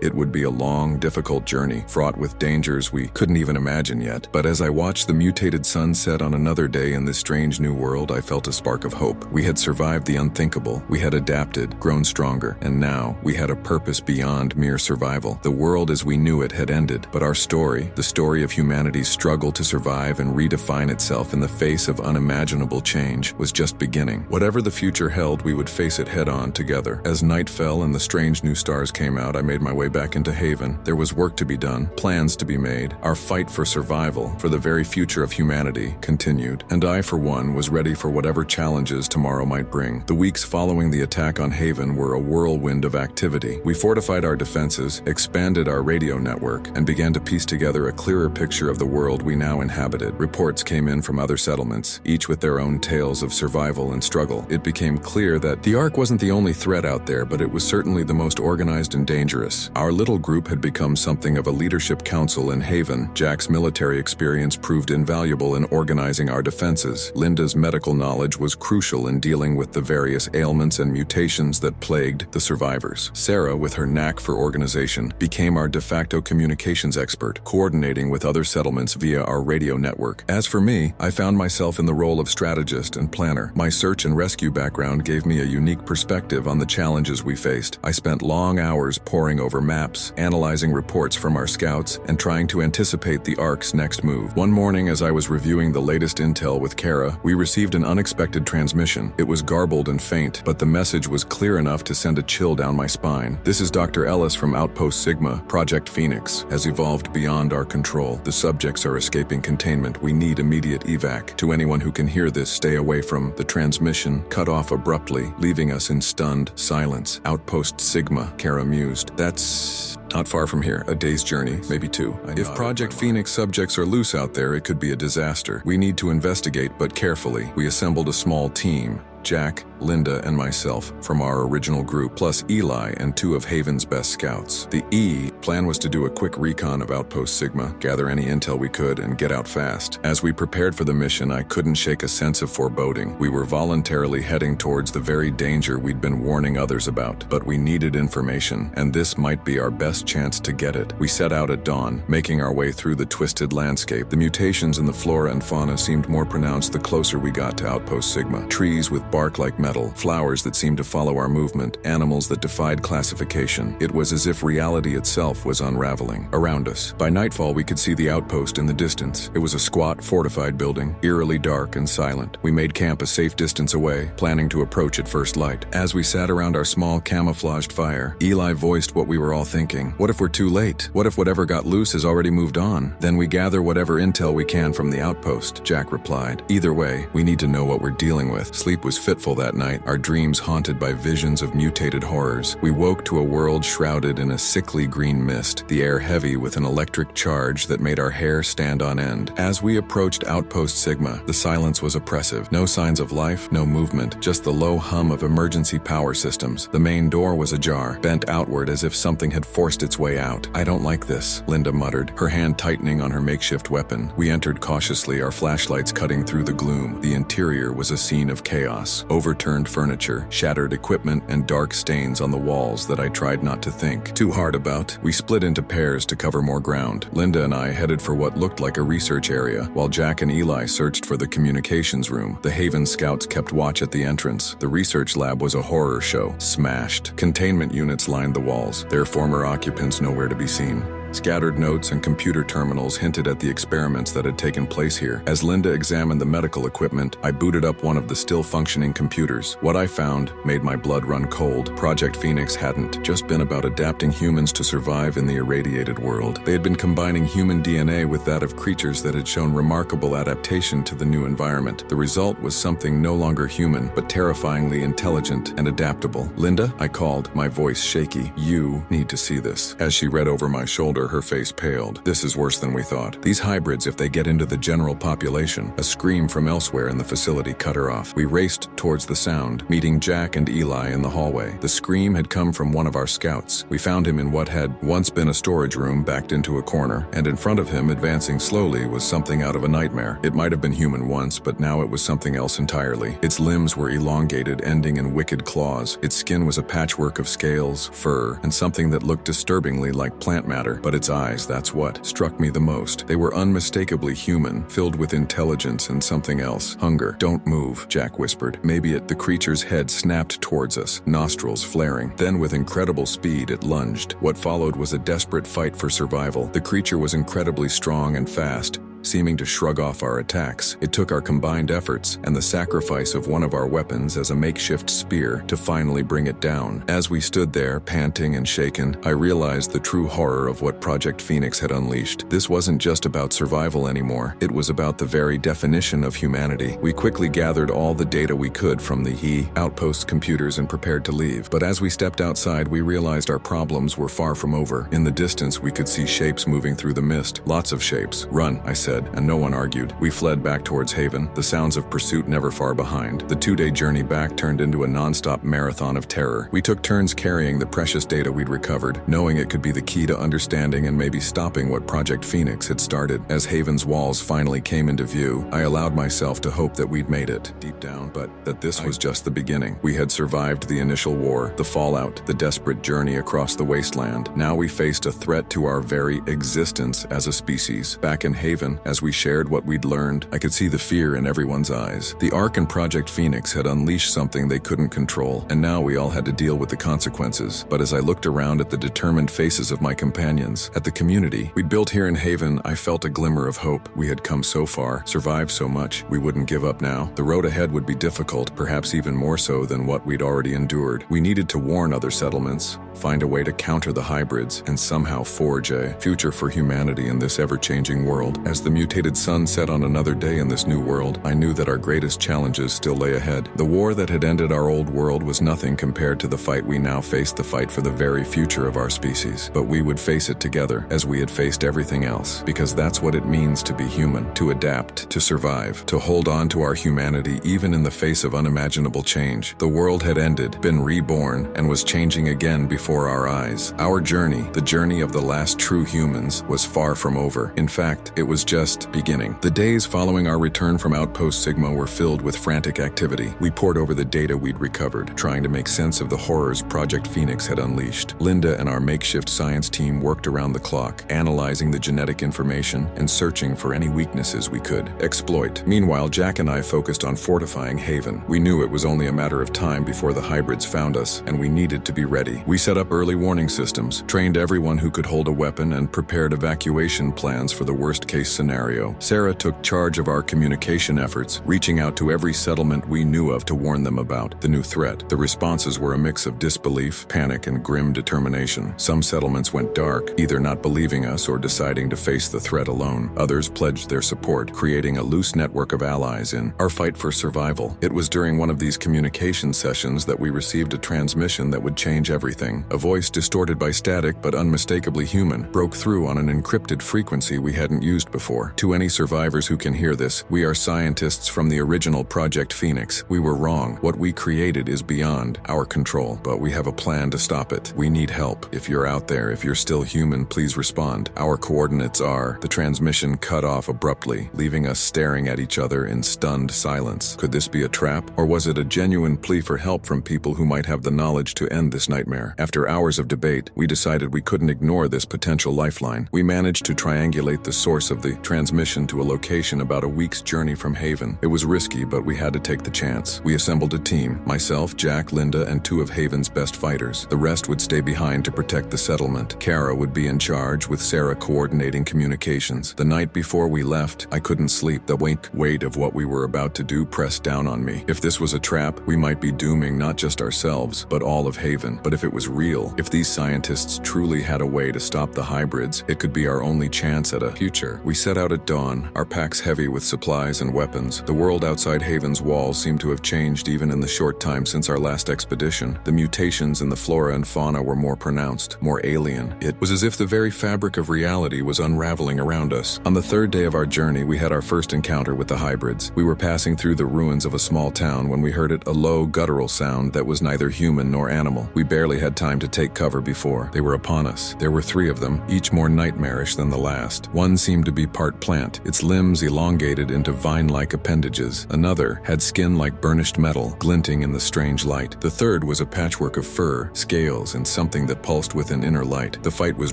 It would be a long, difficult journey, fraught with dangers we couldn't even imagine yet. But as I watched the mutated sun set on another day in this strange new world, I felt a spark of hope. We had survived the unthinkable, we had adapted, grown stronger, and now we had a purpose beyond mere survival. The world as we knew it had ended, but our story, the story of humanity's struggle to survive and redefine itself in the face of unimaginable change, was just beginning. Whatever the future held, we would face it head-on together. As night fell and the strange new stars came out, I made my way back into Haven. There was work to be done, plans to be made. Our fight for survival, for the very future of humanity, continued. And I, for one, was was ready for whatever challenges tomorrow might bring. The weeks following the attack on Haven were a whirlwind of activity. We fortified our defenses, expanded our radio network, and began to piece together a clearer picture of the world we now inhabited. Reports came in from other settlements, each with their own tales of survival and struggle. It became clear that the Ark wasn't the only threat out there, but it was certainly the most organized and dangerous. Our little group had become something of a leadership council in Haven. Jack's military experience proved invaluable in organizing our defenses. Linda's medical knowledge was crucial in dealing with the various ailments and mutations that plagued the survivors. Sarah, with her knack for organization, became our de facto communications expert, coordinating with other settlements via our radio network. As for me, I found myself in the role of strategist and planner. My search and rescue background gave me a unique perspective on the challenges we faced. I spent long hours poring over maps, analyzing reports from our scouts, and trying to anticipate the Ark's next move. One morning, as I was reviewing the latest intel with Kara, we received an unexpected transmission. It was garbled and faint, but the message was clear enough to send a chill down my spine. "This is Dr. Ellis from Outpost Sigma. Project Phoenix has evolved beyond our control. The subjects are escaping containment. We need immediate evac. To anyone who can hear this, stay away from." The transmission cut off abruptly, leaving us in stunned silence. Outpost Sigma, Kara mused. "That's not far from here, a day's journey, maybe two." If Project Phoenix subjects are loose out there, it could be a disaster. We need to investigate, but carefully. We assembled a small team. Jack, Linda, and myself from our original group, plus Eli and two of Haven's best scouts. The plan was to do a quick recon of Outpost Sigma, gather any intel we could, and get out fast. As we prepared for the mission, I couldn't shake a sense of foreboding. We were voluntarily heading towards the very danger we'd been warning others about, but we needed information, and this might be our best chance to get it. We set out at dawn, making our way through the twisted landscape. The mutations in the flora and fauna seemed more pronounced the closer we got to Outpost Sigma. Trees with bark like metal, flowers that seemed to follow our movement, animals that defied classification. It was as if reality itself was unraveling around us. By nightfall, we could see the outpost in the distance. It was a squat, fortified building, eerily dark and silent. We made camp a safe distance away, planning to approach at first light. As we sat around our small camouflaged fire, Eli voiced what we were all thinking. What if we're too late? What if whatever got loose has already moved on? Then we gather whatever intel we can from the outpost, Jack replied. Either way, we need to know what we're dealing with. Sleep was fitful that night, our dreams haunted by visions of mutated horrors. We woke to a world shrouded in a sickly green mist, the air heavy with an electric charge that made our hair stand on end. As we approached Outpost Sigma, the silence was oppressive. No signs of life, no movement, just the low hum of emergency power systems. The main door was ajar, bent outward as if something had forced its way out. "I don't like this," Linda muttered, her hand tightening on her makeshift weapon. We entered cautiously, our flashlights cutting through the gloom. The interior was a scene of chaos. Overturned furniture, shattered equipment, and dark stains on the walls that I tried not to think too hard about. We split into pairs to cover more ground. Linda and I headed for what looked like a research area, while Jack and Eli searched for the communications room. The Haven scouts kept watch at the entrance. The research lab was a horror show, smashed. Containment units lined the walls, their former occupants nowhere to be seen. Scattered notes and computer terminals hinted at the experiments that had taken place here. As Linda examined the medical equipment, I booted up one of the still-functioning computers. What I found made my blood run cold. Project Phoenix hadn't just been about adapting humans to survive in the irradiated world. They had been combining human DNA with that of creatures that had shown remarkable adaptation to the new environment. The result was something no longer human, but terrifyingly intelligent and adaptable. "Linda," I called, my voice shaky. "You need to see this." As she read over my shoulder, her face paled. "This is worse than we thought. These hybrids, if they get into the general population." A scream from elsewhere in the facility cut her off. We raced towards the sound, meeting Jack and Eli in the hallway. The scream had come from one of our scouts. We found him in what had once been a storage room, backed into a corner, and in front of him, advancing slowly, was something out of a nightmare. It might have been human once, but now it was something else entirely. Its limbs were elongated, ending in wicked claws. Its skin was a patchwork of scales, fur, and something that looked disturbingly like plant matter. But its eyes, that's what struck me the most. They were unmistakably human, filled with intelligence and something else. Hunger. "Don't move," Jack whispered. The creature's head snapped towards us, nostrils flaring. Then with incredible speed, it lunged. What followed was a desperate fight for survival. The creature was incredibly strong and fast, seeming to shrug off our attacks. It took our combined efforts and the sacrifice of one of our weapons as a makeshift spear to finally bring it down. As we stood there, panting and shaken, I realized the true horror of what Project Phoenix had unleashed. This wasn't just about survival anymore. It was about the very definition of humanity. We quickly gathered all the data we could from the outpost computers and prepared to leave. But as we stepped outside, we realized our problems were far from over. In the distance, we could see shapes moving through the mist. Lots of shapes. "Run," I said, and no one argued. We fled back towards Haven, the sounds of pursuit never far behind. The 2-day journey back turned into a non-stop marathon of terror. We took turns carrying the precious data we'd recovered, knowing it could be the key to understanding and maybe stopping what Project Phoenix had started. As Haven's walls finally came into view, I allowed myself to hope that we'd made it, deep down, but that this was just the beginning. We had survived the initial war, the fallout, the desperate journey across the wasteland. Now we faced a threat to our very existence as a species. Back in Haven, as we shared what we'd learned, I could see the fear in everyone's eyes. The Ark and Project Phoenix had unleashed something they couldn't control, and now we all had to deal with the consequences. But as I looked around at the determined faces of my companions, at the community we'd built here in Haven, I felt a glimmer of hope. We had come so far, survived so much, we wouldn't give up now. The road ahead would be difficult, perhaps even more so than what we'd already endured. We needed to warn other settlements, find a way to counter the hybrids, and somehow forge a future for humanity in this ever-changing world. As the mutated sun set on another day in this new world, I knew that our greatest challenges still lay ahead. The war that had ended our old world was nothing compared to the fight we now faced, the fight for the very future of our species. But we would face it together, as we had faced everything else, because that's what it means to be human, to adapt, to survive, to hold on to our humanity even in the face of unimaginable change. The world had ended, been reborn, and was changing again before our eyes. Our journey, the journey of the last true humans, was far from over. In fact, it was just beginning. The days following our return from Outpost Sigma were filled with frantic activity. We pored over the data we'd recovered, trying to make sense of the horrors Project Phoenix had unleashed. Linda and our makeshift science team worked around the clock, analyzing the genetic information and searching for any weaknesses we could exploit. Meanwhile, Jack and I focused on fortifying Haven. We knew it was only a matter of time before the hybrids found us, and we needed to be ready. We set up early warning systems, trained everyone who could hold a weapon, and prepared evacuation plans for the worst-case scenario. Sarah took charge of our communication efforts, reaching out to every settlement we knew of to warn them about the new threat. The responses were a mix of disbelief, panic, and grim determination. Some settlements went dark, either not believing us or deciding to face the threat alone. Others pledged their support, creating a loose network of allies in our fight for survival. It was during one of these communication sessions that we received a transmission that would change everything. A voice distorted by static but unmistakably human broke through on an encrypted frequency we hadn't used before. To any survivors who can hear this, we are scientists from the original Project Phoenix. We were wrong. What we created is beyond our control, but we have a plan to stop it. We need help. If you're out there, if you're still human, please respond. Our coordinates are... The transmission cut off abruptly, leaving us staring at each other in stunned silence. Could this be a trap, or was it a genuine plea for help from people who might have the knowledge to end this nightmare? After hours of debate, we decided we couldn't ignore this potential lifeline. We managed to triangulate the source of the transmission to a location about a week's journey from Haven. It was risky, but we had to take the chance. We assembled a team: myself, Jack, Linda, and 2 of Haven's best fighters. The rest would stay behind to protect the settlement. Kara would be in charge, with Sarah coordinating communications. The night before we left, I couldn't sleep. The weight of what we were about to do pressed down on me. If this was a trap, we might be dooming not just ourselves, but all of Haven. But if it was real, if these scientists truly had a way to stop the hybrids, it could be our only chance at a future. We set out at dawn, our packs heavy with supplies and weapons. The world outside Haven's walls seemed to have changed even in the short time since our last expedition. The mutations in the flora and fauna were more pronounced, more alien. It was as if the very fabric of reality was unraveling around us. On the 3rd day of our journey, we had our first encounter with the hybrids. We were passing through the ruins of a small town when we heard a low, guttural sound that was neither human nor animal. We barely had time to take cover before they were upon us. There were 3 of them, each more nightmarish than the last. One seemed to be part plant, its limbs elongated into vine-like appendages. Another had skin like burnished metal, glinting in the strange light. The third was a patchwork of fur, scales, and something that pulsed with an inner light. The fight was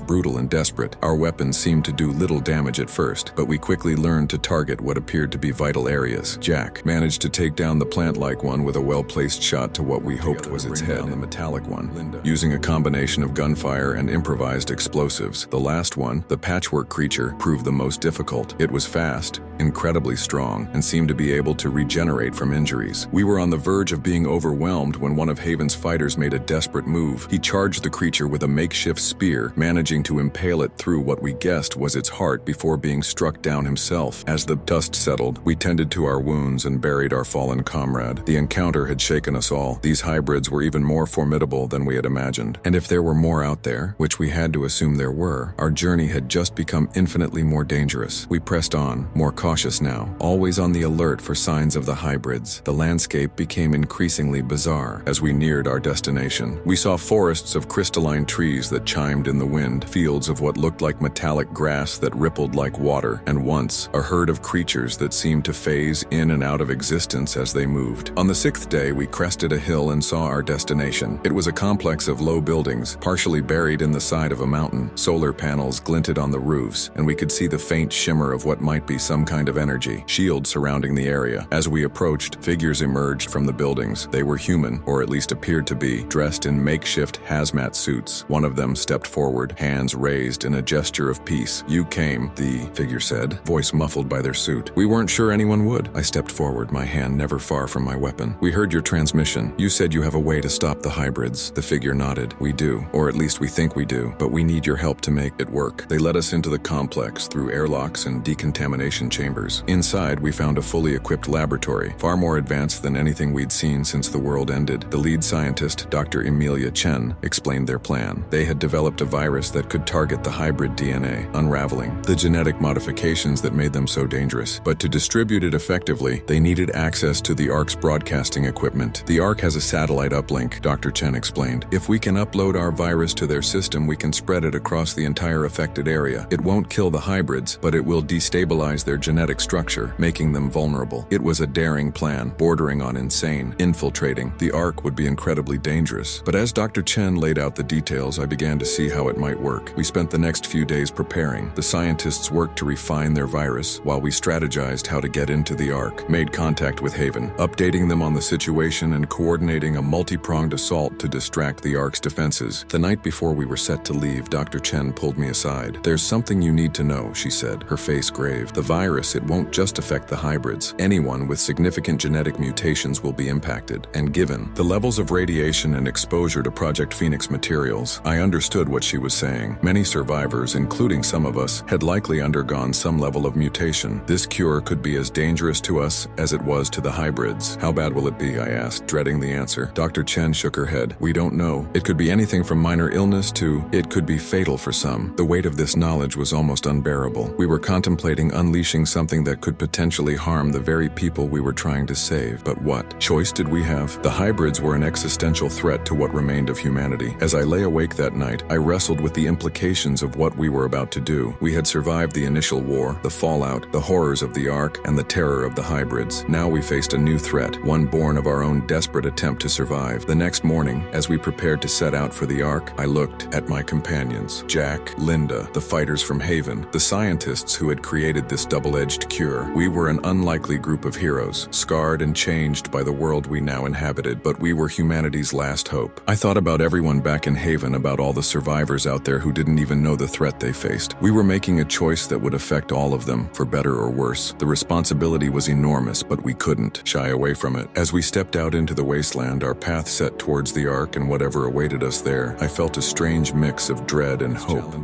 brutal and desperate. Our weapons seemed to do little damage at first, but we quickly learned to target what appeared to be vital areas. Jack managed to take down the plant-like one with a well-placed shot to what we hoped was its head, the metallic one, using a combination of gunfire and improvised explosives. The last one, the patchwork creature, proved the most difficult difficult. It was fast, incredibly strong, and seemed to be able to regenerate from injuries. We were on the verge of being overwhelmed when one of Haven's fighters made a desperate move. He charged the creature with a makeshift spear, managing to impale it through what we guessed was its heart before being struck down himself. As the dust settled, we tended to our wounds and buried our fallen comrade. The encounter had shaken us all. These hybrids were even more formidable than we had imagined. And if there were more out there, which we had to assume there were, our journey had just become infinitely more dangerous. We pressed on, more cautious now, always on the alert for signs of the hybrids. The landscape became increasingly bizarre as we neared our destination. We saw forests of crystalline trees that chimed in the wind, fields of what looked like metallic grass that rippled like water, and once, a herd of creatures that seemed to phase in and out of existence as they moved. On the 6th day, we crested a hill and saw our destination. It was a complex of low buildings, partially buried in the side of a mountain. Solar panels glinted on the roofs, and we could see the faint shimmer of what might be some kind of energy shield surrounding the area. As we approached, figures emerged from the buildings. They were human, or at least appeared to be, dressed in makeshift hazmat suits. One of them stepped forward, hands raised in a gesture of peace. "You came," the figure said, voice muffled by their suit. "We weren't sure anyone would." I stepped forward, my hand never far from my weapon. "We heard your transmission. You said you have a way to stop the hybrids." The figure nodded. "We do, or at least we think we do, but we need your help to make it work." They led us into the complex through airlocks and decontamination chambers. Inside, we found a fully equipped laboratory, far more advanced than anything we'd seen since the world ended. The lead scientist, Dr. Emilia Chen, explained their plan. They had developed a virus that could target the hybrid DNA, unraveling the genetic modifications that made them so dangerous. But to distribute it effectively, they needed access to the Ark's broadcasting equipment. The Ark has a satellite uplink, Dr. Chen explained. If we can upload our virus to their system, we can spread it across the entire affected area. It won't kill the hybrids, but it will destabilize their genetic structure, making them vulnerable. It was a daring plan, bordering on insane. Infiltrating the Ark would be incredibly dangerous. But as Dr. Chen laid out the details, I began to see how it might work. We spent the next few days preparing. The scientists worked to refine their virus, while we strategized how to get into the Ark, made contact with Haven, updating them on the situation and coordinating a multi-pronged assault to distract the Ark's defenses. The night before we were set to leave, Dr. Chen pulled me aside. "There's something you need to know," she said, her face grave. "The virus, it won't just affect the hybrids. Anyone with significant genetic mutations will be impacted. And given the levels of radiation and exposure to Project Phoenix materials," I understood what she was saying. Many survivors, including some of us, had likely undergone some level of mutation. This cure could be as dangerous to us as it was to the hybrids. "How bad will it be?" I asked, dreading the answer. Dr. Chen shook her head. "We don't know. It could be anything from minor illness to it could be fatal for some." The weight of this knowledge was almost unbearable. We were contemplating unleashing something that could potentially harm the very people we were trying to save. But what choice did we have? The hybrids were an existential threat to what remained of humanity. As I lay awake that night, I wrestled with the implications of what we were about to do. We had survived the initial war, the fallout, the horrors of the Ark, and the terror of the hybrids. Now we faced a new threat, one born of our own desperate attempt to survive. The next morning, as we prepared to set out for the Ark, I looked at my companions. Jack, Linda, the fighters from Haven, the scientists who had created this double-edged cure. We were an unlikely group of heroes, scarred and changed by the world we now inhabited, but we were humanity's last hope. I thought about everyone back in Haven, about all the survivors out there who didn't even know the threat they faced. We were making a choice that would affect all of them, for better or worse. The responsibility was enormous, but we couldn't shy away from it. As we stepped out into the wasteland, our path set towards the Ark and whatever awaited us there, I felt a strange mix of dread and hope.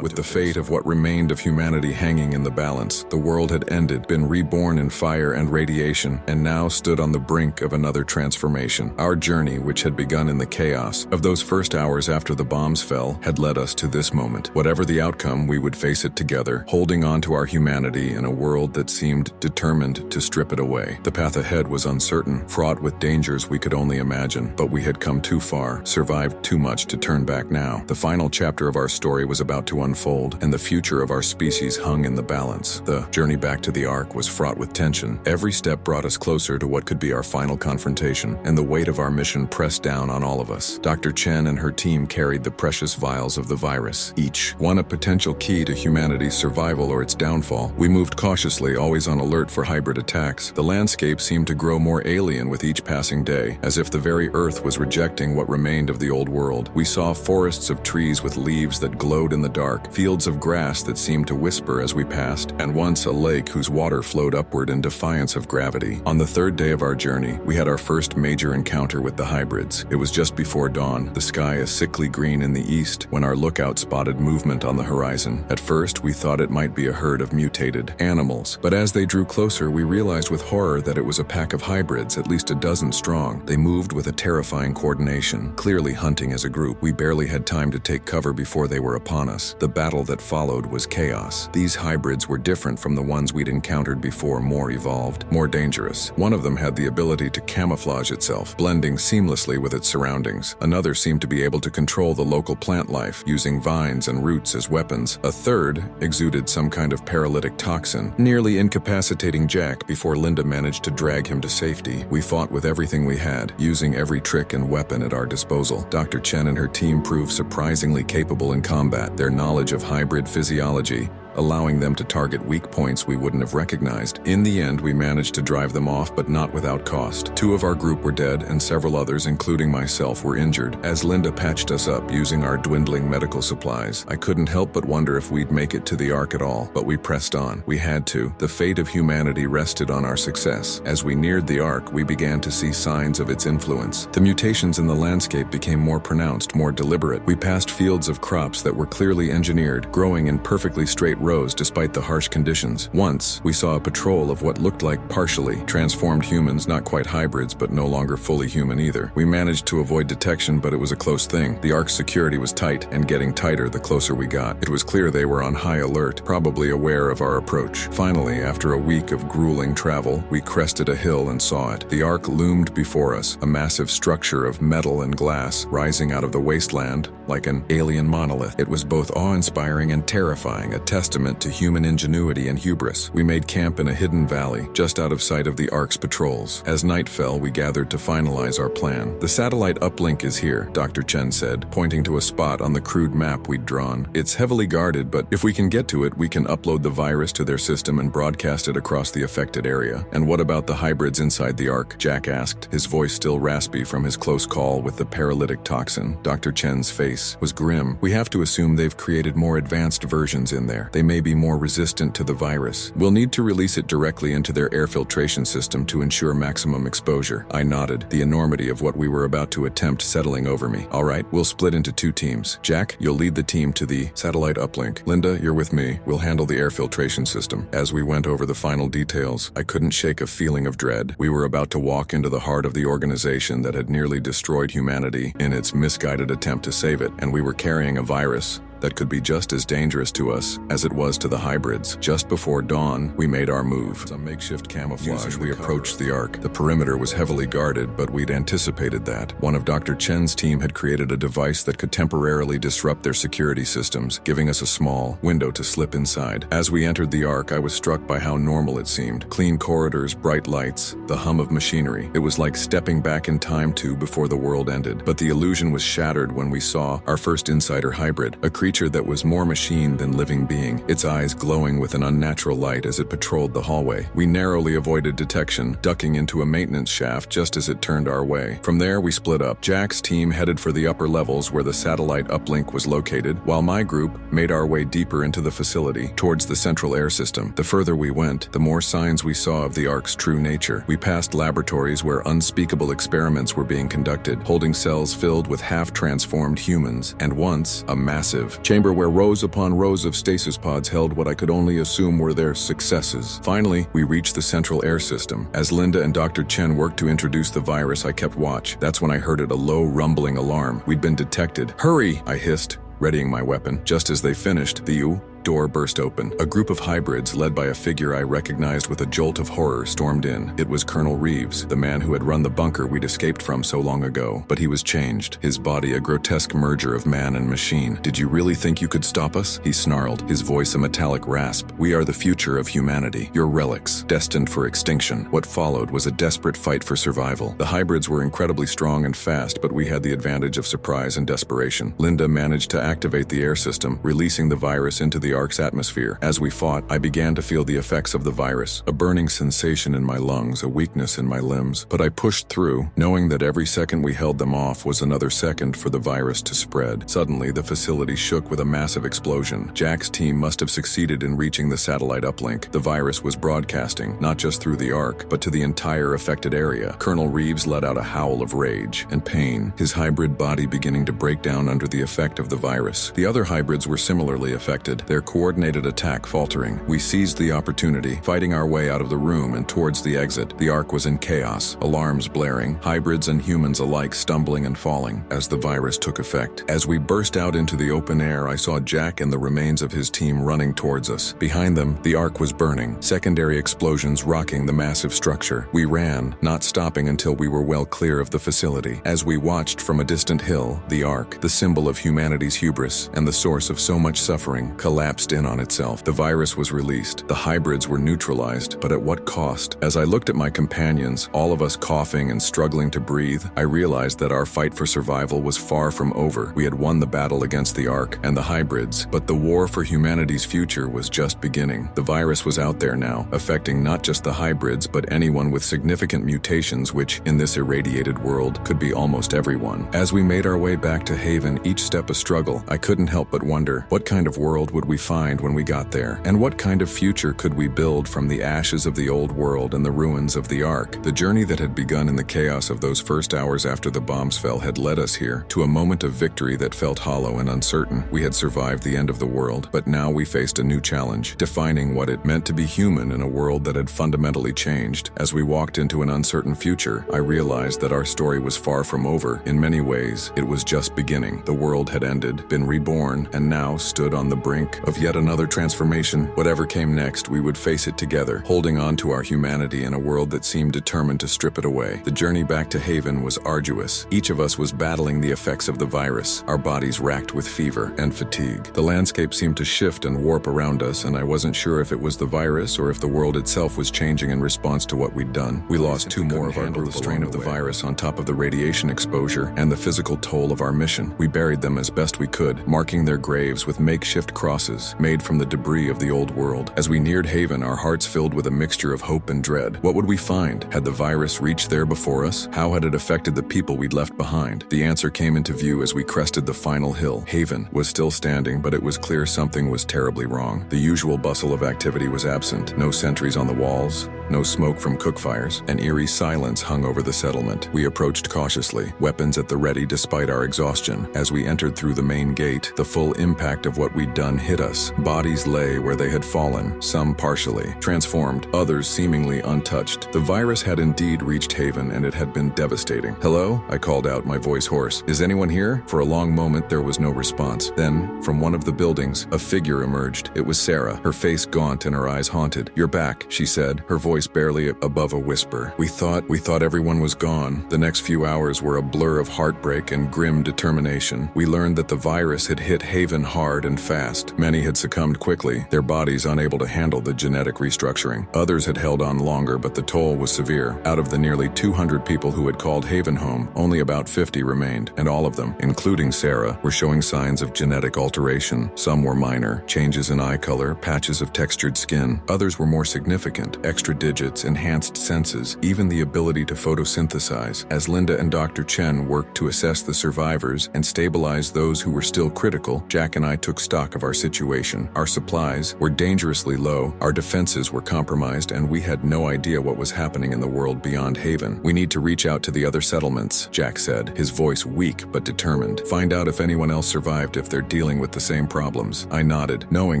With the fate of what remained of humanity hanging in the balance, the world had ended, been reborn in fire and radiation, and now stood on the brink of another transformation. Our journey, which had begun in the chaos of those first hours after the bombs fell, had led us to this moment. Whatever the outcome, we would face it together, holding on to our humanity in a world that seemed determined to strip it away. The path ahead was uncertain, fraught with dangers we could only imagine, but we had come too far, survived too much to turn back now. The final chapter of our story was about to unfold, and the future of our species hung in the balance. The journey back to the Ark was fraught with tension. Every step brought us closer to what could be our final confrontation, and the weight of our mission pressed down on all of us. Dr. Chen and her team carried the precious vials of the virus, each one a potential key to humanity's survival or its downfall. We moved cautiously, always on alert for hybrid attacks. The landscape seemed to grow more alien with each passing day, as if the very earth was rejecting what remained of the old world. We saw forests of trees with leaves that glowed in the dark, fields of grass that seemed to whisper as we passed, and once a lake whose water flowed upward in defiance of gravity. On the third day of our journey, we had our first major encounter with the hybrids. It was just before dawn, the sky a sickly green in the east, when our lookout spotted movement on the horizon. At first, we thought it might be a herd of mutated animals, but as they drew closer, we realized with horror that it was a pack of hybrids, at least a dozen strong. They moved with a terrifying coordination, clearly hunting as a group. We barely had time to take cover before they were upon us. The battle that followed was chaos. These hybrids were different from the ones we'd encountered before, more evolved, more dangerous. One of them had the ability to camouflage itself, blending seamlessly with its surroundings. Another seemed to be able to control the local plant life, using vines and roots as weapons. A third exuded some kind of paralytic toxin, nearly incapacitating Jack before Linda managed to drag him to safety. We fought with everything we had, using every trick and weapon at our disposal. Dr. Chen and her team proved surprisingly capable in combat. Their knowledge of hybrid physiology allowing them to target weak points we wouldn't have recognized. In the end, we managed to drive them off, but not without cost. 2 of our group were dead, and several others, including myself, were injured. As Linda patched us up using our dwindling medical supplies, I couldn't help but wonder if we'd make it to the Ark at all, but we pressed on. We had to. The fate of humanity rested on our success. As we neared the Ark, we began to see signs of its influence. The mutations in the landscape became more pronounced, more deliberate. We passed fields of crops that were clearly engineered, growing in perfectly straight rows despite the harsh conditions. Once, we saw a patrol of what looked like partially transformed humans, not quite hybrids, but no longer fully human either. We managed to avoid detection, but it was a close thing. The Ark's security was tight, and getting tighter the closer we got. It was clear they were on high alert, probably aware of our approach. Finally, after a week of grueling travel, we crested a hill and saw it. The Ark loomed before us, a massive structure of metal and glass rising out of the wasteland like an alien monolith. It was both awe-inspiring and terrifying, a testament to human ingenuity and hubris. We made camp in a hidden valley, just out of sight of the Ark's patrols. As night fell, we gathered to finalize our plan. The satellite uplink is here, Dr. Chen said, pointing to a spot on the crude map we'd drawn. It's heavily guarded, but if we can get to it, we can upload the virus to their system and broadcast it across the affected area. And what about the hybrids inside the Ark? Jack asked, his voice still raspy from his close call with the paralytic toxin. Dr. Chen's face was grim. We have to assume they've created more advanced versions in there. They may be more resistant to the virus. We'll need to release it directly into their air filtration system to ensure maximum exposure. I nodded, the enormity of what we were about to attempt settling over me. All right, we'll split into 2 teams. Jack, you'll lead the team to the satellite uplink. Linda, you're with me. We'll handle the air filtration system. As we went over the final details, I couldn't shake a feeling of dread. We were about to walk into the heart of the organization that had nearly destroyed humanity in its misguided attempt to save it, and we were carrying a virus that could be just as dangerous to us as it was to the hybrids. Just before dawn, we made our move. Some makeshift camouflage, we approached the Ark. The perimeter was heavily guarded, but we'd anticipated that. One of Dr. Chen's team had created a device that could temporarily disrupt their security systems, giving us a small window to slip inside. As we entered the Ark, I was struck by how normal it seemed. Clean corridors, bright lights, the hum of machinery. It was like stepping back in time before the world ended. But the illusion was shattered when we saw our first insider hybrid, a creature that was more machine than living being, its eyes glowing with an unnatural light as it patrolled the hallway. We narrowly avoided detection, ducking into a maintenance shaft just as it turned our way. From there, we split up. Jack's team headed for the upper levels where the satellite uplink was located, while my group made our way deeper into the facility, towards the central air system. The further we went, the more signs we saw of the Ark's true nature. We passed laboratories where unspeakable experiments were being conducted, holding cells filled with half-transformed humans, and once, a massive chamber where rows upon rows of stasis pods held what I could only assume were their successors. Finally, we reached the central air system. As Linda and Dr. Chen worked to introduce the virus, I kept watch. That's when I heard a low rumbling alarm. We'd been detected. "Hurry!" I hissed, readying my weapon. Just as they finished, the door burst open. A group of hybrids, led by a figure I recognized with a jolt of horror, stormed in. It was Colonel Reeves, the man who had run the bunker we'd escaped from so long ago. But he was changed, his body a grotesque merger of man and machine. "Did you really think you could stop us?" he snarled, his voice a metallic rasp. "We are the future of humanity, your relics, destined for extinction." What followed was a desperate fight for survival. The hybrids were incredibly strong and fast, but we had the advantage of surprise and desperation. Linda managed to activate the air system, releasing the virus into the Ark's atmosphere. As we fought, I began to feel the effects of the virus, a burning sensation in my lungs, a weakness in my limbs. But I pushed through, knowing that every second we held them off was another second for the virus to spread. Suddenly, the facility shook with a massive explosion. Jack's team must have succeeded in reaching the satellite uplink. The virus was broadcasting, not just through the Ark, but to the entire affected area. Colonel Reeves let out a howl of rage and pain, his hybrid body beginning to break down under the effect of the virus. The other hybrids were similarly affected, their coordinated attack faltering. We seized the opportunity, fighting our way out of the room and towards the exit. The Ark was in chaos, alarms blaring, hybrids and humans alike stumbling and falling as the virus took effect. As we burst out into the open air, I saw Jack and the remains of his team running towards us. Behind them, the Ark was burning, secondary explosions rocking the massive structure. We ran, not stopping until we were well clear of the facility. As we watched from a distant hill, the Ark, the symbol of humanity's hubris and the source of so much suffering, collapsed in on itself. The virus was released. The hybrids were neutralized, but at what cost? As I looked at my companions, all of us coughing and struggling to breathe, I realized that our fight for survival was far from over. We had won the battle against the Ark and the hybrids, but the war for humanity's future was just beginning. The virus was out there now, affecting not just the hybrids, but anyone with significant mutations, which, in this irradiated world, could be almost everyone. As we made our way back to Haven, each step a struggle, I couldn't help but wonder, what kind of world would we find when we got there? And what kind of future could we build from the ashes of the old world and the ruins of the Ark? The journey that had begun in the chaos of those first hours after the bombs fell had led us here, to a moment of victory that felt hollow and uncertain. We had survived the end of the world, but now we faced a new challenge, defining what it meant to be human in a world that had fundamentally changed. As we walked into an uncertain future, I realized that our story was far from over. In many ways, it was just beginning. The world had ended, been reborn, and now stood on the brink of yet another transformation. Whatever came next, we would face it together, holding on to our humanity in a world that seemed determined to strip it away. The journey back to Haven was arduous. Each of us was battling the effects of the virus, our bodies racked with fever and fatigue. The landscape seemed to shift and warp around us, and I wasn't sure if it was the virus or if the world itself was changing in response to what we'd done. We lost two more of our group. The strain of the virus on top of the radiation exposure and the physical toll of our mission. We buried them as best we could, marking their graves with makeshift crosses made from the debris of the old world. As we neared Haven, our hearts filled with a mixture of hope and dread. What would we find? Had the virus reached there before us? How had it affected the people we'd left behind? The answer came into view as we crested the final hill. Haven was still standing, but it was clear something was terribly wrong. The usual bustle of activity was absent. No sentries on the walls, no smoke from cook fires. An eerie silence hung over the settlement. We approached cautiously, weapons at the ready despite our exhaustion. As we entered through the main gate, the full impact of what we'd done hit us. Bodies lay where they had fallen, some partially transformed, others seemingly untouched. The virus had indeed reached Haven, and it had been devastating. "Hello?" I called out, my voice hoarse. "Is anyone here?" For a long moment, there was no response. Then, from one of the buildings, a figure emerged. It was Sarah, her face gaunt and her eyes haunted. "You're back," she said, her voice barely above a whisper. We thought everyone was gone. The next few hours were a blur of heartbreak and grim determination. We learned that the virus had hit Haven hard and fast. Many had succumbed quickly, their bodies unable to handle the genetic restructuring. Others had held on longer, but the toll was severe. Out of the nearly 200 people who had called Haven home, only about 50 remained, and all of them, including Sarah, were showing signs of genetic alteration. Some were minor, changes in eye color, patches of textured skin. Others were more significant, extra digits, enhanced senses, even the ability to photosynthesize. As Linda and Dr. Chen worked to assess the survivors and stabilize those who were still critical, Jack and I took stock of our situation. Our supplies were dangerously low, our defenses were compromised, and we had no idea what was happening in the world beyond Haven. "We need to reach out to the other settlements," Jack said, his voice weak but determined. "Find out if anyone else survived, if they're dealing with the same problems." I nodded, knowing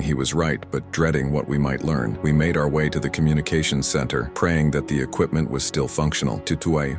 he was right, but dreading what we might learn. We made our way to the communications center, praying that the equipment was still functional. To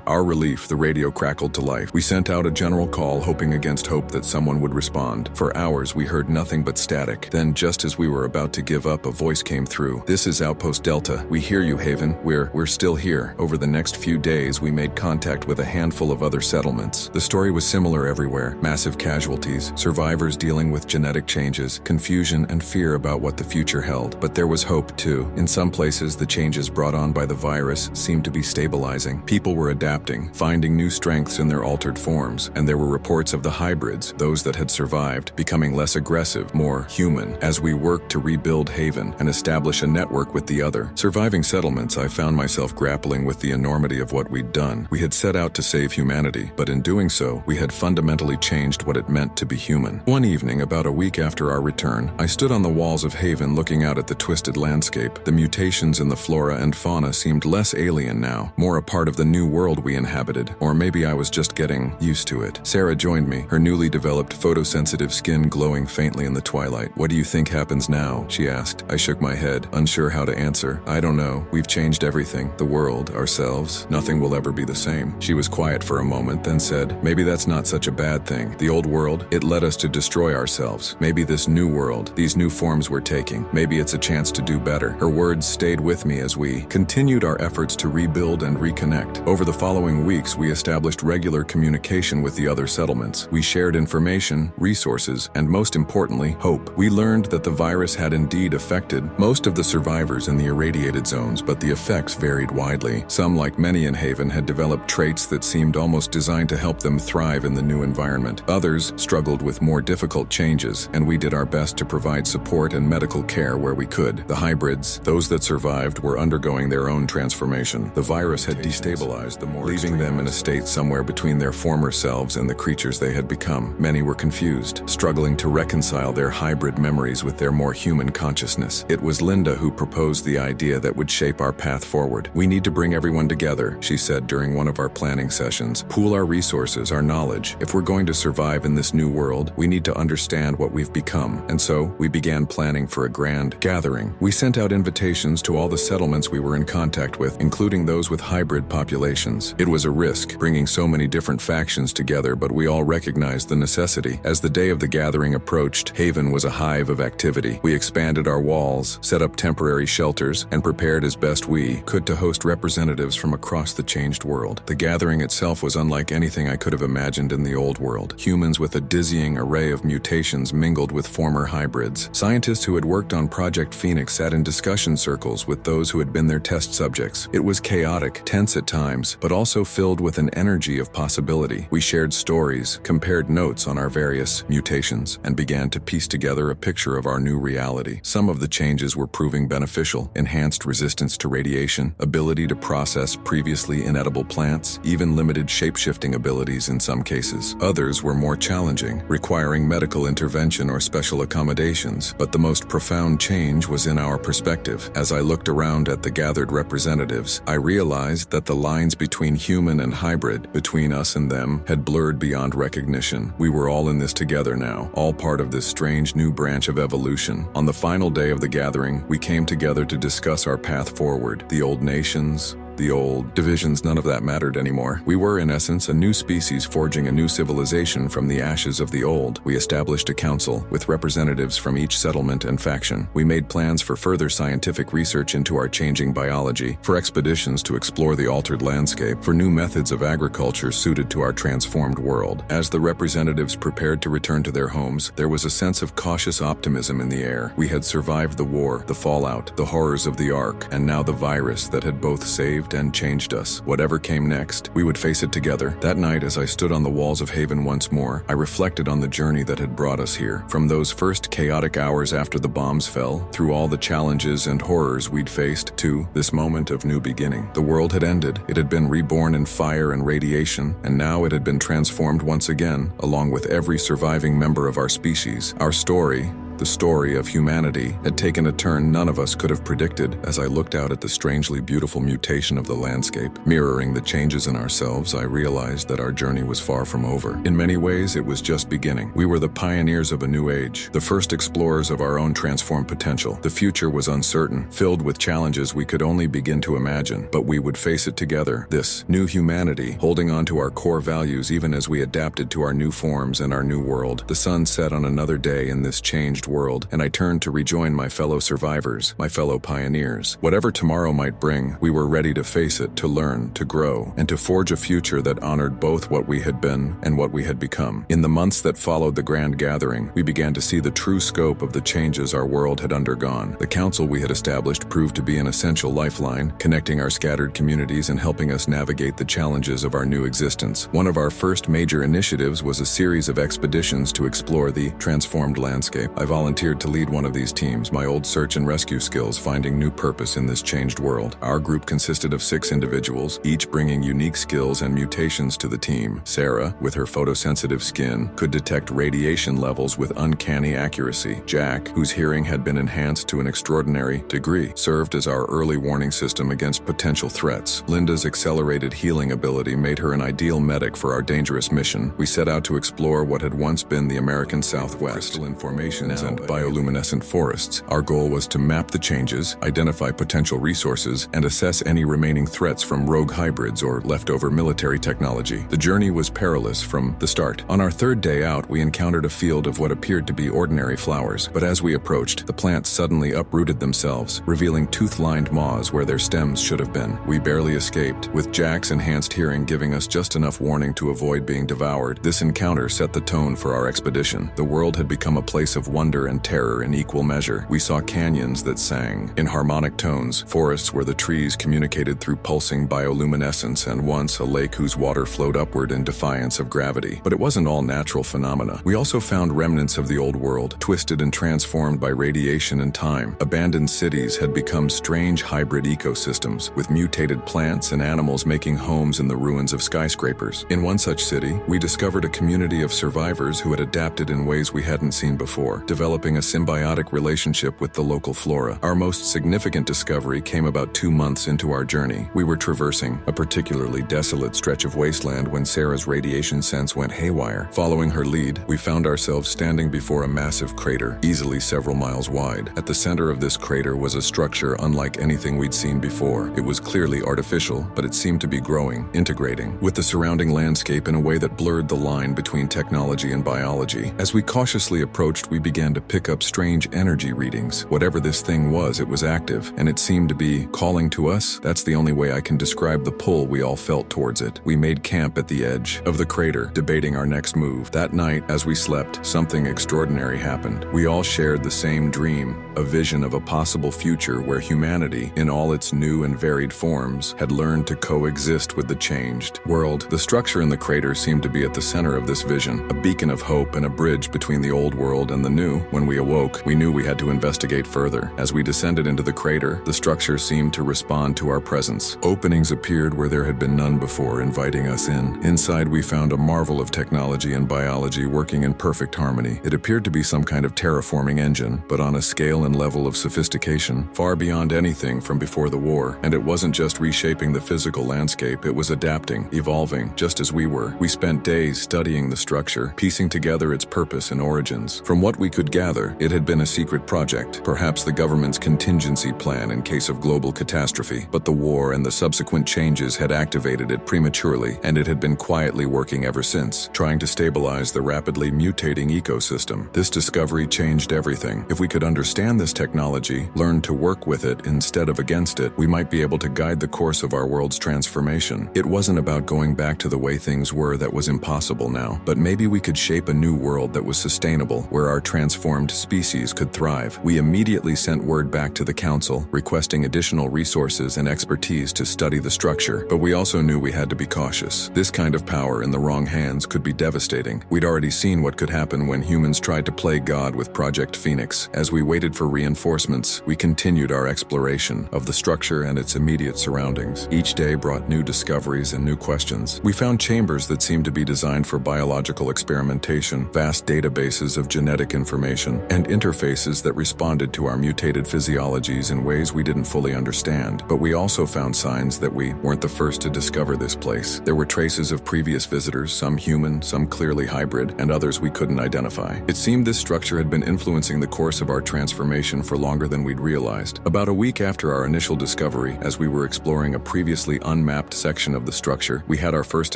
our relief, the radio crackled to life. We sent out a general call, hoping against hope that someone would respond. For hours, we heard nothing but static. Then, just as we were about to give up, a voice came through. "This is Outpost Delta. We hear you, Haven. We're still here." Over the next few days, we made contact with a handful of other settlements. The story was similar everywhere. Massive casualties, survivors dealing with genetic changes, confusion and fear about what the future held. But there was hope, too. In some places, the changes brought on by the virus seemed to be stabilizing. People were adapting, finding new strengths in their altered forms, and there were reports of the hybrids, those that had survived, becoming less aggressive, more human. human. As we worked to rebuild Haven and establish a network with the other surviving settlements, I found myself grappling with the enormity of what we'd done. We had set out to save humanity, but in doing so, we had fundamentally changed what it meant to be human. One evening, about a week after our return, I stood on the walls of Haven looking out at the twisted landscape. The mutations in the flora and fauna seemed less alien now, more a part of the new world we inhabited, or maybe I was just getting used to it. Sarah joined me, her newly developed photosensitive skin glowing faintly in the twilight. "What do you think happens now?" she asked. I shook my head, unsure how to answer. "I don't know. We've changed everything. The world, ourselves. Nothing will ever be the same." She was quiet for a moment, then said, "Maybe that's not such a bad thing. The old world, it led us to destroy ourselves. Maybe this new world, these new forms we're taking, maybe it's a chance to do better." Her words stayed with me as we continued our efforts to rebuild and reconnect. Over the following weeks, we established regular communication with the other settlements. We shared information, resources, and most importantly, hope. We learned that the virus had indeed affected most of the survivors in the irradiated zones, but the effects varied widely. Some, like many in Haven, had developed traits that seemed almost designed to help them thrive in the new environment. Others struggled with more difficult changes, and we did our best to provide support and medical care where we could. The hybrids, those that survived, were undergoing their own transformation. The virus had destabilized them, leaving them in a state somewhere between their former selves and the creatures they had become. Many were confused, struggling to reconcile their hybrid memories with their more human consciousness. It was Linda who proposed the idea that would shape our path forward. "We need to bring everyone together," she said during one of our planning sessions. "Pool our resources, our knowledge. If we're going to survive in this new world, we need to understand what we've become." And so, we began planning for a grand gathering. We sent out invitations to all the settlements we were in contact with, including those with hybrid populations. It was a risk, bringing so many different factions together, but we all recognized the necessity. As the day of the gathering approached, Haven was a hive of activity. We expanded our walls, set up temporary shelters, and prepared as best we could to host representatives from across the changed world. The gathering itself was unlike anything I could have imagined in the old world. Humans with a dizzying array of mutations mingled with former hybrids. Scientists who had worked on Project Phoenix sat in discussion circles with those who had been their test subjects. It was chaotic, tense at times, but also filled with an energy of possibility. We shared stories, compared notes on our various mutations, and began to piece together a picture of our new reality. Some of the changes were proving beneficial: enhanced resistance to radiation, ability to process previously inedible plants, even limited shape-shifting abilities in some cases. Others were more challenging, requiring medical intervention or special accommodations. But the most profound change was in our perspective. As I looked around at the gathered representatives, I realized that the lines between human and hybrid, between us and them, had blurred beyond recognition. We were all in this together now, all part of this strange new branch of evolution. On the final day of the gathering, we came together to discuss our path forward. The old nations, the old divisions, none of that mattered anymore. We were, in essence, a new species forging a new civilization from the ashes of the old. We established a council with representatives from each settlement and faction. We made plans for further scientific research into our changing biology, for expeditions to explore the altered landscape, for new methods of agriculture suited to our transformed world. As the representatives prepared to return to their homes, there was a sense of cautious optimism in the air. We had survived the war, the fallout, the horrors of the Ark, and now the virus that had both saved and changed us. Whatever came next, we would face it together. That night, as I stood on the walls of Haven once more, I reflected on the journey that had brought us here. From those first chaotic hours after the bombs fell, through all the challenges and horrors we'd faced, to this moment of new beginning. The world had ended. It had been reborn in fire and radiation, and now it had been transformed once again, along with every surviving member of our species. Our story, the story of humanity, had taken a turn none of us could have predicted. As I looked out at the strangely beautiful mutation of the landscape, mirroring the changes in ourselves, I realized that our journey was far from over. In many ways, it was just beginning. We were the pioneers of a new age, the first explorers of our own transformed potential. The future was uncertain, filled with challenges we could only begin to imagine, but we would face it together. This new humanity, holding on to our core values even as we adapted to our new forms and our new world. The sun set on another day in this changed world, and I turned to rejoin my fellow survivors, my fellow pioneers. Whatever tomorrow might bring, we were ready to face it, to learn, to grow, and to forge a future that honored both what we had been and what we had become. In the months that followed the grand gathering, we began to see the true scope of the changes our world had undergone. The council we had established proved to be an essential lifeline, connecting our scattered communities and helping us navigate the challenges of our new existence. One of our first major initiatives was a series of expeditions to explore the transformed landscape. I've volunteered to lead one of these teams, my old search and rescue skills finding new purpose in this changed world. Our group consisted of 6 individuals, each bringing unique skills and mutations to the team. Sarah, with her photosensitive skin, could detect radiation levels with uncanny accuracy. Jack, whose hearing had been enhanced to an extraordinary degree, served as our early warning system against potential threats. Linda's accelerated healing ability made her an ideal medic for our dangerous mission. We set out to explore what had once been the American Southwest, crystalline formations and bioluminescent forests. Our goal was to map the changes, identify potential resources, and assess any remaining threats from rogue hybrids or leftover military technology. The journey was perilous from the start. On our 3rd day out, we encountered a field of what appeared to be ordinary flowers, but as we approached, the plants suddenly uprooted themselves, revealing tooth-lined maws where their stems should have been. We barely escaped, with Jack's enhanced hearing giving us just enough warning to avoid being devoured. This encounter set the tone for our expedition. The world had become a place of wonder and terror in equal measure. We saw canyons that sang in harmonic tones, forests where the trees communicated through pulsing bioluminescence, and once a lake whose water flowed upward in defiance of gravity. But it wasn't all natural phenomena. We also found remnants of the old world, twisted and transformed by radiation and time. Abandoned cities had become strange hybrid ecosystems, with mutated plants and animals making homes in the ruins of skyscrapers. In one such city, we discovered a community of survivors who had adapted in ways we hadn't seen before, developing a symbiotic relationship with the local flora. Our most significant discovery came about 2 months into our journey. We were traversing a particularly desolate stretch of wasteland when Sarah's radiation sense went haywire. Following her lead, we found ourselves standing before a massive crater, easily several miles wide. At the center of this crater was a structure unlike anything we'd seen before. It was clearly artificial, but it seemed to be growing, integrating with the surrounding landscape in a way that blurred the line between technology and biology. As we cautiously approached, we began to pick up strange energy readings. Whatever this thing was, it was active, and it seemed to be calling to us. That's the only way I can describe the pull we all felt towards it. We made camp at the edge of the crater, debating our next move. That night, as we slept, something extraordinary happened. We all shared the same dream, a vision of a possible future where humanity, in all its new and varied forms, had learned to coexist with the changed world. The structure in the crater seemed to be at the center of this vision, a beacon of hope and a bridge between the old world and the new. When we awoke, we knew we had to investigate further. As we descended into the crater, the structure seemed to respond to our presence. Openings appeared where there had been none before, inviting us in. Inside, we found a marvel of technology and biology working in perfect harmony. It appeared to be some kind of terraforming engine, but on a scale and level of sophistication far beyond anything from before the war. And it wasn't just reshaping the physical landscape, it was adapting, evolving, just as we were. We spent days studying the structure, piecing together its purpose and origins. From what we could gather, it had been a secret project, perhaps the government's contingency plan in case of global catastrophe. But the war and the subsequent changes had activated it prematurely, and it had been quietly working ever since, trying to stabilize the rapidly mutating ecosystem. This discovery changed everything. If we could understand this technology, learn to work with it instead of against it, we might be able to guide the course of our world's transformation. It wasn't about going back to the way things were. That was impossible now. But maybe we could shape a new world that was sustainable, where our transformed species could thrive. We immediately sent word back to the council, requesting additional resources and expertise to study the structure. But we also knew we had to be cautious. This kind of power in the wrong hands could be devastating. We'd already seen what could happen when humans tried to play God with Project Phoenix. As we waited for reinforcements, we continued our exploration of the structure and its immediate surroundings. Each day brought new discoveries and new questions. We found chambers that seemed to be designed for biological experimentation, vast databases of genetic information, and interfaces that responded to our mutated physiologies in ways we didn't fully understand. But we also found signs that we weren't the first to discover this place. There were traces of previous visitors, some human, some clearly hybrid, and others we couldn't identify. It seemed this structure had been influencing the course of our transformation for longer than we'd realized. About a week after our initial discovery, as we were exploring a previously unmapped section of the structure, we had our first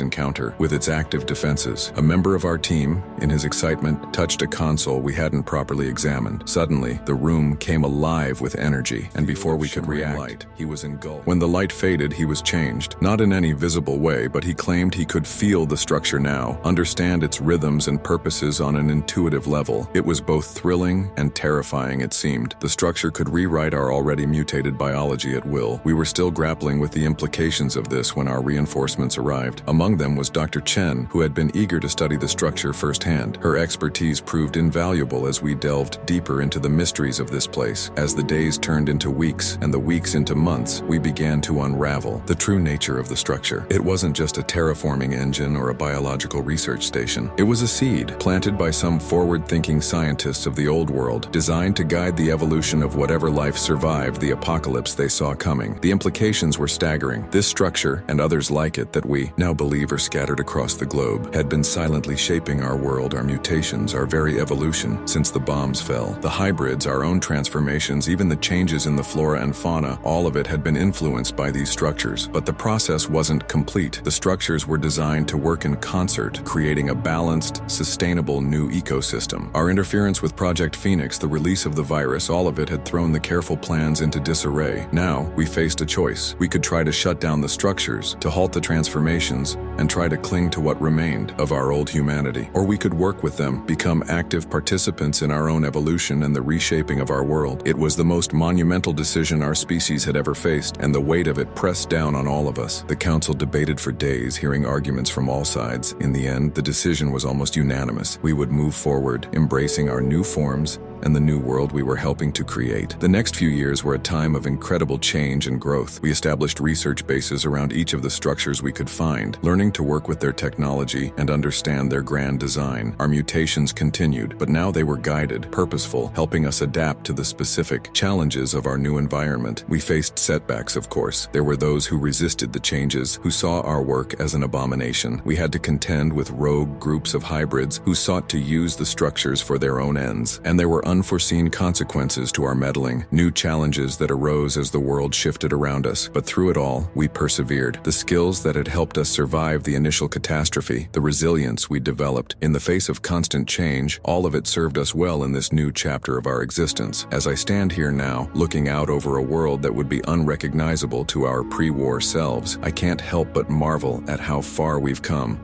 encounter with its active defenses. A member of our team, in his excitement, touched a console we hadn't properly examined. Suddenly, the room came alive with energy, and before we could react, he was engulfed. When the light faded, he was changed. Not in any visible way, but he claimed he could feel the structure now, understand its rhythms and purposes on an intuitive level. It was both thrilling and terrifying, it seemed. The structure could rewrite our already mutated biology at will. We were still grappling with the implications of this when our reinforcements arrived. Among them was Dr. Chen, who had been eager to study the structure firsthand. Her expertise proved invaluable as we delved deeper into the mysteries of this place. As the days turned into weeks and the weeks into months, we began to unravel the true nature of the structure. It wasn't just a terraforming engine or a biological research station. It was a seed planted by some forward-thinking scientists of the old world, designed to guide the evolution of whatever life survived the apocalypse they saw coming. The implications were staggering. This structure, and others like it that we now believe are scattered across the globe, had been silently shaping our world, our mutations, our very evolution since the bombs fell. The hybrids, our own transformations, even the changes in the flora and fauna, all of it had been influenced by these structures. But the process wasn't complete. The structures were designed to work in concert, creating a balanced, sustainable new ecosystem. Our interference with Project Phoenix, the release of the virus, all of it had thrown the careful plans into disarray. Now, we faced a choice. We could try to shut down the structures, to halt the transformations, and try to cling to what remained of our old humanity. Or we could work with them, become active participants in our own evolution and the reshaping of our world. It was the most monumental decision our species had ever faced, and the weight of it pressed down on all of us. The council debated for days, hearing arguments from all sides. In the end, the decision was almost unanimous. We would move forward, embracing our new forms and the new world we were helping to create. The next few years were a time of incredible change and growth. We established research bases around each of the structures we could find, learning to work with their technology and understand their grand design. Our mutations continued, but now they were guided, purposeful, helping us adapt to the specific challenges of our new environment. We faced setbacks, of course. There were those who resisted the changes, who saw our work as an abomination. We had to contend with rogue groups of hybrids who sought to use the structures for their own ends. And there were unforeseen consequences to our meddling, new challenges that arose as the world shifted around us. But through it all, we persevered. The skills that had helped us survive the initial catastrophe, the resilience we developed in the face of constant change, all of it served us well in this new chapter of our existence. As I stand here now, looking out over a world that would be unrecognizable to our pre-war selves, I can't help but marvel at how far we've come.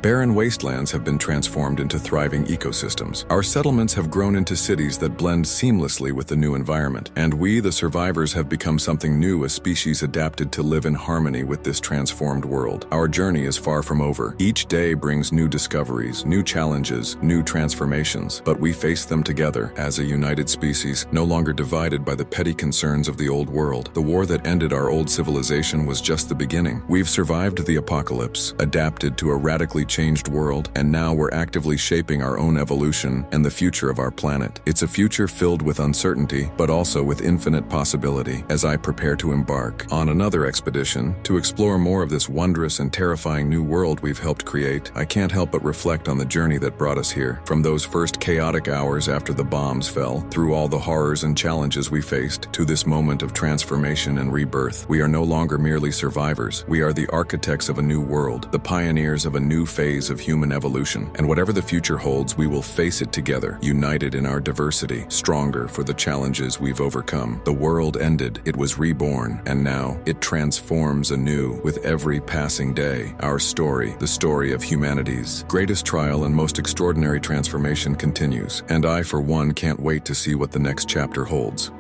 Barren wastelands have been transformed into thriving ecosystems. Our settlements have grown into cities that blend seamlessly with the new environment. And we, the survivors, have become something new, a species adapted to live in harmony with this transformed world. Our journey is far from over. Each day brings new discoveries, new challenges, new transformations. But we face them together as a united species, no longer divided by the petty concerns of the old world. The war that ended our old civilization was just the beginning. We've survived the apocalypse, adapted to a radically changed world, and now we're actively shaping our own evolution and the future of our planet. It's a future filled with uncertainty, but also with infinite possibility. As I prepare to embark on another expedition to explore more of this wondrous and terrifying new world we've helped create, I can't help but reflect on the journey that brought us here. From those first chaotic hours after the bombs fell, through all the horrors and challenges we faced, to this moment of transformation and rebirth, we are no longer merely survivors. We are the architects of a new world, the pioneers of a new phase of human evolution. And whatever the future holds, we will face it together, united in our diversity, stronger for the challenges we've overcome. The world ended, it was reborn, and now it transforms anew with every passing day. Our story, the story of humanity's greatest trial and most extraordinary transformation, continues, and I, for one, can't wait to see what the next chapter holds.